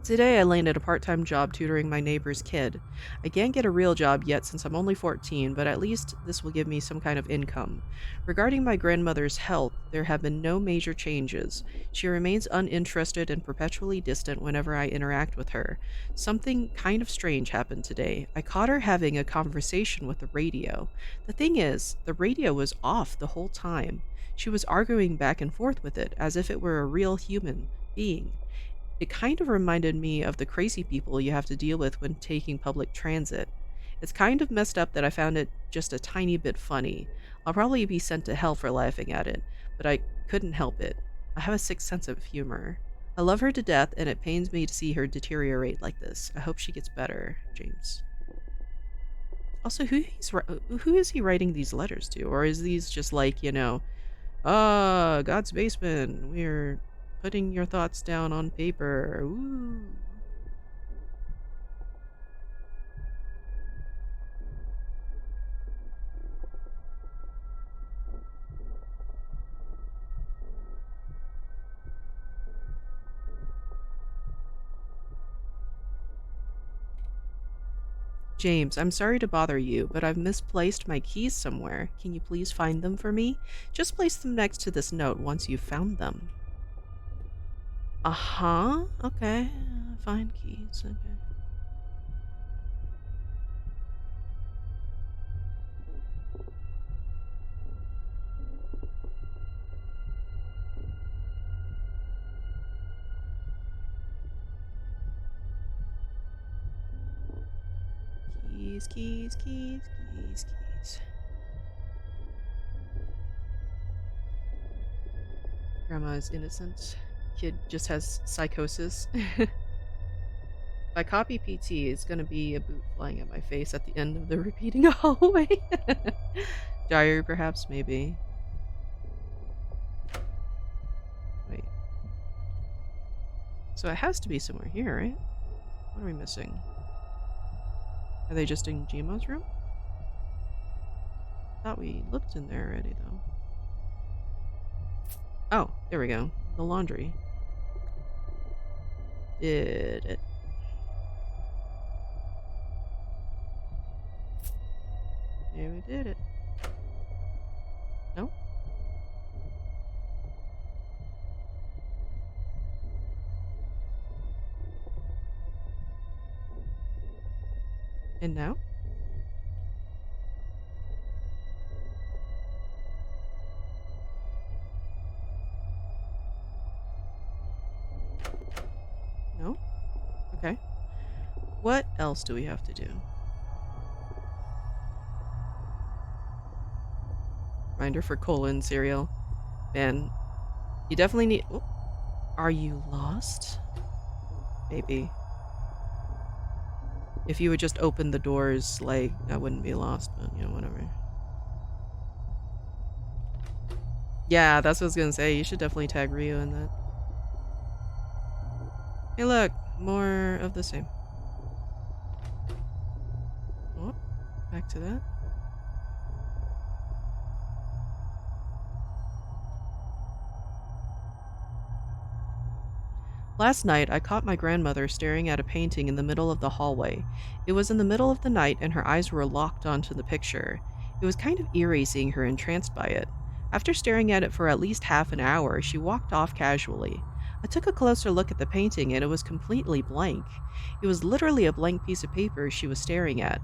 Speaker 5: Today I landed a part-time job tutoring my neighbor's kid. I can't get a real job yet since I'm only 14, but at least this will give me some kind of income. Regarding my grandmother's health, there have been no major changes. She remains uninterested and perpetually distant whenever I interact with her. Something kind of strange happened today. I caught her having a conversation with the radio. The thing is, the radio was off the whole time. She was arguing back and forth with it, as if it were a real human being. It kind of reminded me of the crazy people you have to deal with when taking public transit. It's kind of messed up that I found it just a tiny bit funny. I'll probably be sent to hell for laughing at it, but I couldn't help it. I have a sick sense of humor. I love her to death, and it pains me to see her deteriorate like this. I hope she gets better, James. Also, who is he writing these letters to? Or is these just like, you know, God's basement, we're putting your thoughts down on paper. Ooh. James, I'm sorry to bother you, but I've misplaced my keys somewhere. Can you please find them for me? Just place them next to this note once you've found them. Uh-huh. Okay. Find keys. Okay. Keys. Grandma is innocent. Kid just has psychosis. If I copy PT, it's gonna be a boot flying at my face at the end of the repeating hallway. Diary, perhaps, maybe. Wait. So it has to be somewhere here, right? What are we missing? Are they just in Jimo's room? Thought we looked in there already, though. Oh, there we go. The laundry. Did it? Yeah, we did it. No? And now? No? Okay. What else do we have to do? Reminder for colon cereal. Man, you definitely need... Oh, are you lost? Maybe. If you would just open the doors, like, I wouldn't be lost, but, you know, whatever. Yeah, that's what I was gonna say. You should definitely tag Rio in that. Hey, look. More of the same. Oh, back to that. Last night, I caught my grandmother staring at a painting in the middle of the hallway. It was in the middle of the night, and her eyes were locked onto the picture. It was kind of eerie seeing her entranced by it. After staring at it for at least half an hour, she walked off casually. I took a closer look at the painting, and it was completely blank. It was literally a blank piece of paper she was staring at.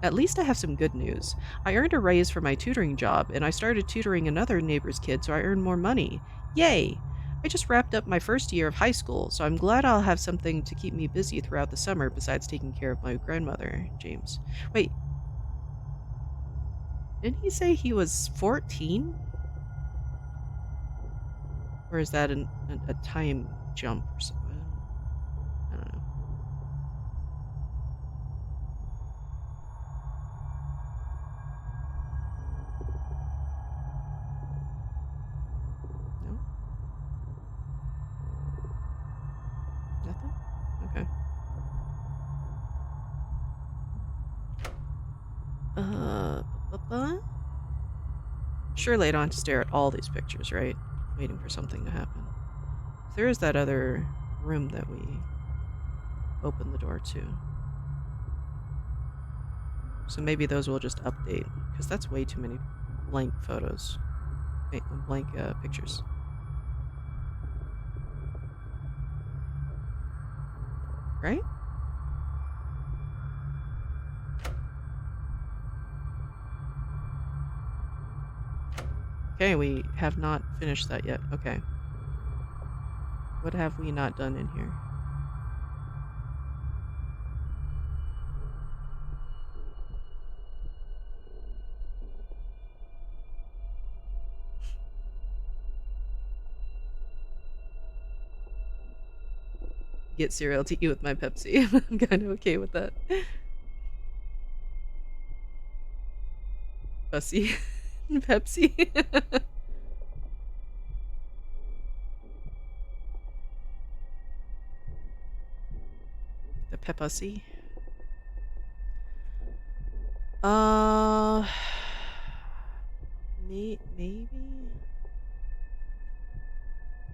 Speaker 5: At least I have some good news. I earned a raise for my tutoring job, and I started tutoring another neighbor's kid, so I earned more money. Yay! I just wrapped up my first year of high school, so I'm glad I'll have something to keep me busy throughout the summer besides taking care of my grandmother, James. Wait. Didn't he say he was 14? Or is that a time jump or something? I don't know. No? Nothing? Okay. Surely I don't have to stare at all these pictures, right? Waiting for something to happen. There is that other room that we opened the door to. So maybe those will just update, because that's way too many blank photos. Wait, blank pictures. Right? Okay, we have not finished that yet. Okay. What have we not done in here? Get cereal to eat with my Pepsi. I'm kind of okay with that. Pussy. Pepsi. The Pepsi. Maybe?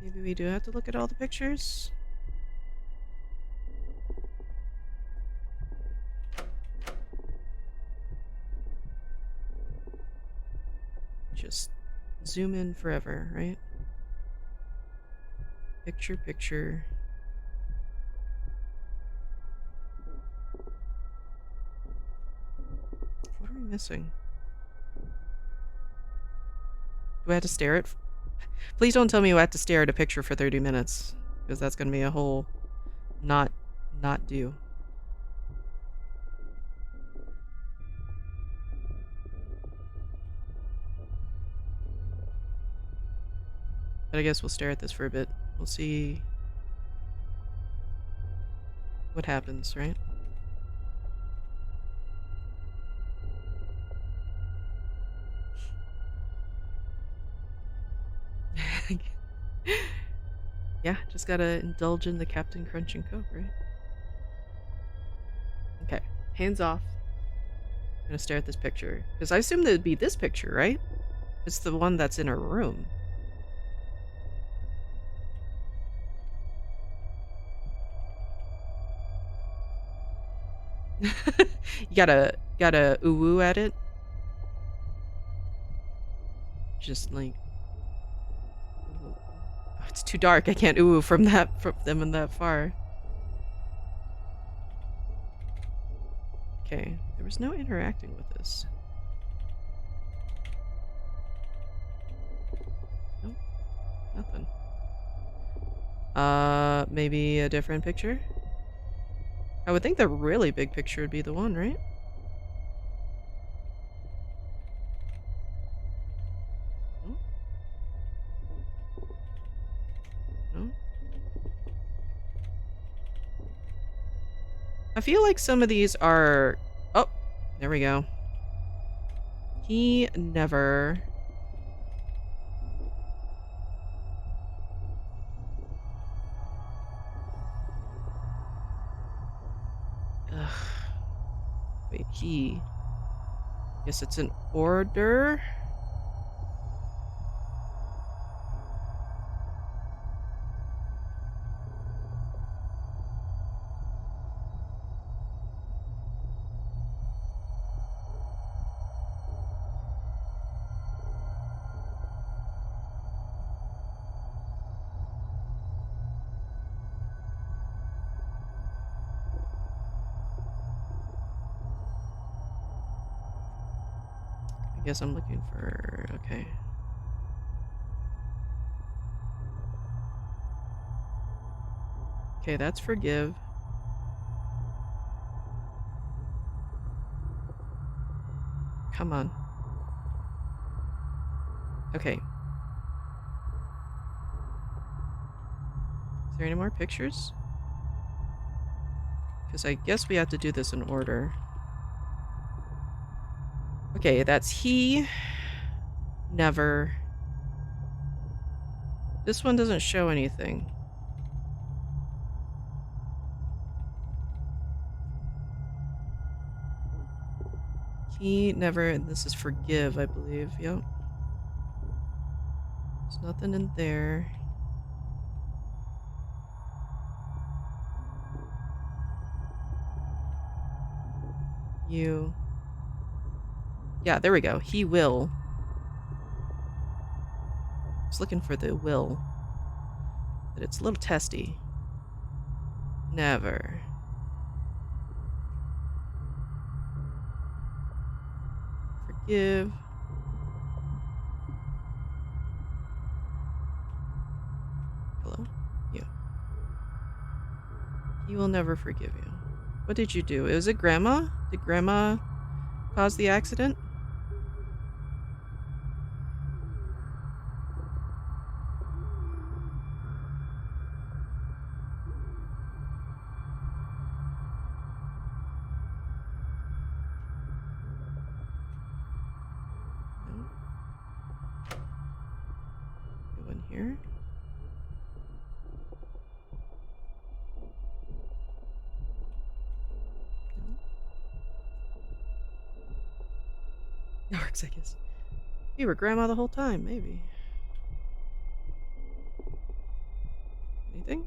Speaker 5: Maybe we do have to look at all the pictures? Just zoom in forever, right? Picture, picture. What are we missing? Do I have to stare at... Please don't tell me I have to stare at a picture for 30 minutes. Because that's going to be a whole... Not do. But I guess we'll stare at this for a bit. We'll see... what happens, right? Yeah, just gotta indulge in the Captain Crunch and Coke, right? Okay, hands off. I'm gonna stare at this picture. Because I assumed it would be this picture, right? It's the one that's in her room. You gotta ooh at it. Just like, oh, it's too dark. I can't ooh from them that far. Okay, there was no interacting with this. Nope, nothing. Maybe a different picture? I would think the really big picture would be the one, right? No? No? I feel like some of these are... Oh, there we go. He never... Ugh. Wait, he... Guess it's an order? I guess I'm looking for... Okay. Okay, that's forgive. Come on. Okay. Is there any more pictures? Because I guess we have to do this in order. Okay, that's he. Never. This one doesn't show anything. He never, and this is forgive, I believe. Yep. There's nothing in there. You. Yeah, there we go. He will. I was looking for the will. But it's a little testy. Never. Forgive. Hello? You. He will never forgive you. What did you do? Was it Grandma? Did Grandma cause the accident? No. Go in here. No. Narcs, I guess. You were Grandma the whole time, maybe. Anything?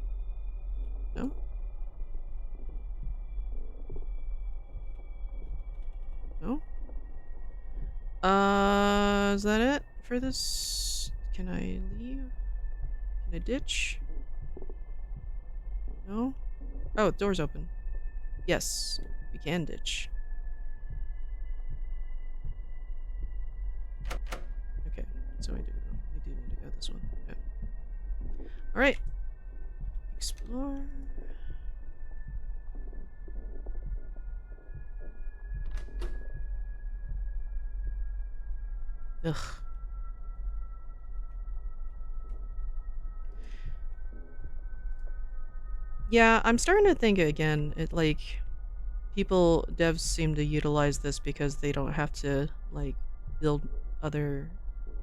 Speaker 5: No? No? Is that it for this? Can I leave? Can I ditch? No? Oh, door's open. Yes, we can ditch. Okay, so we do need to go this one. Okay. Alright. Explore. Ugh. Yeah, I'm starting to think again, devs seem to utilize this because they don't have to, like, build other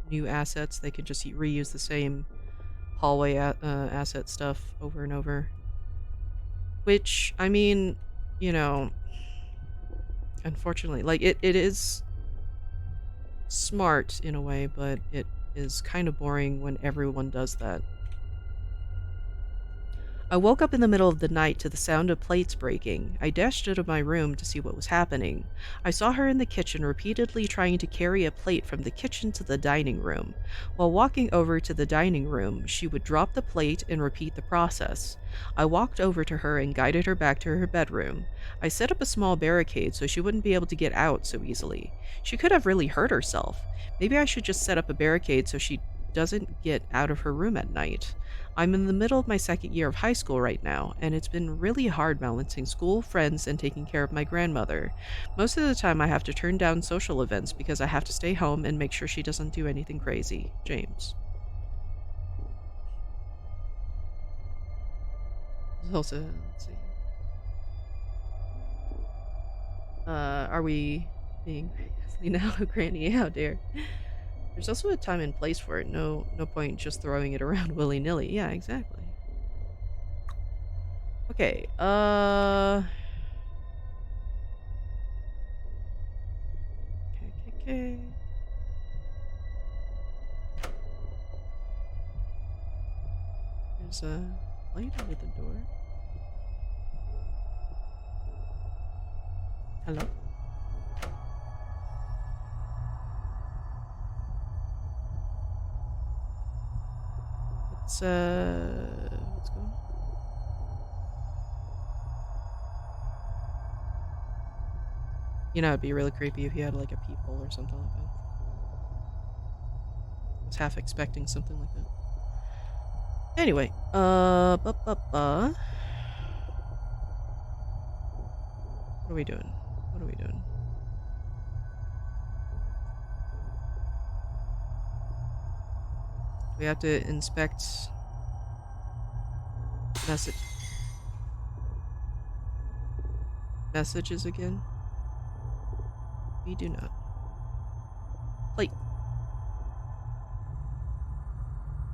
Speaker 5: new assets. They can just reuse the same hallway asset stuff over and over. Which, I mean, you know, unfortunately, like, it is smart in a way, but it is kind of boring when everyone does that. I woke up in the middle of the night to the sound of plates breaking. I dashed out of my room to see what was happening. I saw her in the kitchen repeatedly trying to carry a plate from the kitchen to the dining room. While walking over to the dining room, she would drop the plate and repeat the process. I walked over to her and guided her back to her bedroom. I set up a small barricade so she wouldn't be able to get out so easily. She could have really hurt herself. Maybe I should just set up a barricade so she doesn't get out of her room at night. I'm in the middle of my second year of high school right now, and it's been really hard balancing school, friends, and taking care of my grandmother. Most of the time, I have to turn down social events because I have to stay home and make sure she doesn't do anything crazy. James. Also, let's see. Are we being now, Granny? How dare? There's also a time and place for it. No point just throwing it around willy-nilly. Yeah, exactly. Okay, Okay. There's a light over the door. Hello? What's going on? You know, it'd be really creepy if you had like a peephole or something like that. I was half expecting something like that. Anyway, What are we doing? What are we doing? We have to inspect messages again? We do not. Plate.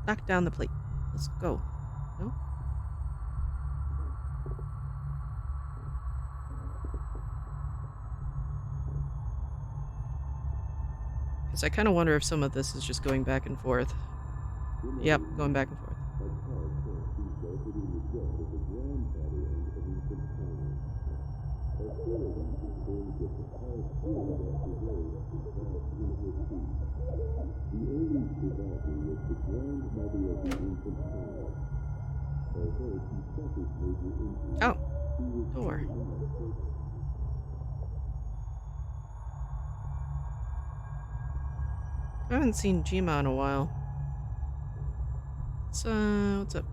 Speaker 5: Knock down the plate. Let's go. No? Because I kind of wonder if some of this is just going back and forth. Yep, going back and forth. Oh, door. I haven't seen Jima in a while. So, what's up?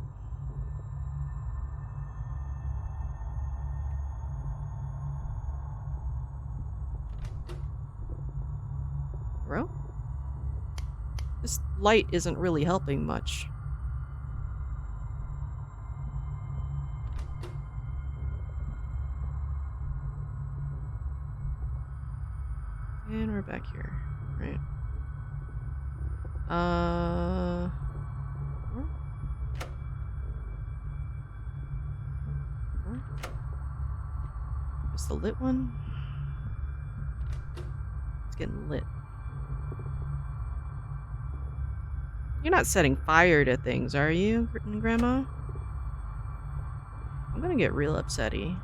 Speaker 5: Bro? This light isn't really helping much. And we're back here, right? Is the lit one? It's getting lit. You're not setting fire to things, are you, Grandma? I'm gonna get real upsetty.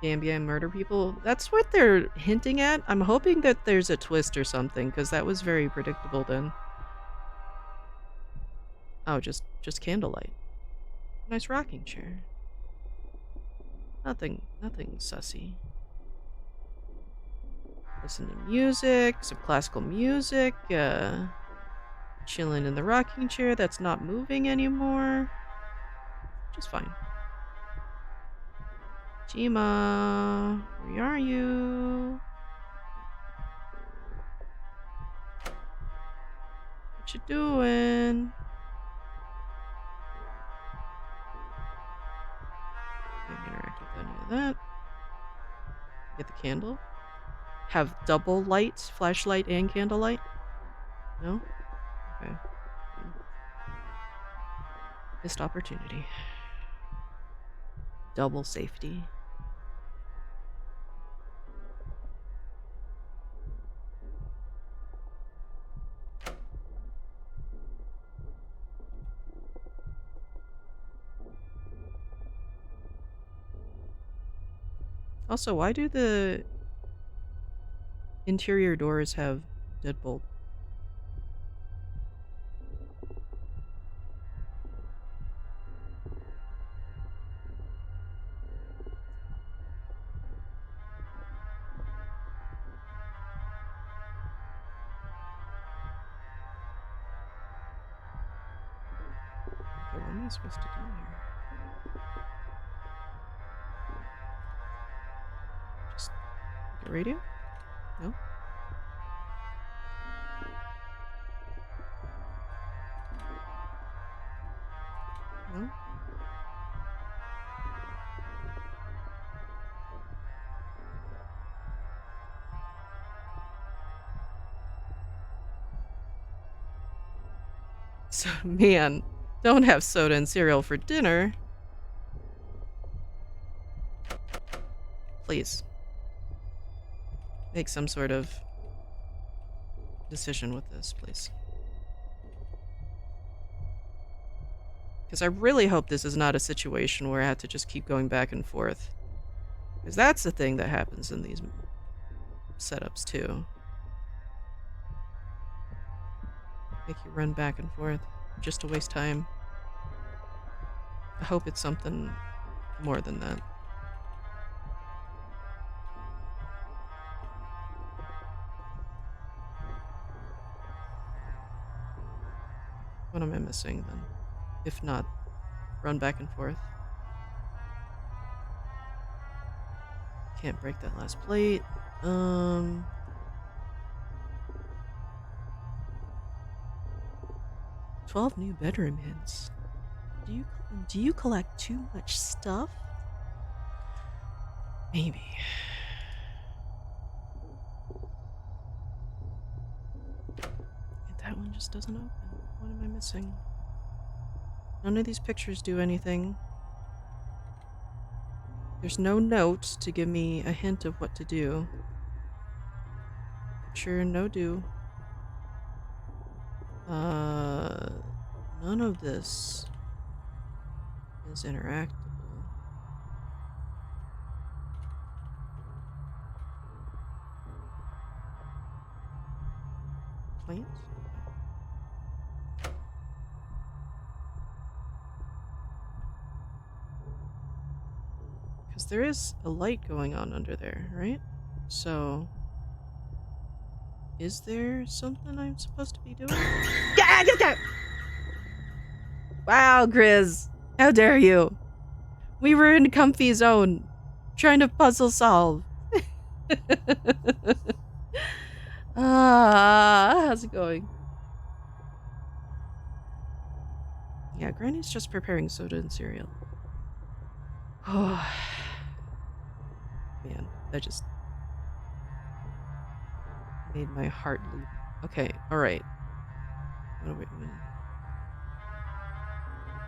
Speaker 5: Gambia and murder people? That's what they're hinting at. I'm hoping that there's a twist or something, because that was very predictable then. Oh, just candlelight. Nice rocking chair. Nothing sussy. Listen to music, some classical music, chilling in the rocking chair that's not moving anymore. Just fine. Jima, where are you? What you doing? Can't interact with any of that. Get the candle. Have double lights, flashlight and candlelight? No? Okay. Missed opportunity. Double safety. Also, why do the interior doors have deadbolt? Okay, what am I supposed to do here? Just get radio? No? No? So, man, don't have soda and cereal for dinner. Please. Make some sort of decision with this, please. Because I really hope this is not a situation where I have to just keep going back and forth. Because that's the thing that happens in these setups, too. Make you run back and forth just to waste time. I hope it's something more than that. What am I missing, then? If not, run back and forth. Can't break that last plate. 12 new bedroom hints. Do you collect too much stuff? Maybe. That one just doesn't open. What am I missing? None of these pictures do anything. There's no note to give me a hint of what to do. Picture no do. None of this is interactable. Plant? Because there is a light going on under there, right? So, is there something I'm supposed to be doing? Yeah! Wow, Grizz. How dare you? We were in comfy zone, trying to puzzle solve. How's it going? Yeah, Granny's just preparing soda and cereal. Oh, man, that just made my heart leap. Okay, alright.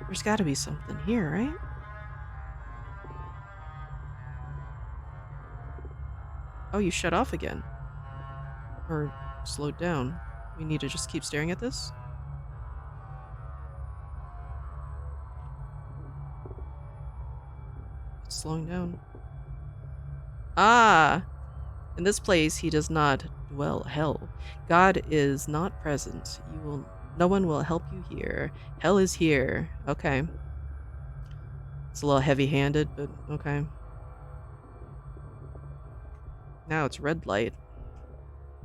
Speaker 5: There's gotta be something here, right? Oh, you shut off again. Or slowed down. We need to just keep staring at this? It's slowing down. Ah! In this place, he does not dwell hell. God is not present. No one will help you here. Hell is here. Okay. It's a little heavy-handed, but okay. Now it's red light.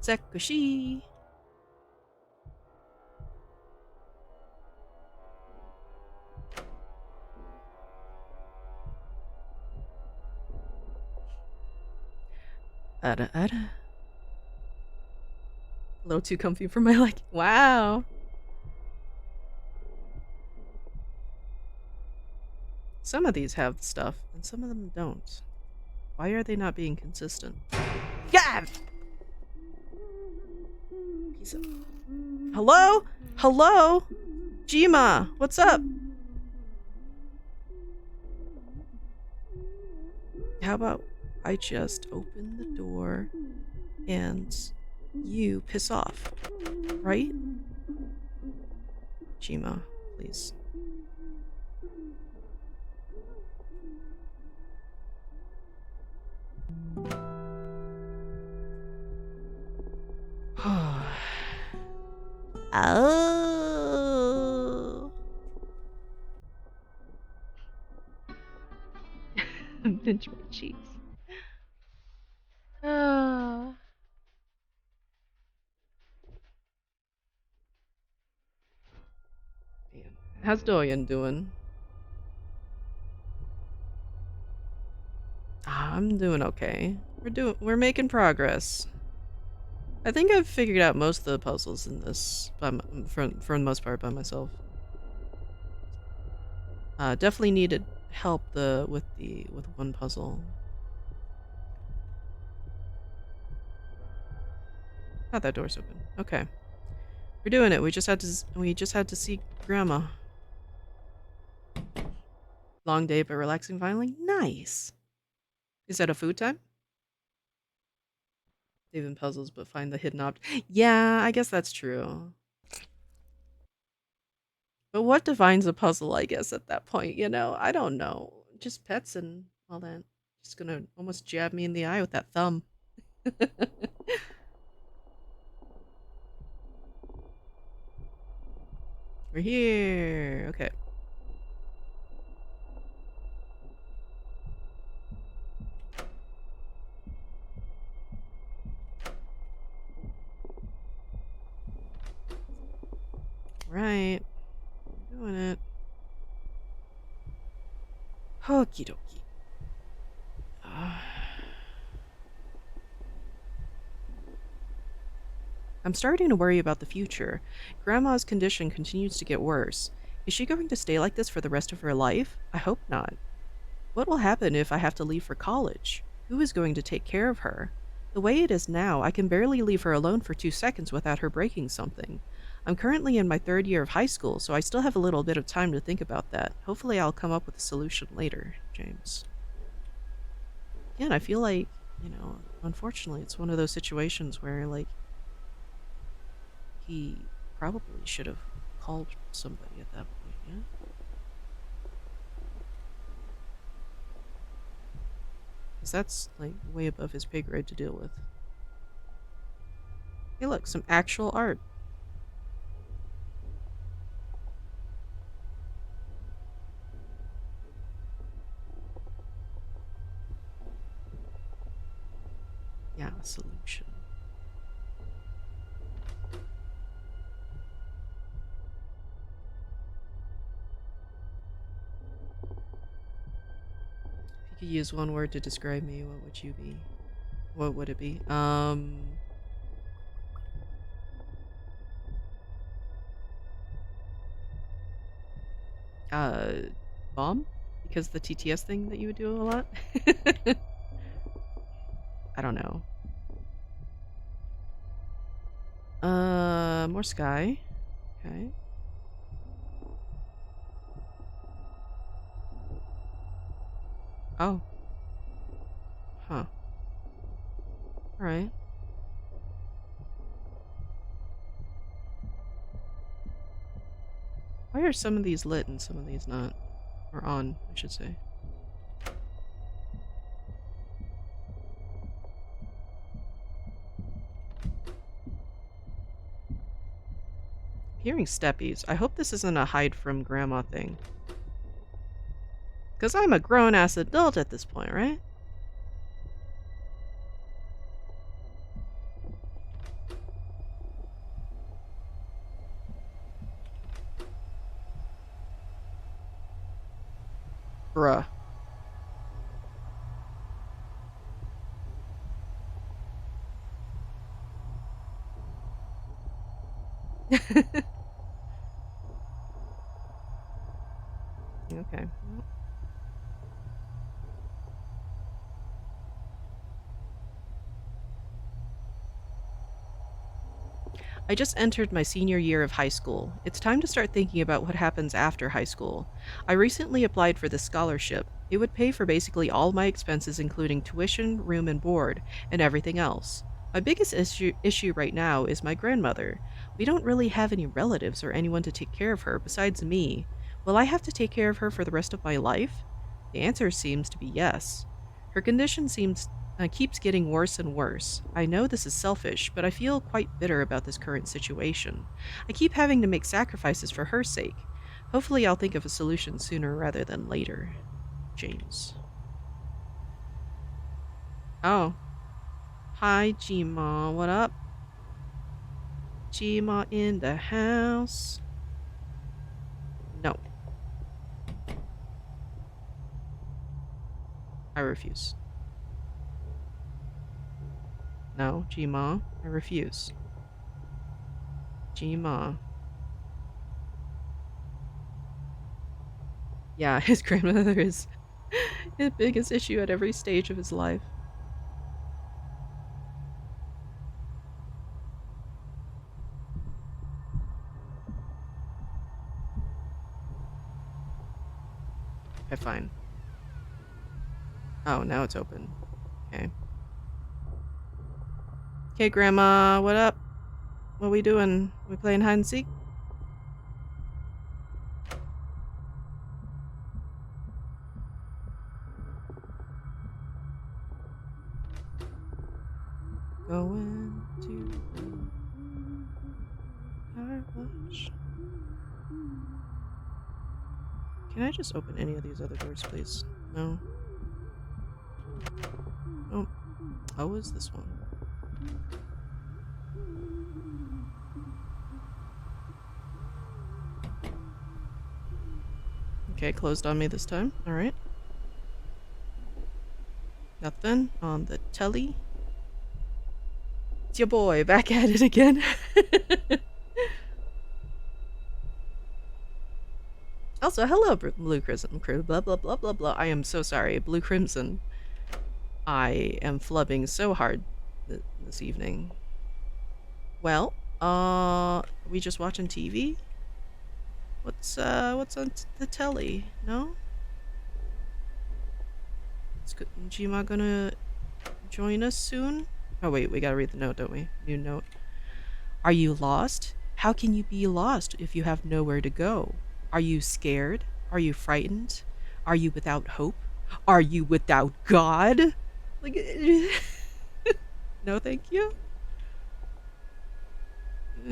Speaker 5: Sekushi! Ada. A little too comfy for my liking. Wow! Some of these have stuff, and some of them don't. Why are they not being consistent? Yeah! Hello? Hello? Jima, what's up? How about I just open the door and you piss off, right? Jima, please. Oh. Pinch my cheeks. Ah. Man. How's Dorian doing? I'm doing okay. We're making progress. I think I've figured out most of the puzzles in this for the most part by myself. Definitely needed help with one puzzle. Oh, that door's open. Okay. We're doing it. We just had to see Grandma. Long day but relaxing finally. Nice. Is that a food time? Even puzzles but find the hidden object. Yeah, I guess that's true. But what defines a puzzle, I guess, at that point, you know? I don't know. Just pets and all that. Just gonna almost jab me in the eye with that thumb. We're here. Okay. Right. We're doing it. Okie dokie. I'm starting to worry about the future. Grandma's condition continues to get worse. Is she going to stay like this for the rest of her life? I hope not. What will happen if I have to leave for college? Who is going to take care of her? The way it is now, I can barely leave her alone for 2 seconds without her breaking something. I'm currently in my 3rd year of high school, so I still have a little bit of time to think about that. Hopefully I'll come up with a solution later, James. Again, I feel like, unfortunately, it's one of those situations where, like, he probably should have called somebody at that point, yeah? Because that's, like, way above his pay grade to deal with. Hey, look, some actual art. Yeah, a solution. If you could use one word to describe me, what would you be? What would it be? Bomb? Because the TTS thing that you would do a lot? I don't know. More sky. Okay. Oh. Huh. Alright. Why are some of these lit and some of these not? Or on, I should say. Hearing steppies. I hope this isn't a hide from grandma thing. Because I'm a grown-ass adult at this point, right? Bruh. Okay. I just entered my senior year of high school. It's time to start thinking about what happens after high school. I recently applied for this scholarship. It would pay for basically all my expenses, including tuition, room and board, and everything else. My biggest issue right now is my grandmother. We don't really have any relatives or anyone to take care of her besides me. Will I have to take care of her for the rest of my life? The answer seems to be yes. Her condition seems and it keeps getting worse and worse. I know this is selfish, but I feel quite bitter about this current situation. I keep having to make sacrifices for her sake. Hopefully I'll think of a solution sooner rather than later. James. Oh. Hi, Gma. What up? Gma in the house. No. I refuse. No, Gma. I refuse. Gma. Yeah, his grandmother is his biggest issue at every stage of his life. Okay, fine. Oh, now it's open. Okay. Okay, Grandma, what up? What we doing? We playing hide and seek? Going to the car wash. Can I just open any of these other doors, please? No. Oh. Oh, is this one? Okay, closed on me this time. Alright. Nothing on the telly. It's your boy, back at it again. Also, hello, Blue Crimson Crew. Blah, blah, blah, blah, blah. I am so sorry. Blue Crimson. I am flubbing so hard this evening. Well, we just watching TV? What's on the telly? No? Is Gma gonna join us soon? Oh wait, we gotta read the note, don't we? New note. Are you lost? How can you be lost if you have nowhere to go? Are you scared? Are you frightened? Are you without hope? Are you without God? Like, no, thank you.
Speaker 7: Are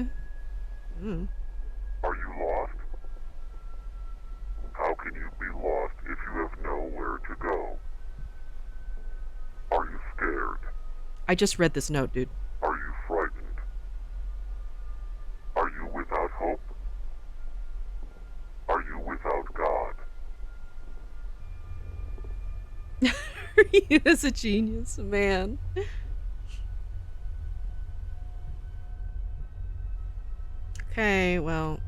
Speaker 7: you lost? How can you be lost if you have nowhere to go? Are you scared?
Speaker 5: I just read this note, dude.
Speaker 7: Are you frightened? Are you without hope? Are you without God?
Speaker 5: He is a genius, man. Okay, well.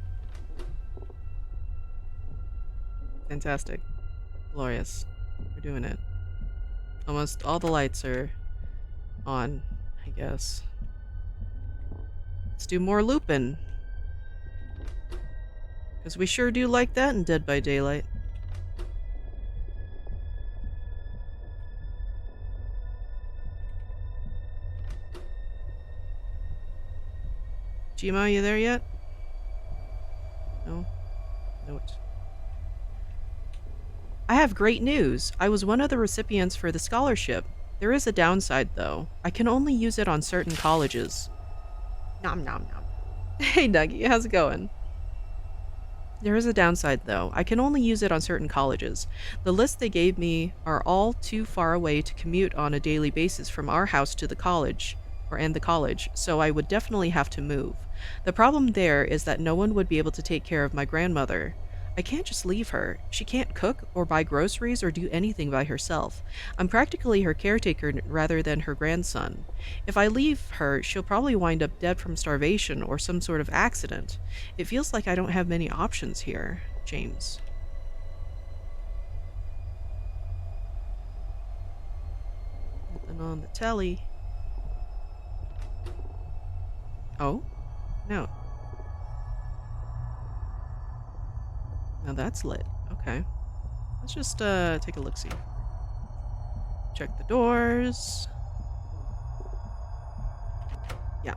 Speaker 5: Fantastic. Glorious. We're doing it. Almost all the lights are on, I guess. Let's do more looping. Because we sure do like that in Dead by Daylight. Gma, you there yet? No? Note. I have great news. I was one of the recipients for the scholarship. There is a downside, though. I can only use it on certain colleges. Nom nom nom. Hey, Dougie, how's it going? There is a downside, though. I can only use it on certain colleges. The list they gave me are all too far away to commute on a daily basis from our house to the college, and the college, so I would definitely have to move. The problem there is that no one would be able to take care of my grandmother. I can't just leave her. She can't cook or buy groceries or do anything by herself. I'm practically her caretaker rather than her grandson. If I leave her, she'll probably wind up dead from starvation or some sort of accident. It feels like I don't have many options here. James. Nothing on the telly. Oh? No. Now that's lit. Okay. Let's just take a look-see. Check the doors. Yeah.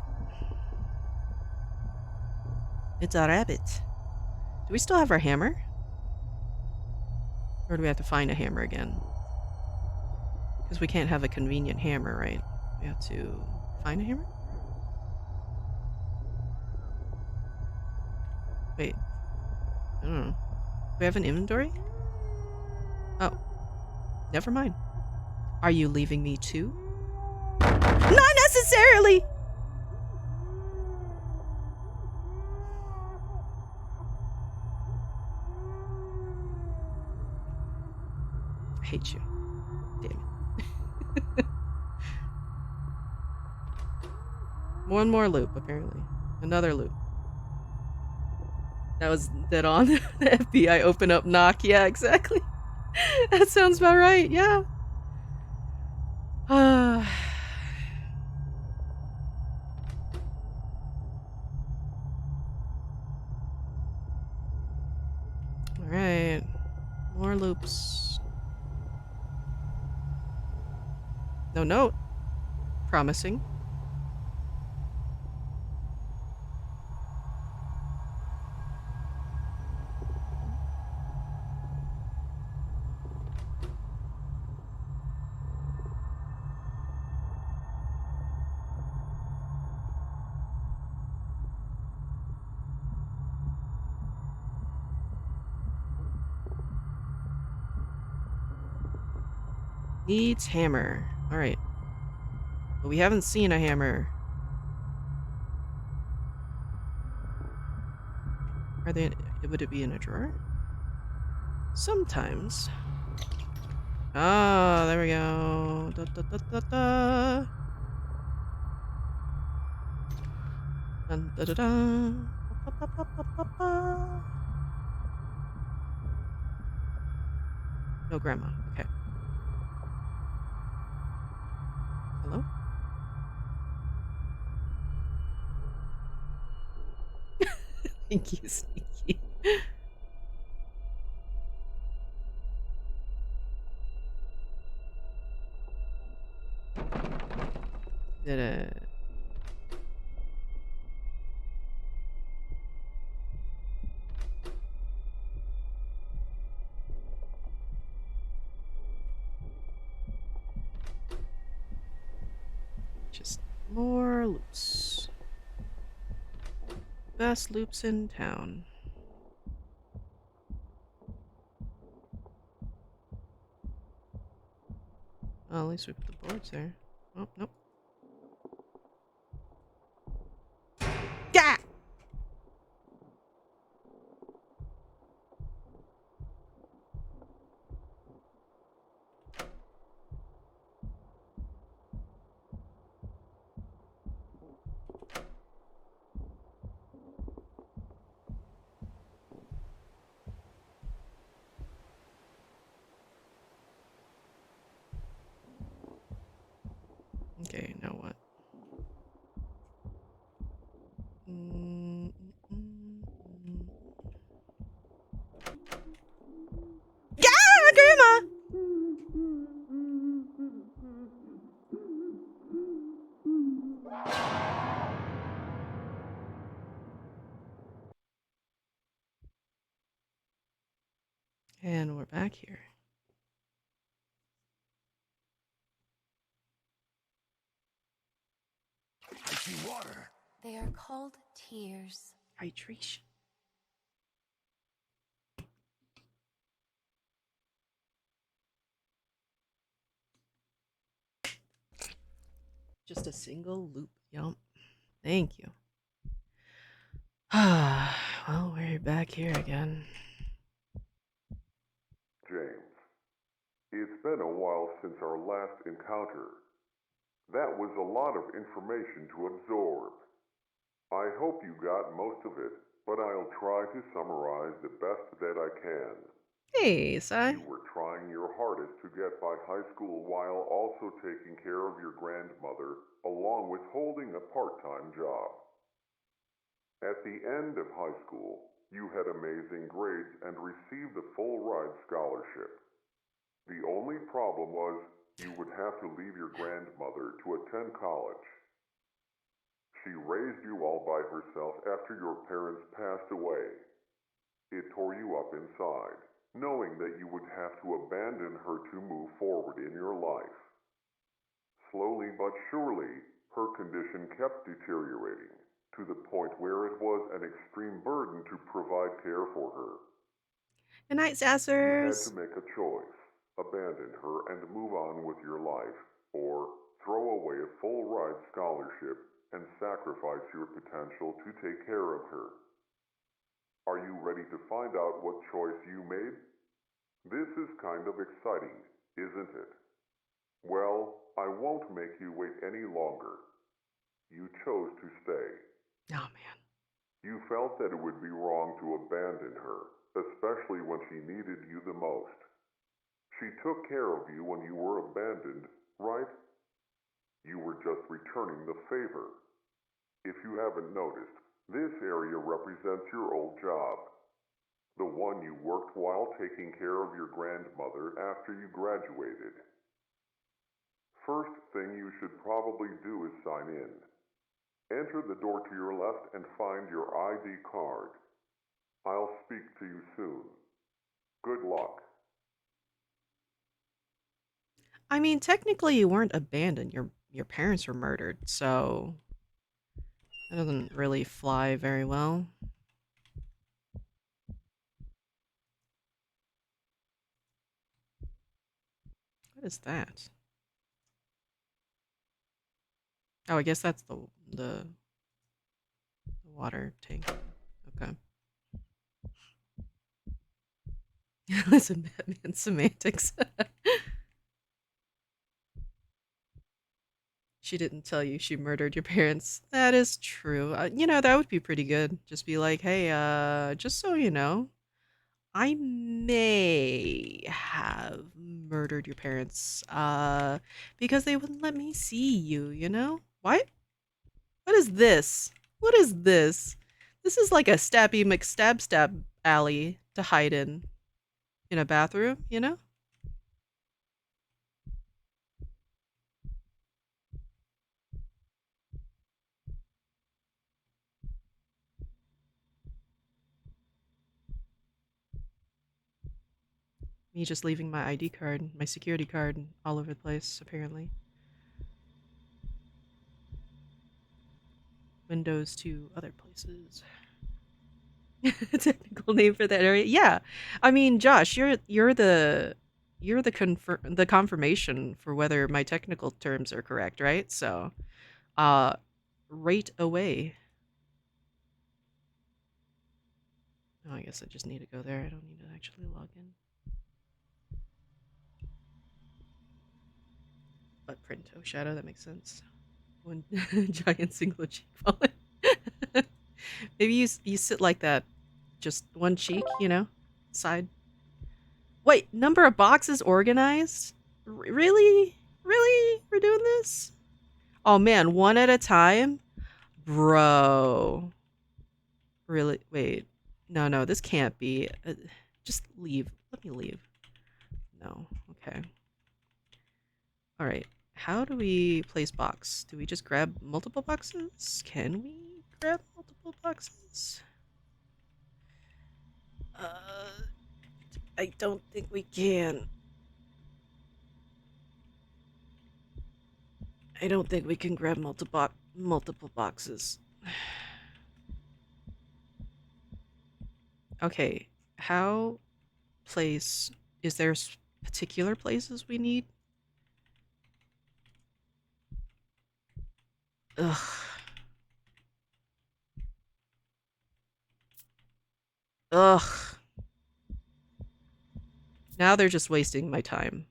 Speaker 5: It's a rabbit. Do we still have our hammer? Or do we have to find a hammer again? Because we can't have a convenient hammer, right? We have to find a hammer? Wait. I don't know. Do we have an inventory? Oh. Never mind. Are you leaving me too? Not necessarily! I hate you. Damn it. One more loop, apparently. Another loop. That was dead on. The FBI open up knock. Yeah, exactly. That sounds about right. Yeah. All right. More loops. No note. Promising. Needs hammer. All right. But we haven't seen a hammer. Are they? Would it be in a drawer? Sometimes. Ah, there we go. Da, da, da, da, da. Dun, da, da, da. Ba, ba, ba, ba, ba, ba. No grandma. Okay. Hello? Thank you, Sneaky. Did it. Just more loops. Best loops in town. Well, at least we put the boards there. Oh, nope. Gah! Okay, now what? Mm, mm, mm. Yeah, Grandma! And we're back here.
Speaker 4: Water.
Speaker 3: They are called tears.
Speaker 5: Hydration. Just a single loop. Yum. Thank you. Well, we're back here again.
Speaker 7: James, it's been a while since our last encounter. That was a lot of information to absorb. I hope you got most of it, but I'll try to summarize the best that I can.
Speaker 5: Hey, Sai.
Speaker 7: You were trying your hardest to get by high school while also taking care of your grandmother, along with holding a part-time job. At the end of high school, you had amazing grades and received a full-ride scholarship. The only problem was you would have to leave your grandmother to attend college. She raised you all by herself after your parents passed away. It tore you up inside, knowing that you would have to abandon her to move forward in your life. Slowly but surely, her condition kept deteriorating, to the point where it was an extreme burden to provide care for her.
Speaker 5: Good night,
Speaker 7: You had
Speaker 5: Sassers.
Speaker 7: to make a choice: abandon her and move on with your life, or throw away a full ride scholarship and sacrifice your potential to take care of her. Are you ready to find out what choice you made? This is kind of exciting, isn't it? Well, I won't make you wait any longer. You chose to stay.
Speaker 5: Oh, man.
Speaker 7: You felt that it would be wrong to abandon her, especially when she needed you the most. She took care of you when you were abandoned, right? You were just returning the favor. If you haven't noticed, this area represents your old job. The one you worked while taking care of your grandmother after you graduated. First thing you should probably do is sign in. Enter the door to your left and find your ID card. I'll speak to you soon. Good luck.
Speaker 5: I mean, technically you weren't abandoned. Your parents were murdered, so that doesn't really fly very well. What is that? Oh, I guess that's the water tank. Okay. Listen, Batman semantics. She didn't tell you she murdered your parents. That is true. You know, that would be pretty good. Just be like, hey, just so you know, I may have murdered your parents, because they wouldn't let me see you, you know? What? What is this? What is this? This is like a stabby McStab alley to hide in a bathroom, you know? Me just leaving my ID card, my security card all over the place, apparently. Windows to other places. Technical name for that area. Yeah. I mean, Josh, you're the confirmation for whether my technical terms are correct, right? So, uh right away. Oh, I guess I just need to go there. I don't need to actually log in. Footprint. Oh, shadow, that makes sense. One giant single cheek falling. Maybe you sit like that. Just one cheek, you know? Side. Wait, number of boxes organized? Really? Really? We're doing this? Oh man, one at a time? Bro. Really? Wait. No, this can't be. Just leave. Let me leave. No. Okay. All right. How do we place box? Do we just grab multiple boxes? Can we grab multiple boxes? I don't think we can. I don't think we can grab multiple boxes. Okay, how place is there particular places we need? Ugh. Ugh. Now they're just wasting my time.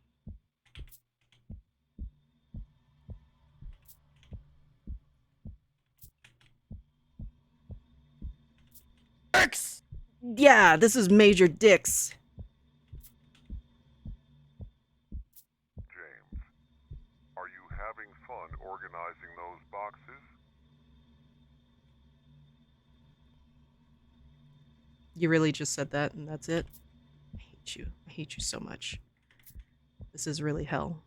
Speaker 5: Dicks! Yeah, this is Major Dicks.
Speaker 7: James, are you having fun organizing those boxes?
Speaker 5: You really just said that and that's it? I hate you. I hate you so much. This is really hell.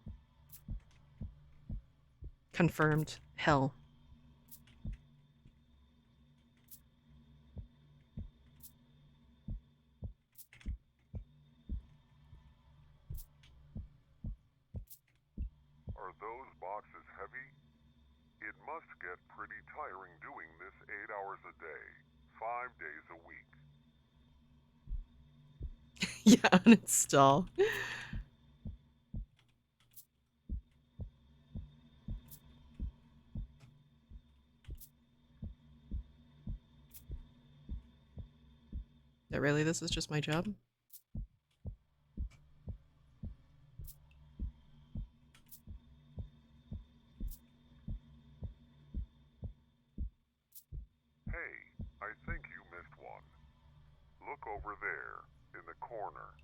Speaker 5: Confirmed hell.
Speaker 7: Are those boxes heavy? It must get pretty tiring doing this 8 hours a day, 5 days a week.
Speaker 5: Yeah, uninstall. That really, this is just my job?
Speaker 7: Hey, I think you missed one. Look over there, in the corner.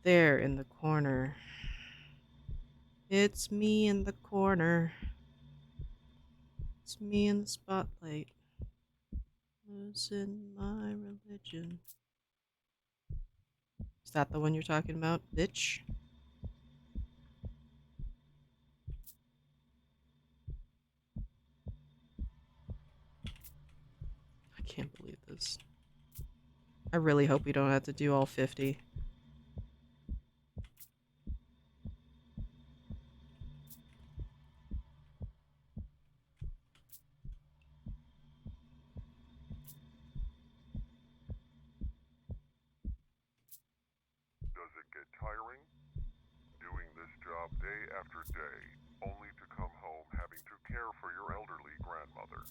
Speaker 5: There in the corner. It's me in the corner. It's me in the spotlight. Losing my religion. Is that the one you're talking about, bitch? I can't believe this. I really hope we don't have to do all 50.
Speaker 7: Does it get tiring? Doing this job day after day, only to come home having to care for your elderly grandmother.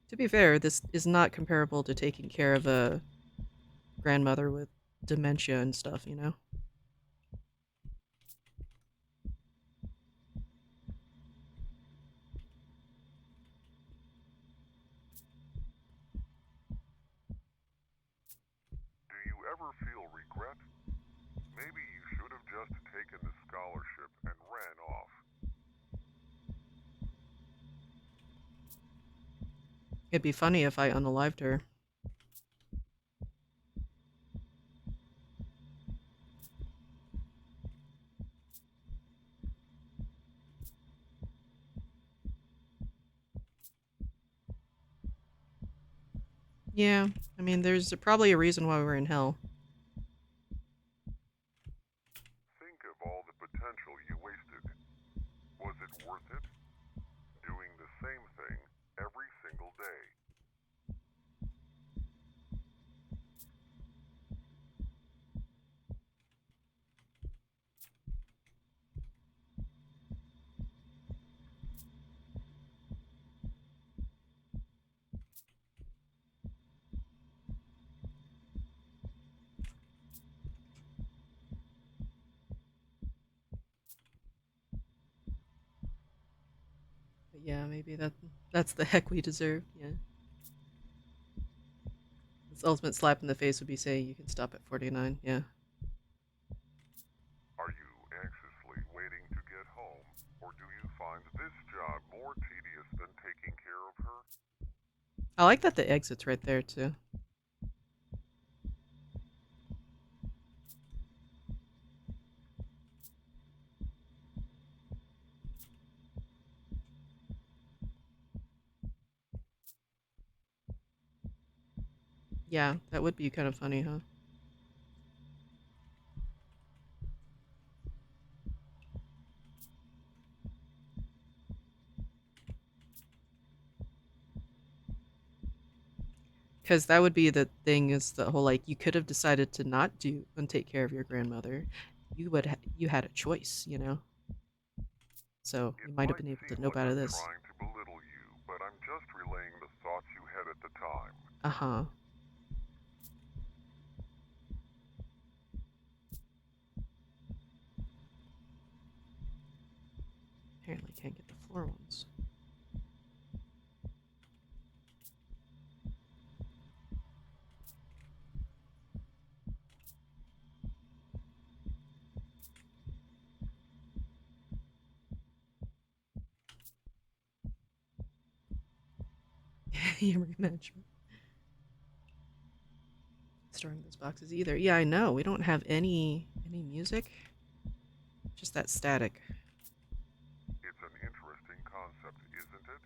Speaker 5: To be fair, this is not comparable to taking care of a grandmother with dementia and stuff, you know?
Speaker 7: Do you ever feel regret? Maybe you should have just taken the scholarship and ran off.
Speaker 5: It'd be funny if I unalived her. Yeah, I mean, there's probably a reason why we're in hell.
Speaker 7: Think of all the potential you wasted. Was it worth it? Doing the same thing every single day.
Speaker 5: But yeah, maybe that's the heck we deserve, yeah. This ultimate slap in the face would be saying you can stop at 49, yeah.
Speaker 7: Are you anxiously waiting to get home, or do you find this job more tedious than taking care of her?
Speaker 5: I like that the exit's right there, too. Yeah, that would be kind of funny, huh? Because that would be the thing, is the whole, like, you could have decided to not do and take care of your grandmother. You had a choice, you know? So
Speaker 7: It
Speaker 5: you might have
Speaker 7: might
Speaker 5: been able to
Speaker 7: seem
Speaker 5: know
Speaker 7: like
Speaker 5: better
Speaker 7: I'm
Speaker 5: this.
Speaker 7: trying to belittle you, but I'm just relaying the thoughts you had at the time.
Speaker 5: Uh-huh. Apparently can't get the floor ones. Memory management. Storing those boxes either. Yeah, I know. We don't have any music. Just that static.
Speaker 7: It's an interesting concept, isn't it?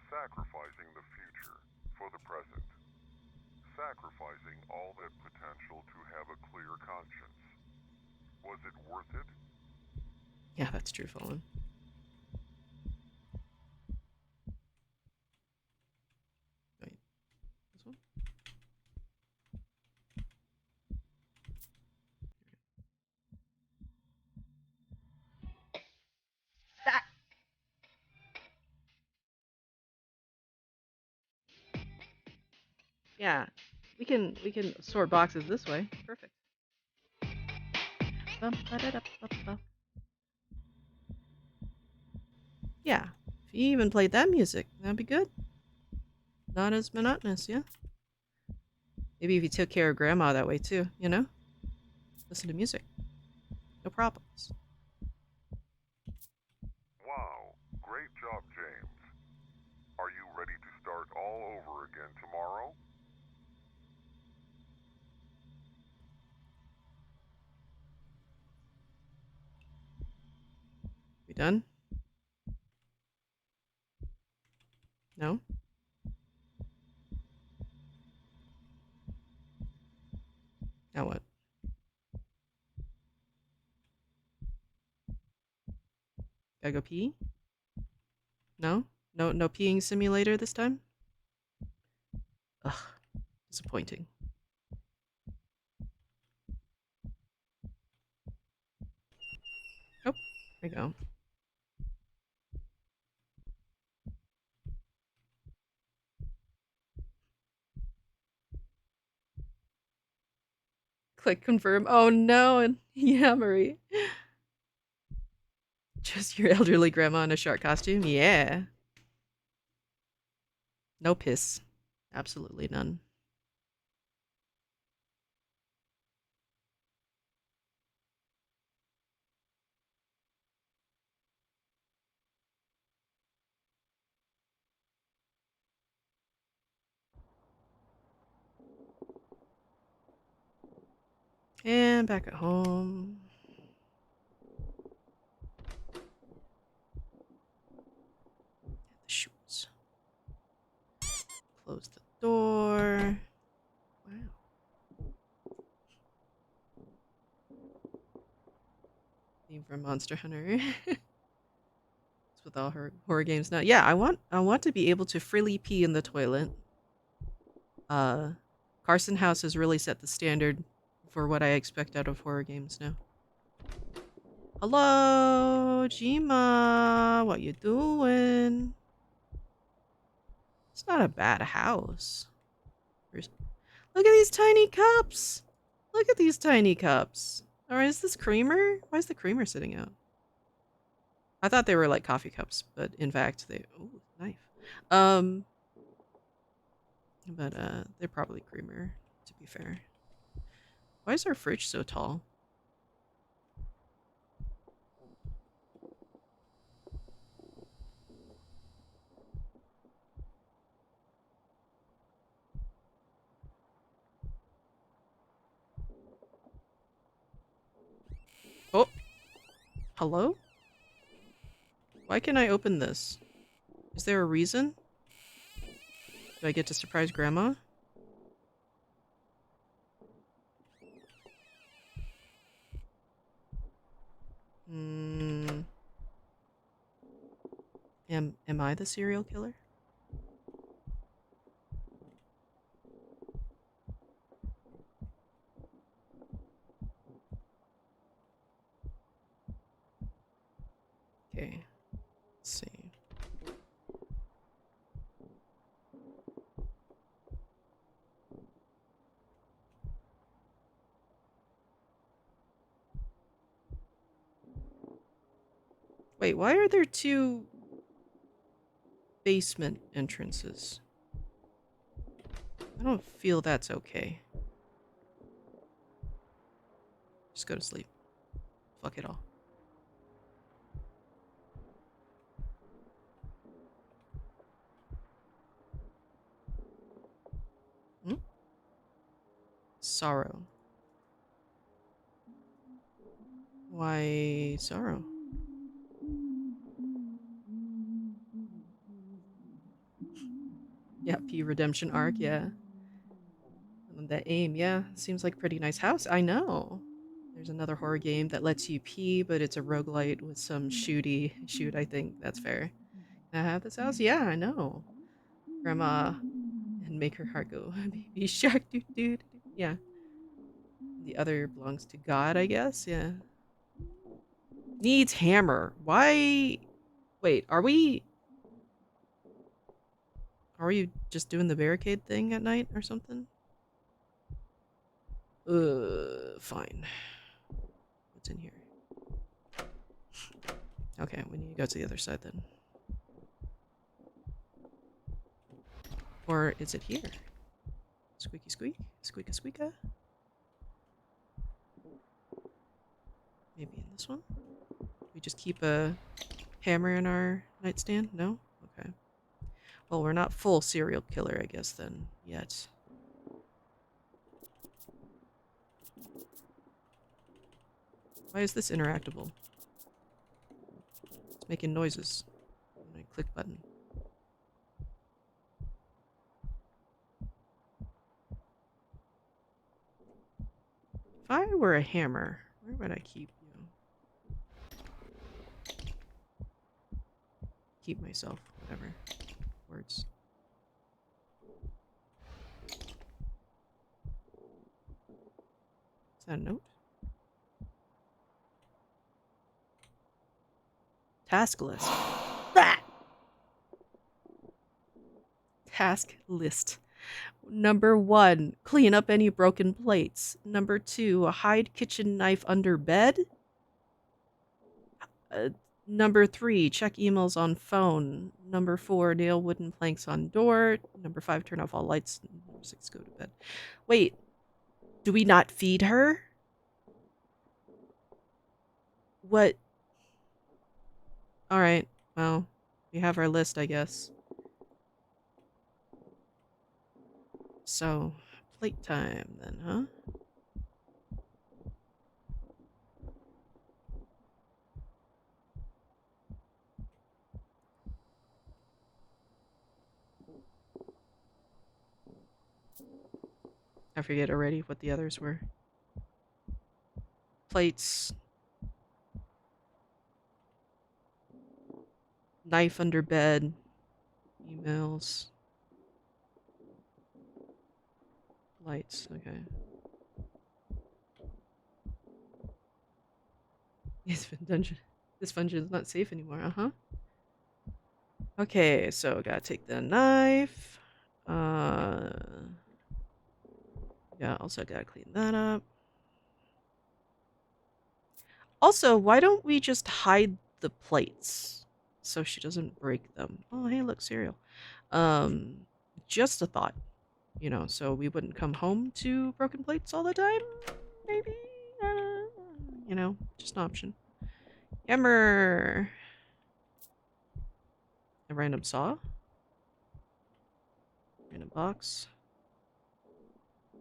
Speaker 7: Sacrificing the future for the present. sacrificing all that potential to have a clear conscience. Was it worth it?
Speaker 5: Yeah, that's true, Fallen. Wait, this one? Yeah, we can sort boxes this way. Perfect. Yeah, if you even played that music, that'd be good. Not as monotonous, yeah. Maybe if you took care of Grandma that way too, you know? Listen to music. No problems.
Speaker 7: Wow, great job, James. Are you ready to start all over again tomorrow?
Speaker 5: We done? No? Now what? Gotta go pee? No? No peeing simulator this time? Ugh, disappointing. Oh, there we go. Click confirm. Oh no, and yeah, Marie. Just your elderly grandma in a shark costume? Yeah. No piss. Absolutely none. And back at home. The shoots. Close the door. Wow. Theme from Monster Hunter. It's with all her horror games now. Yeah, I want to be able to freely pee in the toilet. Carson House has really set the standard for what I expect out of horror games now. Hello, Jima. What you doing? It's not a bad house. Look at these tiny cups. Look at these tiny cups. Alright, is this creamer? Why is the creamer sitting out? I thought they were like coffee cups, but in fact they... Ooh, knife. But they're probably creamer, to be fair. Why is our fridge so tall? Oh! Hello? Why can I open this? Is there a reason? Do I get to surprise Grandma? Hmm. Am I the serial killer? Okay. Let's see. Wait, why are there two basement entrances? I don't feel that's okay. Just go to sleep. Fuck it all. Hmm? Sorrow. Why sorrow? Yeah, P redemption arc, yeah. The aim, yeah. Seems like a pretty nice house. I know. There's another horror game that lets you pee, but it's a roguelite with some shoot, I think. That's fair. Can I have this house? Yeah, I know. Grandma, and make her heart go, baby shark, dude. Yeah. The other belongs to God, I guess. Yeah. Needs hammer. Why? Wait, are we just doing the barricade thing at night or something? Fine. What's in here? Okay, we need to go to the other side then. Or is it here? Squeaky squeak? Squeaka squeaka? Maybe in this one? We just keep a hammer in our nightstand? No? Okay. Well, we're not full serial killer, I guess, then, yet. Why is this interactable? It's making noises. When I click button. If I were a hammer, where would I keep you? Keep myself, whatever. Words. Is that a note? Task list. Ah! Task list. Number 1, clean up any broken plates. Number 2, hide kitchen knife under bed. Number 3, check emails on phone. Number 4, nail wooden planks on door. Number 5, turn off all lights. Number 6, go to bed. Wait, do we not feed her? What? Alright, well, we have our list, I guess. So, plate time then, huh? I forget already what the others were. Plates. Knife under bed. Emails. Lights, okay. This dungeon is not safe anymore, uh-huh. Okay, so gotta take the knife. Yeah, also gotta clean that up. Also, why don't we just hide the plates so she doesn't break them? Oh, hey, look, cereal. Just a thought, you know, so we wouldn't come home to broken plates all the time. Maybe, you know, just an option. Hammer. A random saw. Random box.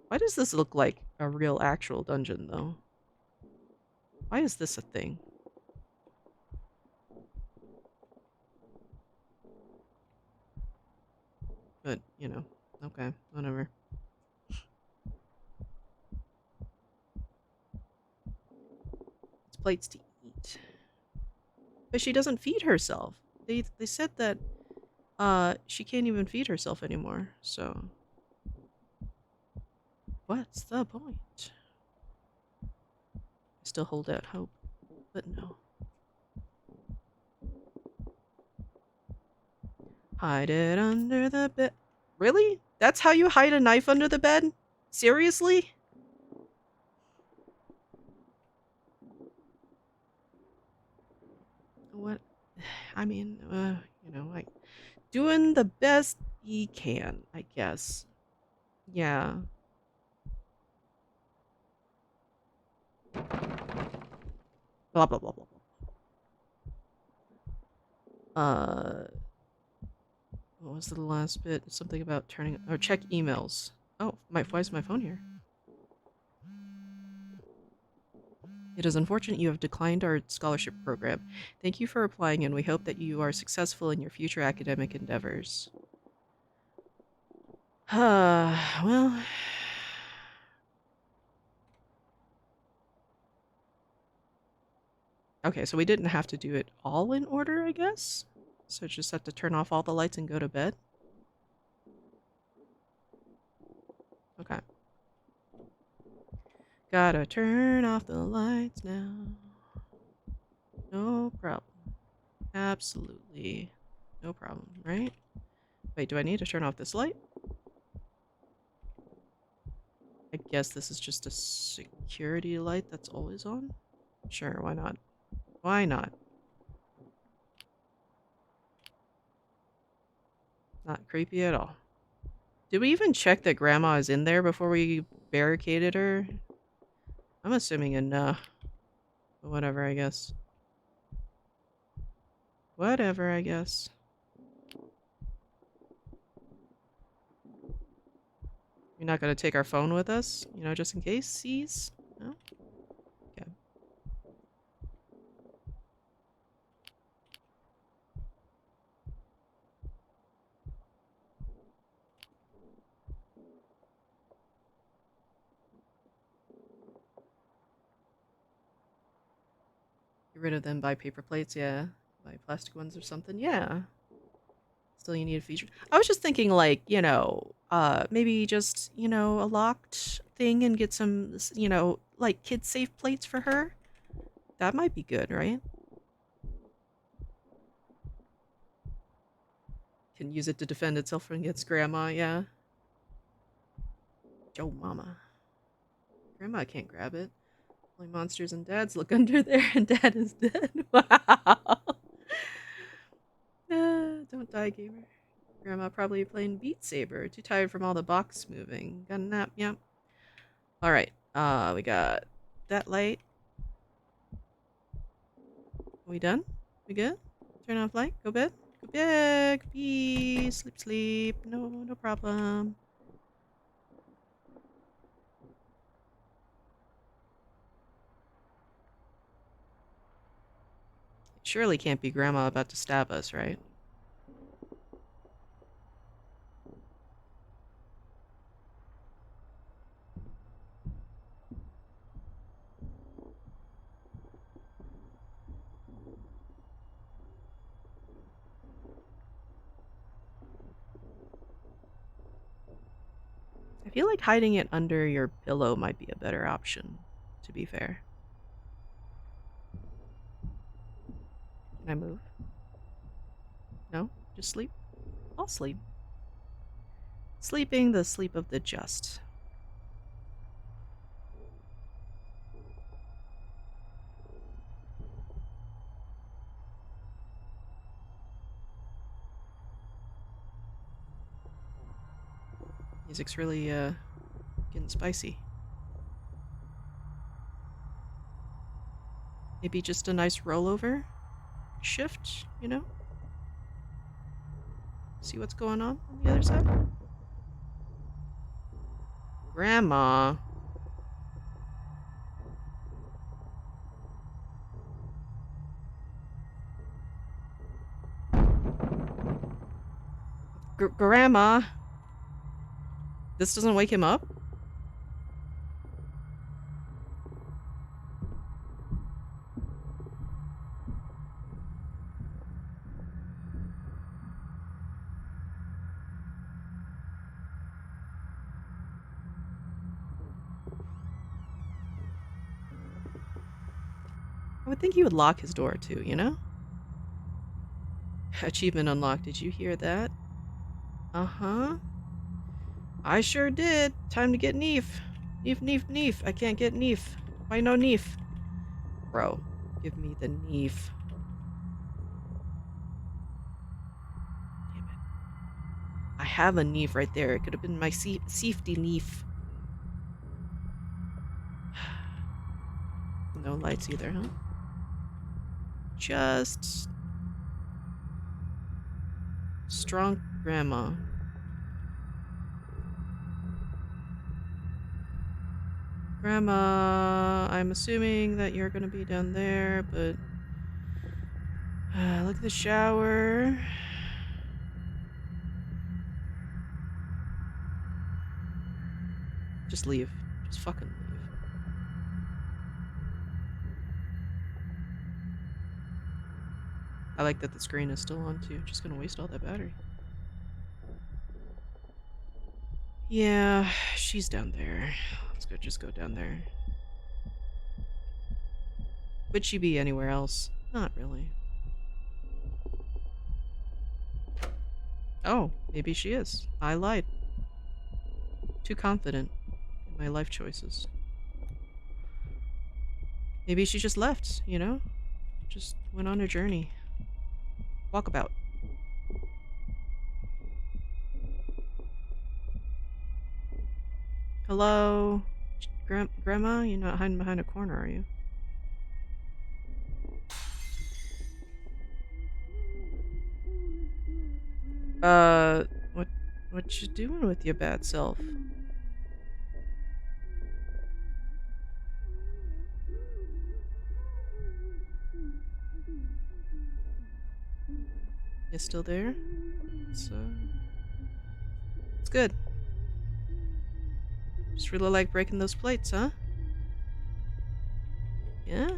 Speaker 5: Why does this look like a real actual dungeon, though? Why is this a thing? But, you know, okay, whatever. It's plates to eat. But she doesn't feed herself. They said that she can't even feed herself anymore, so what's the point? I still hold out hope, but no. Hide it under the bed. Really? That's how you hide a knife under the bed? Seriously? What? I mean, you know, like, doing the best he can, I guess. Yeah. Blah, blah, blah, blah, blah. What was the last bit? Something about turning, or check emails. Oh, why is my phone here? It is unfortunate you have declined our scholarship program. Thank you for applying, and we hope that you are successful in your future academic endeavors. Well, Okay, so we didn't have to do it all in order, I guess? So just have to turn off all the lights and go to bed? Okay. Gotta turn off the lights now. No problem. Absolutely. No problem, right? Wait, do I need to turn off this light? I guess this is just a security light that's always on? Sure, why not? Why not? Not creepy at all. Did we even check that Grandma is in there before we barricaded her? I'm assuming a no. But whatever, I guess. Whatever, I guess. You're not gonna take our phone with us? You know, just in case sees? No? Okay. Get rid of them, buy paper plates, yeah. Buy plastic ones or something, yeah. Still you need a feature. I was just thinking like, you know, maybe just, you know, a locked thing and get some, you know, like kid safe plates for her. That might be good, right? Can use it to defend itself against Grandma, yeah. Joe Mama. Grandma can't grab it. Only monsters and dads look under there and dad is dead. Wow. Don't die, gamer. Grandma probably playing Beat Saber. Too tired from all the box moving. Got a nap, yep. Alright, we got that light. We done? We good? Turn off light, go bed? Go bed, peace, sleep, sleep. No problem. It surely can't be Grandma about to stab us, right? I feel like hiding it under your pillow might be a better option, to be fair. Can I move? No? Just sleep? I'll sleep. Sleeping the sleep of the just. Music's really, getting spicy. Maybe just a nice rollover shift, you know? See what's going on the other side? Grandma. Grandma. This doesn't wake him up? I would think he would lock his door too, you know? Achievement unlocked. Did you hear that? Uh-huh. I sure did. Time to get Neef. Neef. I can't get Neef. Why no Neef? Bro, give me the Neef. Damn it. I have a Neef right there. It could have been my safety Neef. No lights either, huh? Just strong grandma. Grandma, I'm assuming that you're gonna be down there, but look at the shower. Just leave. Just fucking leave. I like that the screen is still on too. Just gonna waste all that battery. Yeah, she's down there. Let's go. Just go down there. Would she be anywhere else? Not really. Oh, maybe she is. I lied. Too confident in my life choices. Maybe she just left, you know? Just went on a journey. Walkabout. Hello? Grandma? You're not hiding behind a corner, are you? What you doing with your bad self? You still there? It's good. Just really like breaking those plates, huh? Yeah?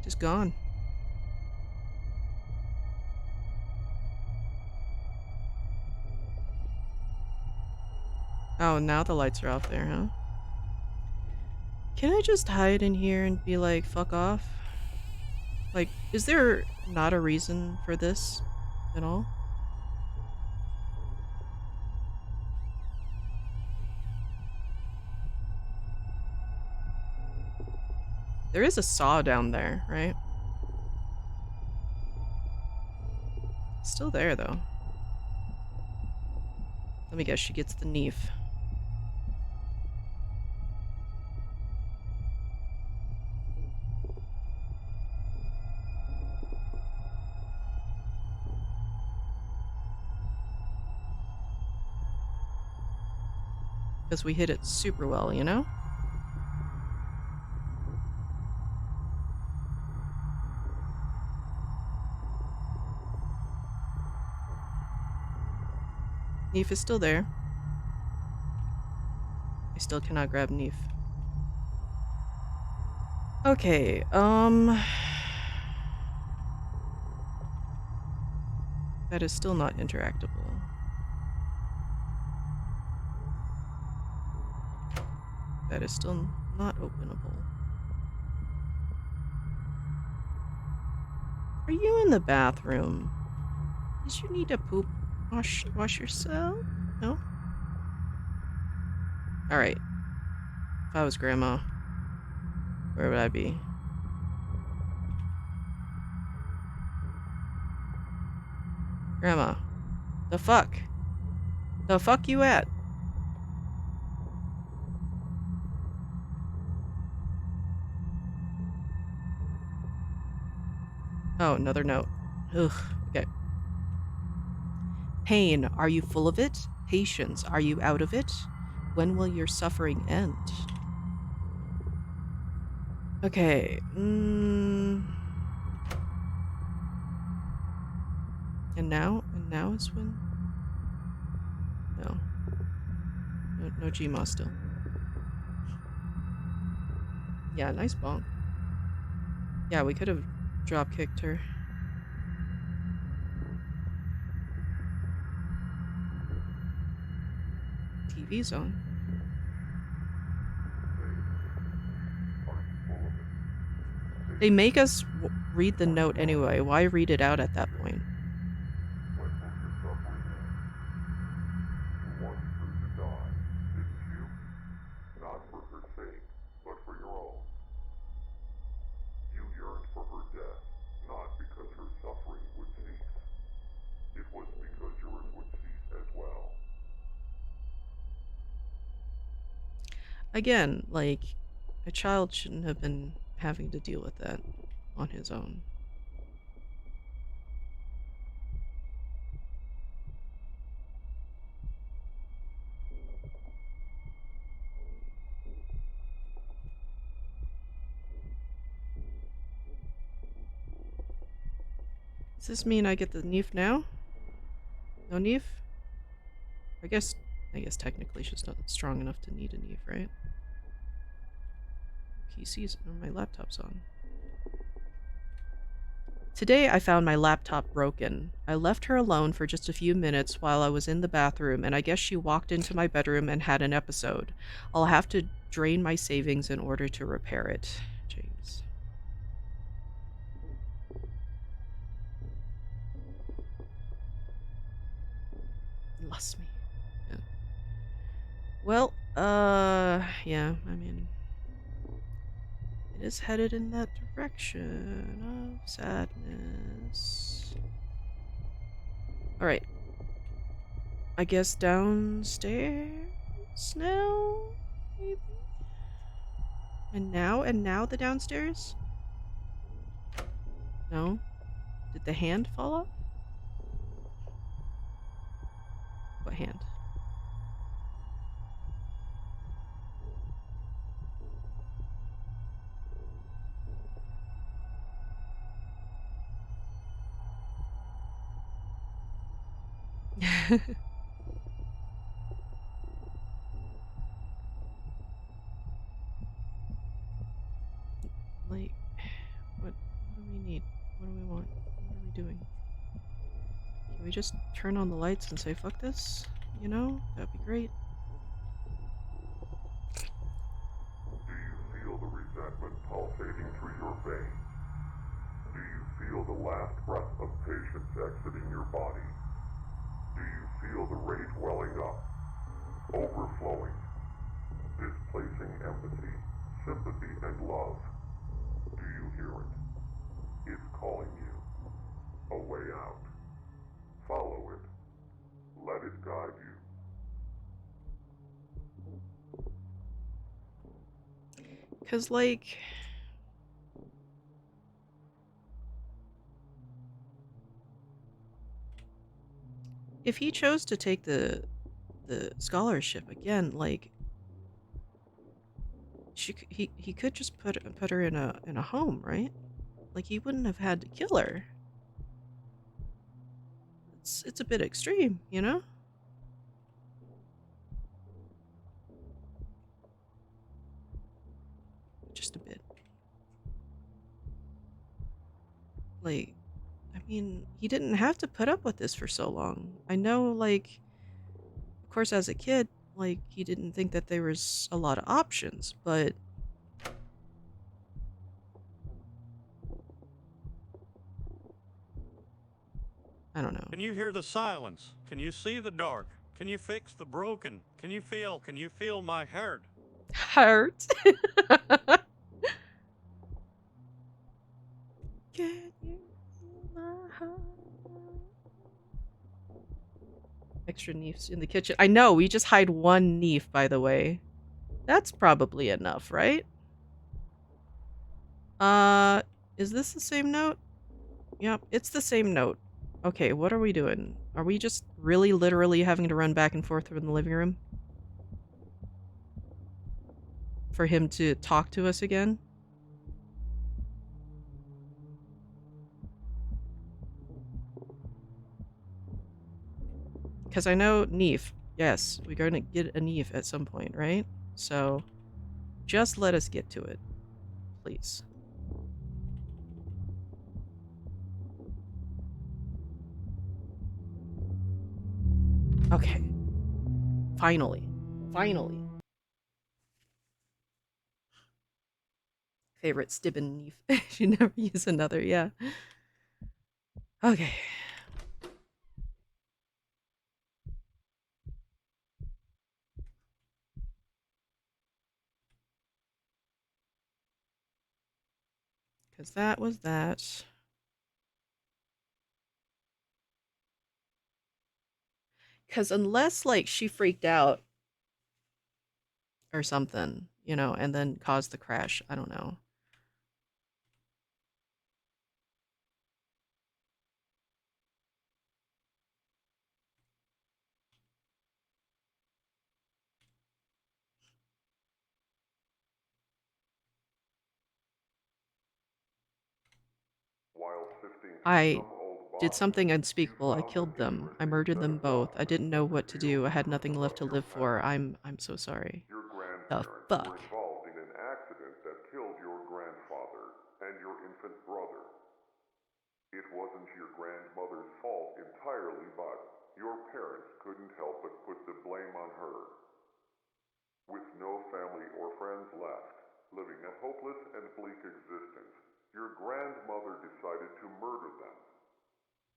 Speaker 5: Just gone. Oh, now the lights are off there, huh? Can I just hide in here and be like, fuck off? Like, is there not a reason for this at all? There is a saw down there, right? Still there, though. Let me guess, she gets the knife. Because we hit it super well, you know? Neef is still there. I still cannot grab Neef. Okay, that is still not interactable. That is still not openable. Are you in the bathroom? Did you need to poop? Wash yourself? No? Alright. If I was Grandma, where would I be? Grandma. The fuck? The fuck you at? Oh, another note. Ugh. Okay. Pain, are you full of it? Patience, are you out of it? When will your suffering end? Okay. And now? And now is when? No. No Gma still. Yeah, nice bonk. Yeah, we could have drop kicked her. TV's on. They make us read the note anyway. Why read it out at that point? Again, like, a child shouldn't have been having to deal with that on his own. Does this mean I get the Neef now? No Neef? I guess technically she's not strong enough to need a Neef, right? PC's or my laptop's on. Today I found my laptop broken. I left her alone for just a few minutes while I was in the bathroom, and I guess she walked into my bedroom and had an episode. I'll have to drain my savings in order to repair it. James. Lost me. Yeah. Well, yeah, I mean, it is headed in that direction of sadness. Alright. I guess downstairs now? Maybe? And now the downstairs? No? Did the hand fall off? What hand? Like, what do we need? What do we want? What are we doing? Can we just turn on the lights and say fuck this? You know? That'd be great.
Speaker 7: Do you feel the resentment pulsating through your veins? Do you feel the last breath of patience exiting your body? Do you feel the rage welling up, overflowing, displacing empathy, sympathy, and love? Do you hear it? It's calling you. A way out. Follow it. Let it guide you.
Speaker 5: Cause like... if he chose to take the scholarship again, like... he could just put her in a home, right? Like, he wouldn't have had to kill her. It's a bit extreme, you know? Just a bit. Like, I mean, he didn't have to put up with this for so long. I know, like, of course, as a kid, like, he didn't think that there was a lot of options, but... I don't know.
Speaker 6: Can you hear the silence? Can you see the dark? Can you fix the broken? Can you feel my heart?
Speaker 5: Heart. Can you feel my heart? Extra neefs in the kitchen. I know, we just hide one neef, by the way. That's probably enough, right? Is this the same note? Yep, it's the same note. Okay, what are we doing? Are we just really literally having to run back and forth in the living room? For him to talk to us again? Because I know Neef. Yes, we're going to get a Neef at some point, right? So, just let us get to it. Please. Okay. Finally. Finally. Favorite Stibben Neef. You never use another, yeah. Okay. Because that was that. Because unless, like, she freaked out or something, you know, and then caused the crash, I don't know.
Speaker 7: While sifting through
Speaker 5: I
Speaker 7: some old
Speaker 5: did something unspeakable. I killed them. I murdered them both. I didn't know what to do. I had nothing left to live for. I'm so sorry.
Speaker 7: Your
Speaker 5: The
Speaker 7: grandparents were
Speaker 5: fuck?
Speaker 7: involved in an accident that killed your grandfather and your infant brother. It wasn't your grandmother's fault entirely, but your parents couldn't help but put the blame on her. With no family or friends left, living a hopeless and bleak existence, your grandmother decided to murder them.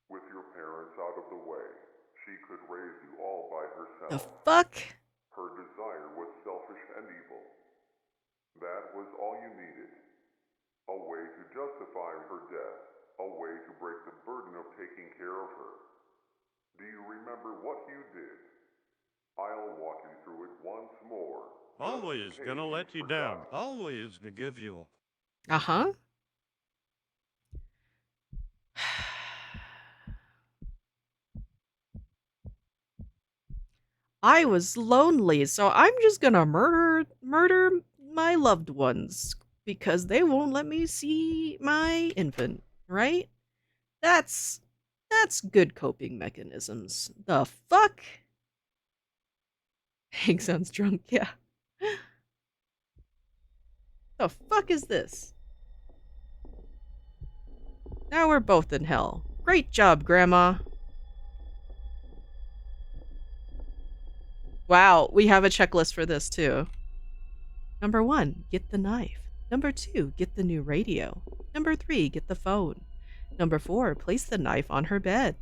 Speaker 7: With your parents out of the way, she could raise you all by
Speaker 5: The
Speaker 7: herself.
Speaker 5: fuck?
Speaker 7: Her desire was selfish and evil. That was all you needed. A way to justify her death. A way to break the burden of taking care of her. Do you remember what you did? I'll walk you through it once more.
Speaker 6: Always gonna let you down. Always to give you.
Speaker 5: Uh-huh. I was lonely, so I'm just gonna murder my loved ones because they won't let me see my infant, right? That's good coping mechanisms. The fuck? Hank sounds drunk, yeah. The fuck is this? Now we're both in hell. Great job, Grandma. Wow, we have a checklist for this too. Number 1, get the knife. Number 2, get the new radio. Number 3, get the phone. Number 4, place the knife on her bed.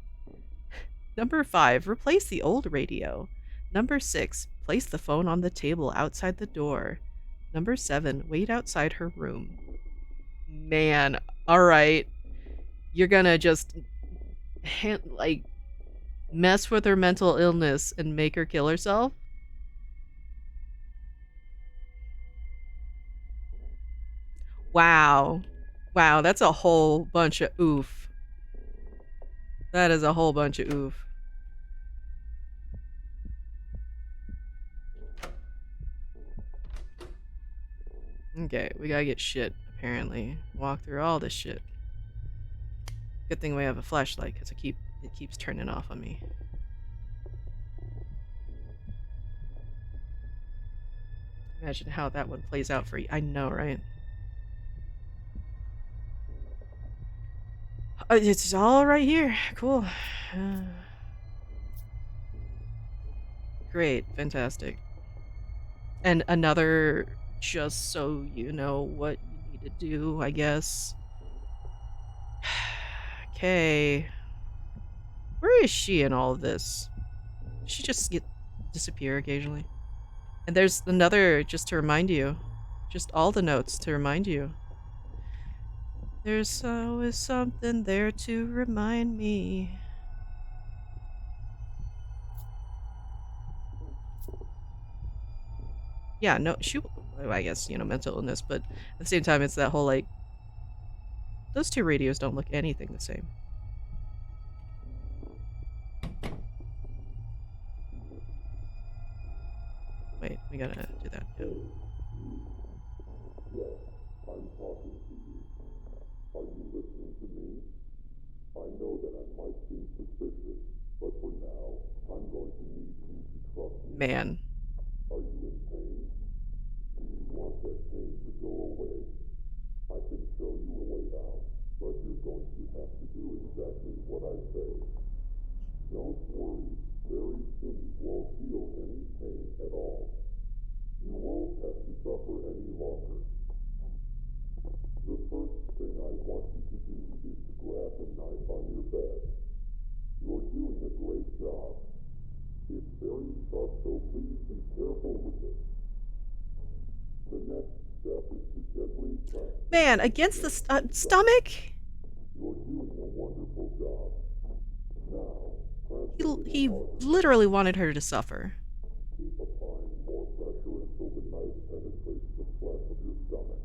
Speaker 5: Number 5, replace the old radio. Number 6, place the phone on the table outside the door. Number 7, wait outside her room. Man, alright. You're gonna just, like, mess with her mental illness and make her kill herself? Wow. Wow, that's a whole bunch of oof. That is a whole bunch of oof. Okay, we gotta get shit, apparently. Walk through all this shit. Good thing we have a flashlight, because it keeps turning off on me. Imagine how that one plays out for you. I know, right? It's all right here. Cool. Great. Fantastic. And another, just so you know what you need to do, I guess. Okay. Where is she in all of this? Does she just disappear occasionally? And there's another, just to remind you. Just all the notes to remind you. There's always something there to remind me. Yeah, no, I guess, mental illness, but at the same time, it's that whole, like, those two radios don't look anything the same. Wait, we gotta do that. Yeah.
Speaker 8: Yes, I'm talking to you. Are you listening to me? I know that I might seem suspicious, but for now, I'm going to need you to trust me.
Speaker 5: Man.
Speaker 8: Are you in pain? Do you want that pain to go away? I can show you a way out, but you're going to have to do exactly what I say. Don't worry, very soon you won't feel any pain at all. You won't have to suffer any longer. The first thing I want you to do is to grab the knife on your bed. You're doing a great job. It's very sharp, so please be careful with it. The next step is to gently press.
Speaker 5: Man, against the stomach?
Speaker 8: You're doing a wonderful job. Now,
Speaker 5: He literally wanted her to suffer.
Speaker 8: keep applying more pressure until the knife penetrates the flesh of your stomach.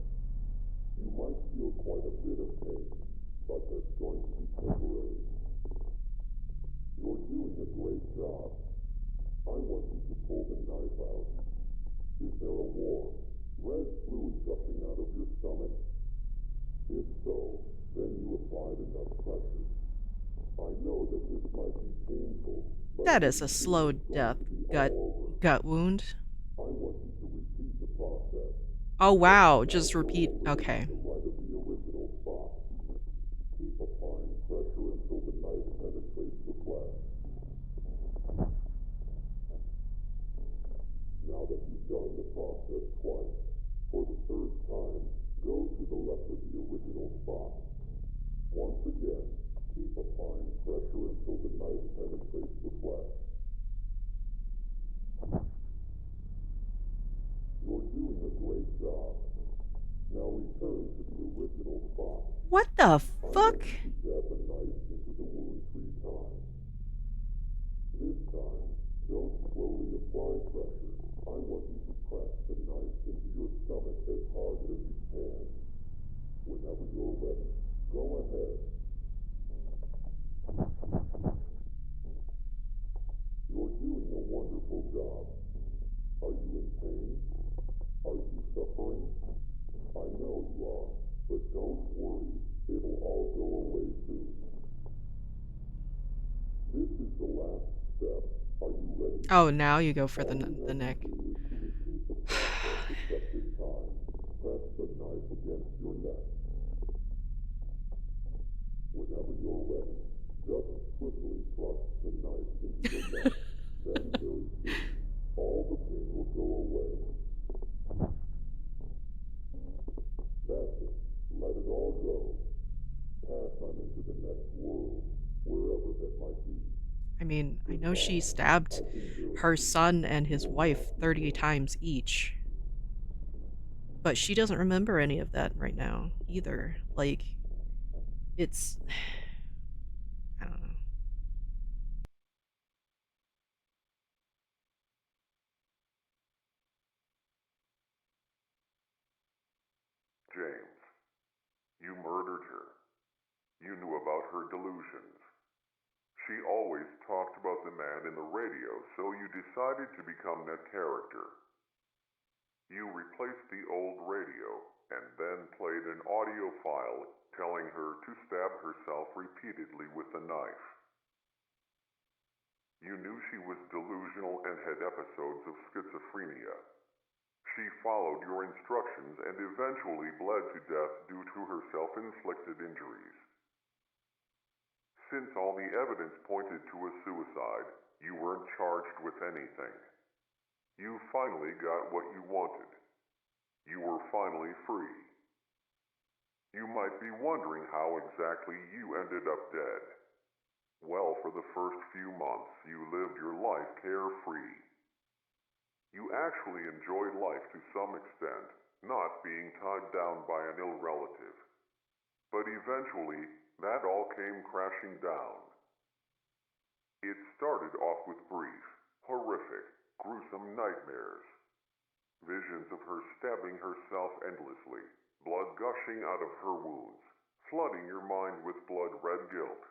Speaker 8: You might feel quite a bit of pain, but that's going to be temporary. You're doing a great job. I want you to pull the knife out. Is there a warm, red fluid gushing out of your stomach? If so, then you applied enough pressure. I
Speaker 5: That is a slow death. Gut wound.
Speaker 8: I want you to repeat the process.
Speaker 5: Oh wow, just repeat. Okay.
Speaker 8: The right of the original spot. Keep applying pressure until the knife penetrates the flesh. Now that you've done the process twice, for the third time, go to the left of the original spot. Once again, keep applying pressure until the knife penetrates the flesh. You're doing a great job. Now return to the original spot.
Speaker 5: What the
Speaker 8: I
Speaker 5: fuck?
Speaker 8: want you to jab the knife into the wound 3 times. This time, don't slowly apply pressure. I want you to press the knife into your stomach as hard as you can. Whenever you're ready, go ahead. You're doing a wonderful job. Are you in pain? Are you suffering? I know you are, but don't worry. It'll all go away soon. This is the last step. Are you ready?
Speaker 5: Oh, now you go for the
Speaker 8: All you have
Speaker 5: neck.
Speaker 8: to do is to repeat the process except this time. Press the knife against your neck. Whenever you're ready, just swiftly thrust the knife into the neck. Then very soon, all the pain will go away. That's it. Let it all go. Pass on into the next world, wherever that might be.
Speaker 5: I mean, I know she stabbed her son and his wife 30 times each. But she doesn't remember any of that right now either. Like, it's. I don't know.
Speaker 7: James, you murdered her. You knew about her delusions. She always talked about the man in the radio, so you decided to become that character. You replaced the old radio and then played an audio file telling her to stab herself repeatedly with a knife. You knew she was delusional and had episodes of schizophrenia. She followed your instructions and eventually bled to death due to her self-inflicted injuries. Since all the evidence pointed to a suicide, you weren't charged with anything. You finally got what you wanted. You were finally free. You might be wondering how exactly you ended up dead. Well, for the first few months, you lived your life carefree. You actually enjoyed life to some extent, not being tied down by an ill relative. But eventually, that all came crashing down. It started off with brief, horrific, gruesome nightmares. Visions of her stabbing herself endlessly, blood gushing out of her wounds, flooding your mind with blood-red guilt.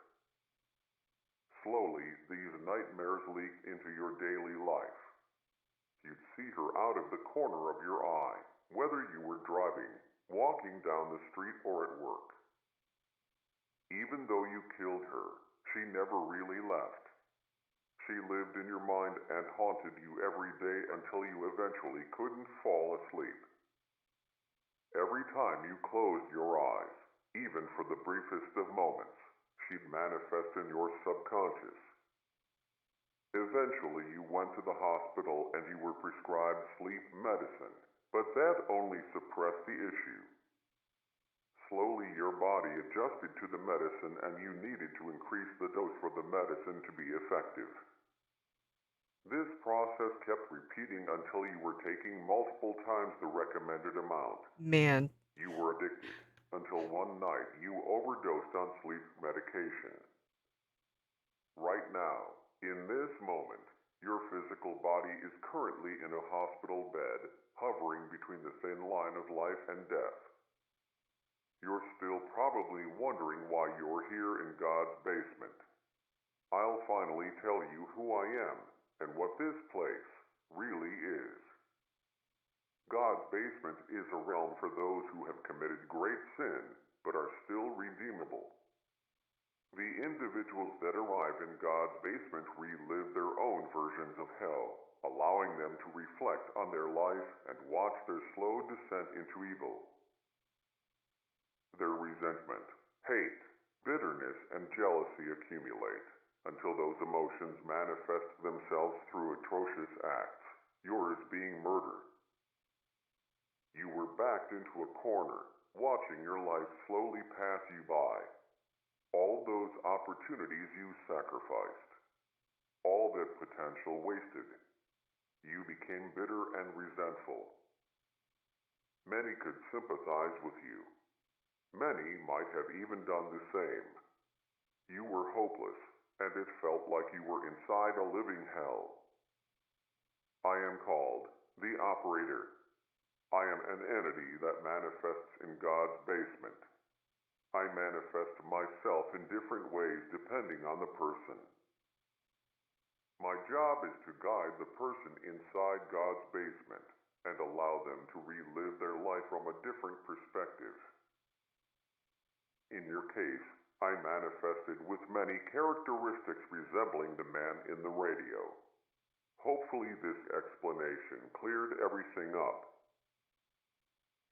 Speaker 7: Slowly, these nightmares leaked into your daily life. You'd see her out of the corner of your eye, whether you were driving, walking down the street, or at work. Even though you killed her, she never really left. She lived in your mind and haunted you every day until you eventually couldn't fall asleep. Every time you closed your eyes, even for the briefest of moments, she'd manifest in your subconscious. Eventually you went to the hospital and you were prescribed sleep medicine, but that only suppressed the issue. Slowly your body adjusted to the medicine and you needed to increase the dose for the medicine to be effective. This process kept repeating until you were taking multiple times the recommended amount.
Speaker 5: Man.
Speaker 7: You were addicted until one night you overdosed on sleep medication. Right now, in this moment, your physical body is currently in a hospital bed, hovering between the thin line of life and death. You're still probably wondering why you're here in God's basement. I'll finally tell you who I am and what this place really is. God's basement is a realm for those who have committed great sin but are still redeemable. The individuals that arrive in God's basement relive their own versions of hell, allowing them to reflect on their life and watch their slow descent into evil. Their resentment, hate, bitterness, and jealousy accumulate until those emotions manifest themselves through atrocious acts, yours being murder. You were backed into a corner, watching your life slowly pass you by. All those opportunities you sacrificed. All that potential wasted. You became bitter and resentful. Many could sympathize with you. Many might have even done the same. You were hopeless, and it felt like you were inside a living hell. I am called the Operator. I am an entity that manifests in God's basement. I manifest myself in different ways depending on the person. My job is to guide the person inside God's basement and allow them to relive their life from a different perspective. In your case, I manifested with many characteristics resembling the man in the radio. Hopefully this explanation cleared everything up.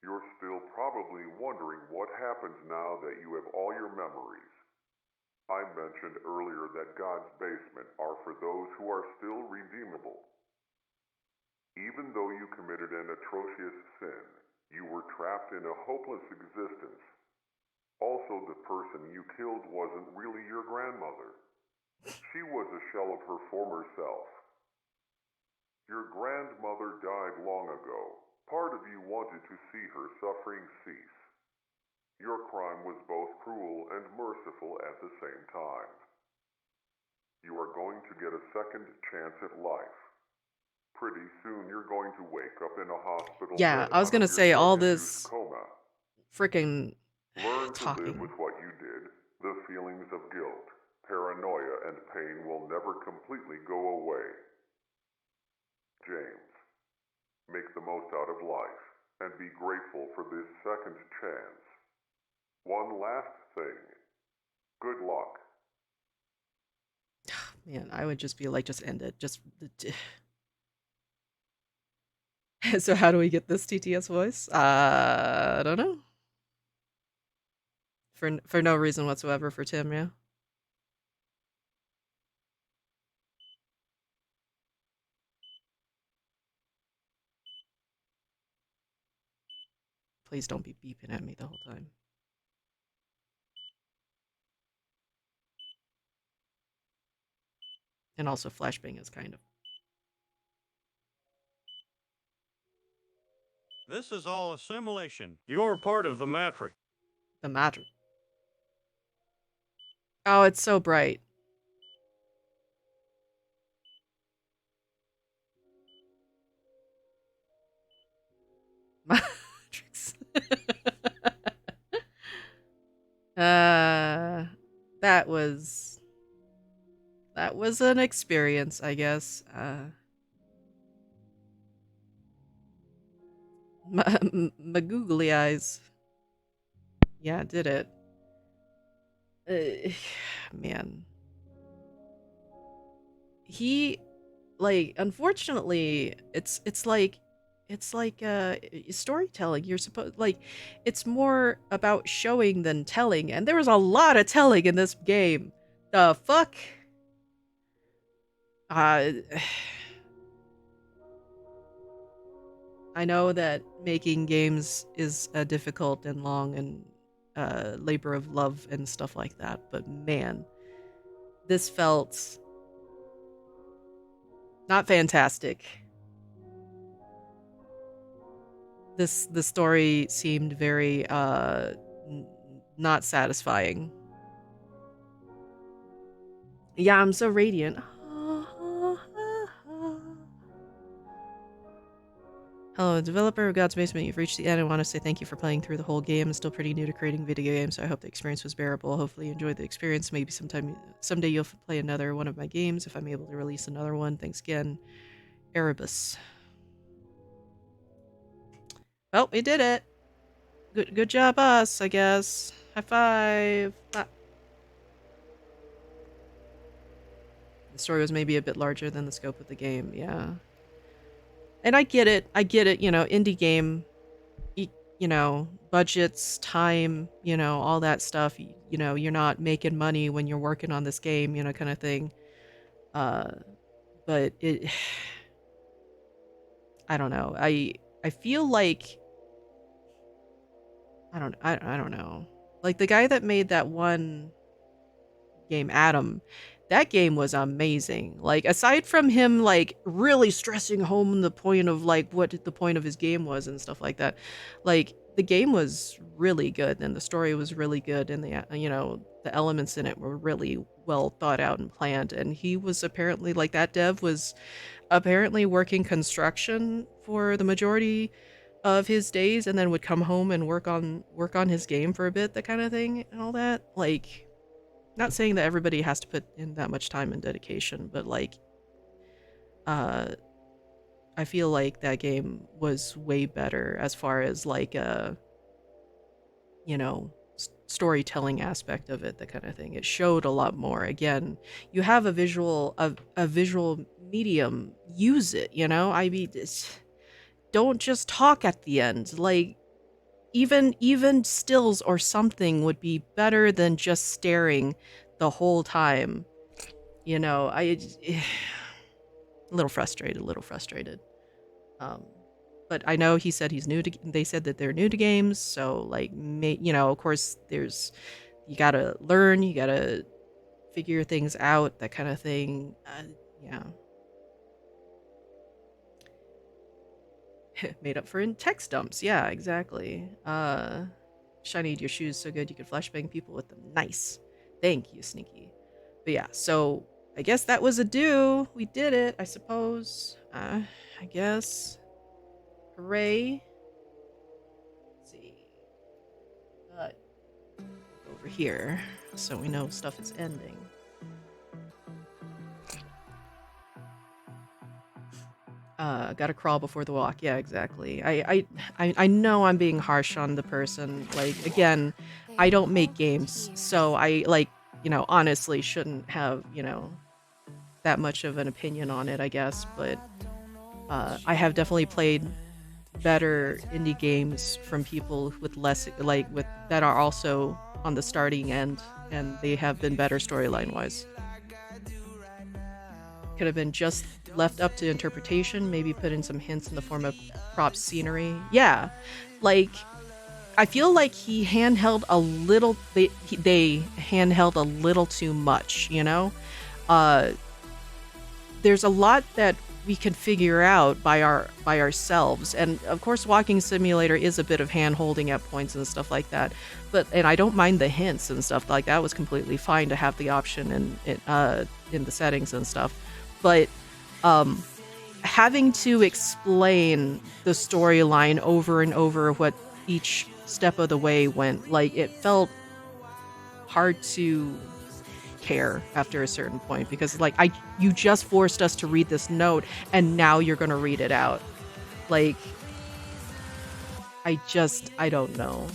Speaker 7: You're still probably wondering what happens now that you have all your memories. I mentioned earlier that God's basement are for those who are still redeemable. Even though you committed an atrocious sin, you were trapped in a hopeless existence. Also, the person you killed wasn't really your grandmother. She was a shell of her former self. Your grandmother died long ago. Part of you wanted to see her suffering cease. Your crime was both cruel and merciful at the same time. You are going to get a second chance at life. Pretty soon you're going to wake up in a hospital
Speaker 5: Yeah,
Speaker 7: bed
Speaker 5: I was
Speaker 7: out
Speaker 5: gonna
Speaker 7: of your
Speaker 5: say all
Speaker 7: drug-induced
Speaker 5: this
Speaker 7: coma.
Speaker 5: freaking
Speaker 7: Learn to live
Speaker 5: talking.
Speaker 7: with what you did. The feelings of guilt, paranoia, and pain will never completely go away. James, make the most out of life and be grateful for this second chance. One last thing. Good luck.
Speaker 5: Man, I would just be like, just end it. Just. So how do we get this TTS voice? I don't know. For no reason whatsoever for Tim, yeah. Please don't be beeping at me the whole time. And also flashbang is kind of
Speaker 6: This is all a simulation. You're part of the matrix.
Speaker 5: the matter. Oh, it's so bright. Matrix. That was an experience, I guess. My googly eyes. Yeah, did it. Man. He unfortunately it's like storytelling. You're supposed like it's more about showing than telling, and there was a lot of telling in this game. The fuck? Uh I know that making games is a difficult and long and labor of love and stuff like that, but man, this felt not fantastic. The story seemed very not satisfying. Yeah, I'm so radiant. Hello, developer of God's Basement. You've reached the end. I want to say thank you for playing through the whole game. I'm still pretty new to creating video games, so I hope the experience was bearable. Hopefully you enjoyed the experience. Maybe someday you'll play another one of my games if I'm able to release another one. Thanks again, Erebus. Well, we did it. Good job, us, I guess. High five. The story was maybe a bit larger than the scope of the game. Yeah. And I get it. You know, indie game, you know, budgets, time, you know, all that stuff. You know, you're not making money when you're working on this game, you know, kind of thing. But it, I don't know. I feel like I don't know. Like the guy that made that one game, Adam, that game was amazing. Like aside from him like really stressing home the point of like what the point of his game was and stuff like that, like the game was really good and the story was really good and the you know the elements in it were really well thought out and planned. And he was apparently like that dev was apparently working construction for the majority of his days and then would come home and work on his game for a bit, that kind of thing and all that. Like not saying that everybody has to put in that much time and dedication, but like I feel like that game was way better as far as like you know, storytelling aspect of it, that kind of thing. It showed a lot more. Again, you have a visual medium, use it, you know? I mean, don't just talk at the end. Like even stills or something would be better than just staring the whole time. You know, a little frustrated. But I know he said he's new to, they said that they're new to games, so like you know, of course there's, you got to learn, you got to figure things out, that kind of thing. Yeah. Made up for in text dumps. Yeah, exactly. Shiny, your shoes so good you could flashbang people with them. Nice. Thank you, Sneaky. But yeah, so I guess that was a do. We did it, I suppose. I guess. Hooray. Let's see. But over here, so we know stuff is ending. Gotta crawl before the walk. Yeah, exactly. I know I'm being harsh on the person. Like, again, I don't make games, so I, like, you know, honestly shouldn't have, you know, that much of an opinion on it, I guess. But I have definitely played better indie games from people with less, like, with that are also on the starting end, and they have been better storyline wise. Could have been just left up to interpretation, maybe put in some hints in the form of prop scenery. Yeah, like I feel like he handheld a little, they handheld a little too much, you know? There's a lot that we can figure out by ourselves, and of course Walking Simulator is a bit of hand holding at points and stuff like that, and I don't mind the hints and stuff like that. Was completely fine to have the option in the settings and stuff. But having to explain the storyline over and over, what each step of the way went, like, it felt hard to care after a certain point, because like you just forced us to read this note and now you're gonna read it out. Like, I don't know.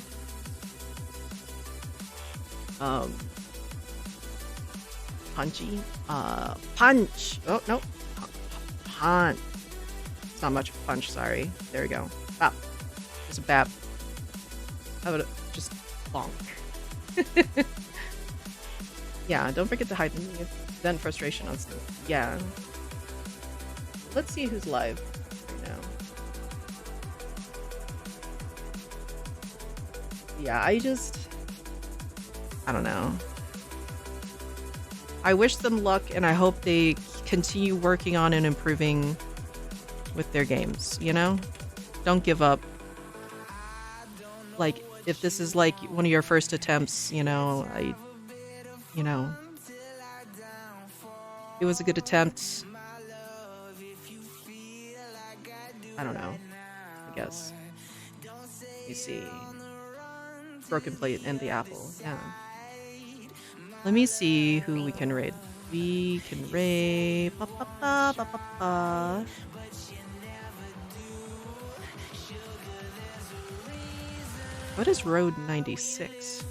Speaker 5: Punchy? Punch! Oh, no. Punch. It's not much of a punch, sorry. There we go. Bap. There's a bap. How about it? Just bonk. Yeah, don't forget to hide the vent frustration on stuff. Yeah. Let's see who's live right now. Yeah, I don't know. I wish them luck, and I hope they continue working on and improving with their games, you know? Don't give up. Like, if this is like one of your first attempts, you know, it was a good attempt. I don't know, I guess. You see. Broken plate and the apple, yeah. Let me see who we can raid. We can raid... What is Road 96?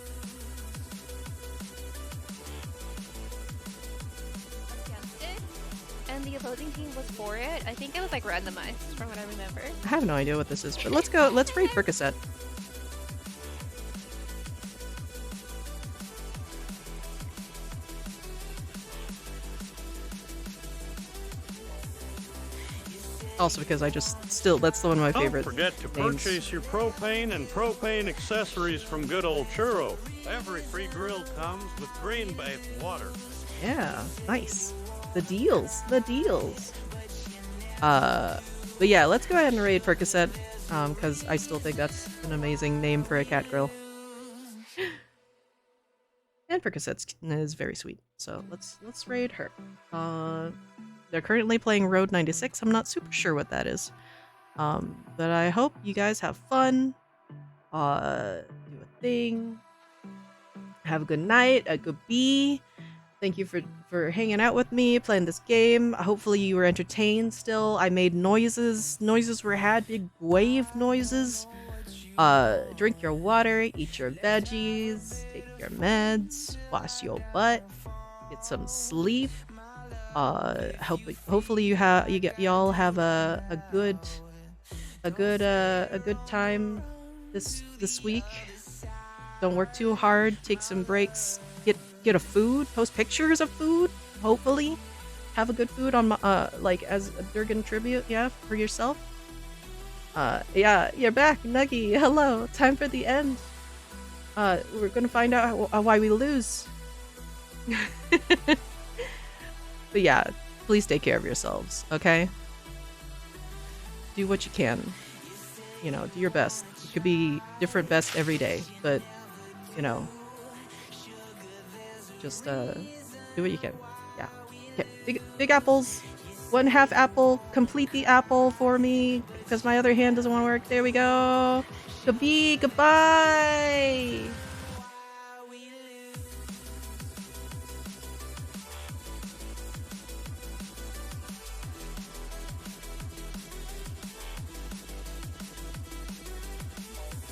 Speaker 10: opposing team was for it. I think it was like randomized from what I remember.
Speaker 5: I have no idea what this is, but let's go. Let's raid Percocet. Also because I just still, that's the one of my favorite
Speaker 6: Don't forget to
Speaker 5: names.
Speaker 6: purchase your propane and propane accessories from good old Churro. Every free grill comes with green bathed water.
Speaker 5: Yeah, nice. The deals, the deals. But yeah, let's go ahead and raid Percocet, because I still think that's an amazing name for a cat grill. And Percocet is very sweet, so let's raid her. They're currently playing Road 96. I'm not super sure what that is. But I hope you guys have fun. Do a thing. Have a good night, a good bee. Thank you for hanging out with me, playing this game. Hopefully you were entertained still. I made noises. Noises were had, big wave noises. Drink your water, eat your veggies, take your meds, wash your butt, get some sleep. Hopefully y'all have a good time this week. Don't work too hard. Take some breaks. Get a food. Post pictures of food. Hopefully, have a good food on my like as a Durgan tribute. Yeah, for yourself. Yeah, you're back, Nuggy. Hello. Time for the end. We're gonna find out why we lose. But yeah, please take care of yourselves, okay? Do what you can. You know, do your best. It could be different best every day, but, you know, just do what you can. Yeah. Okay. Big apples. 1/2 apple. Complete the apple for me, because my other hand doesn't want to work. There we go. Goodbye.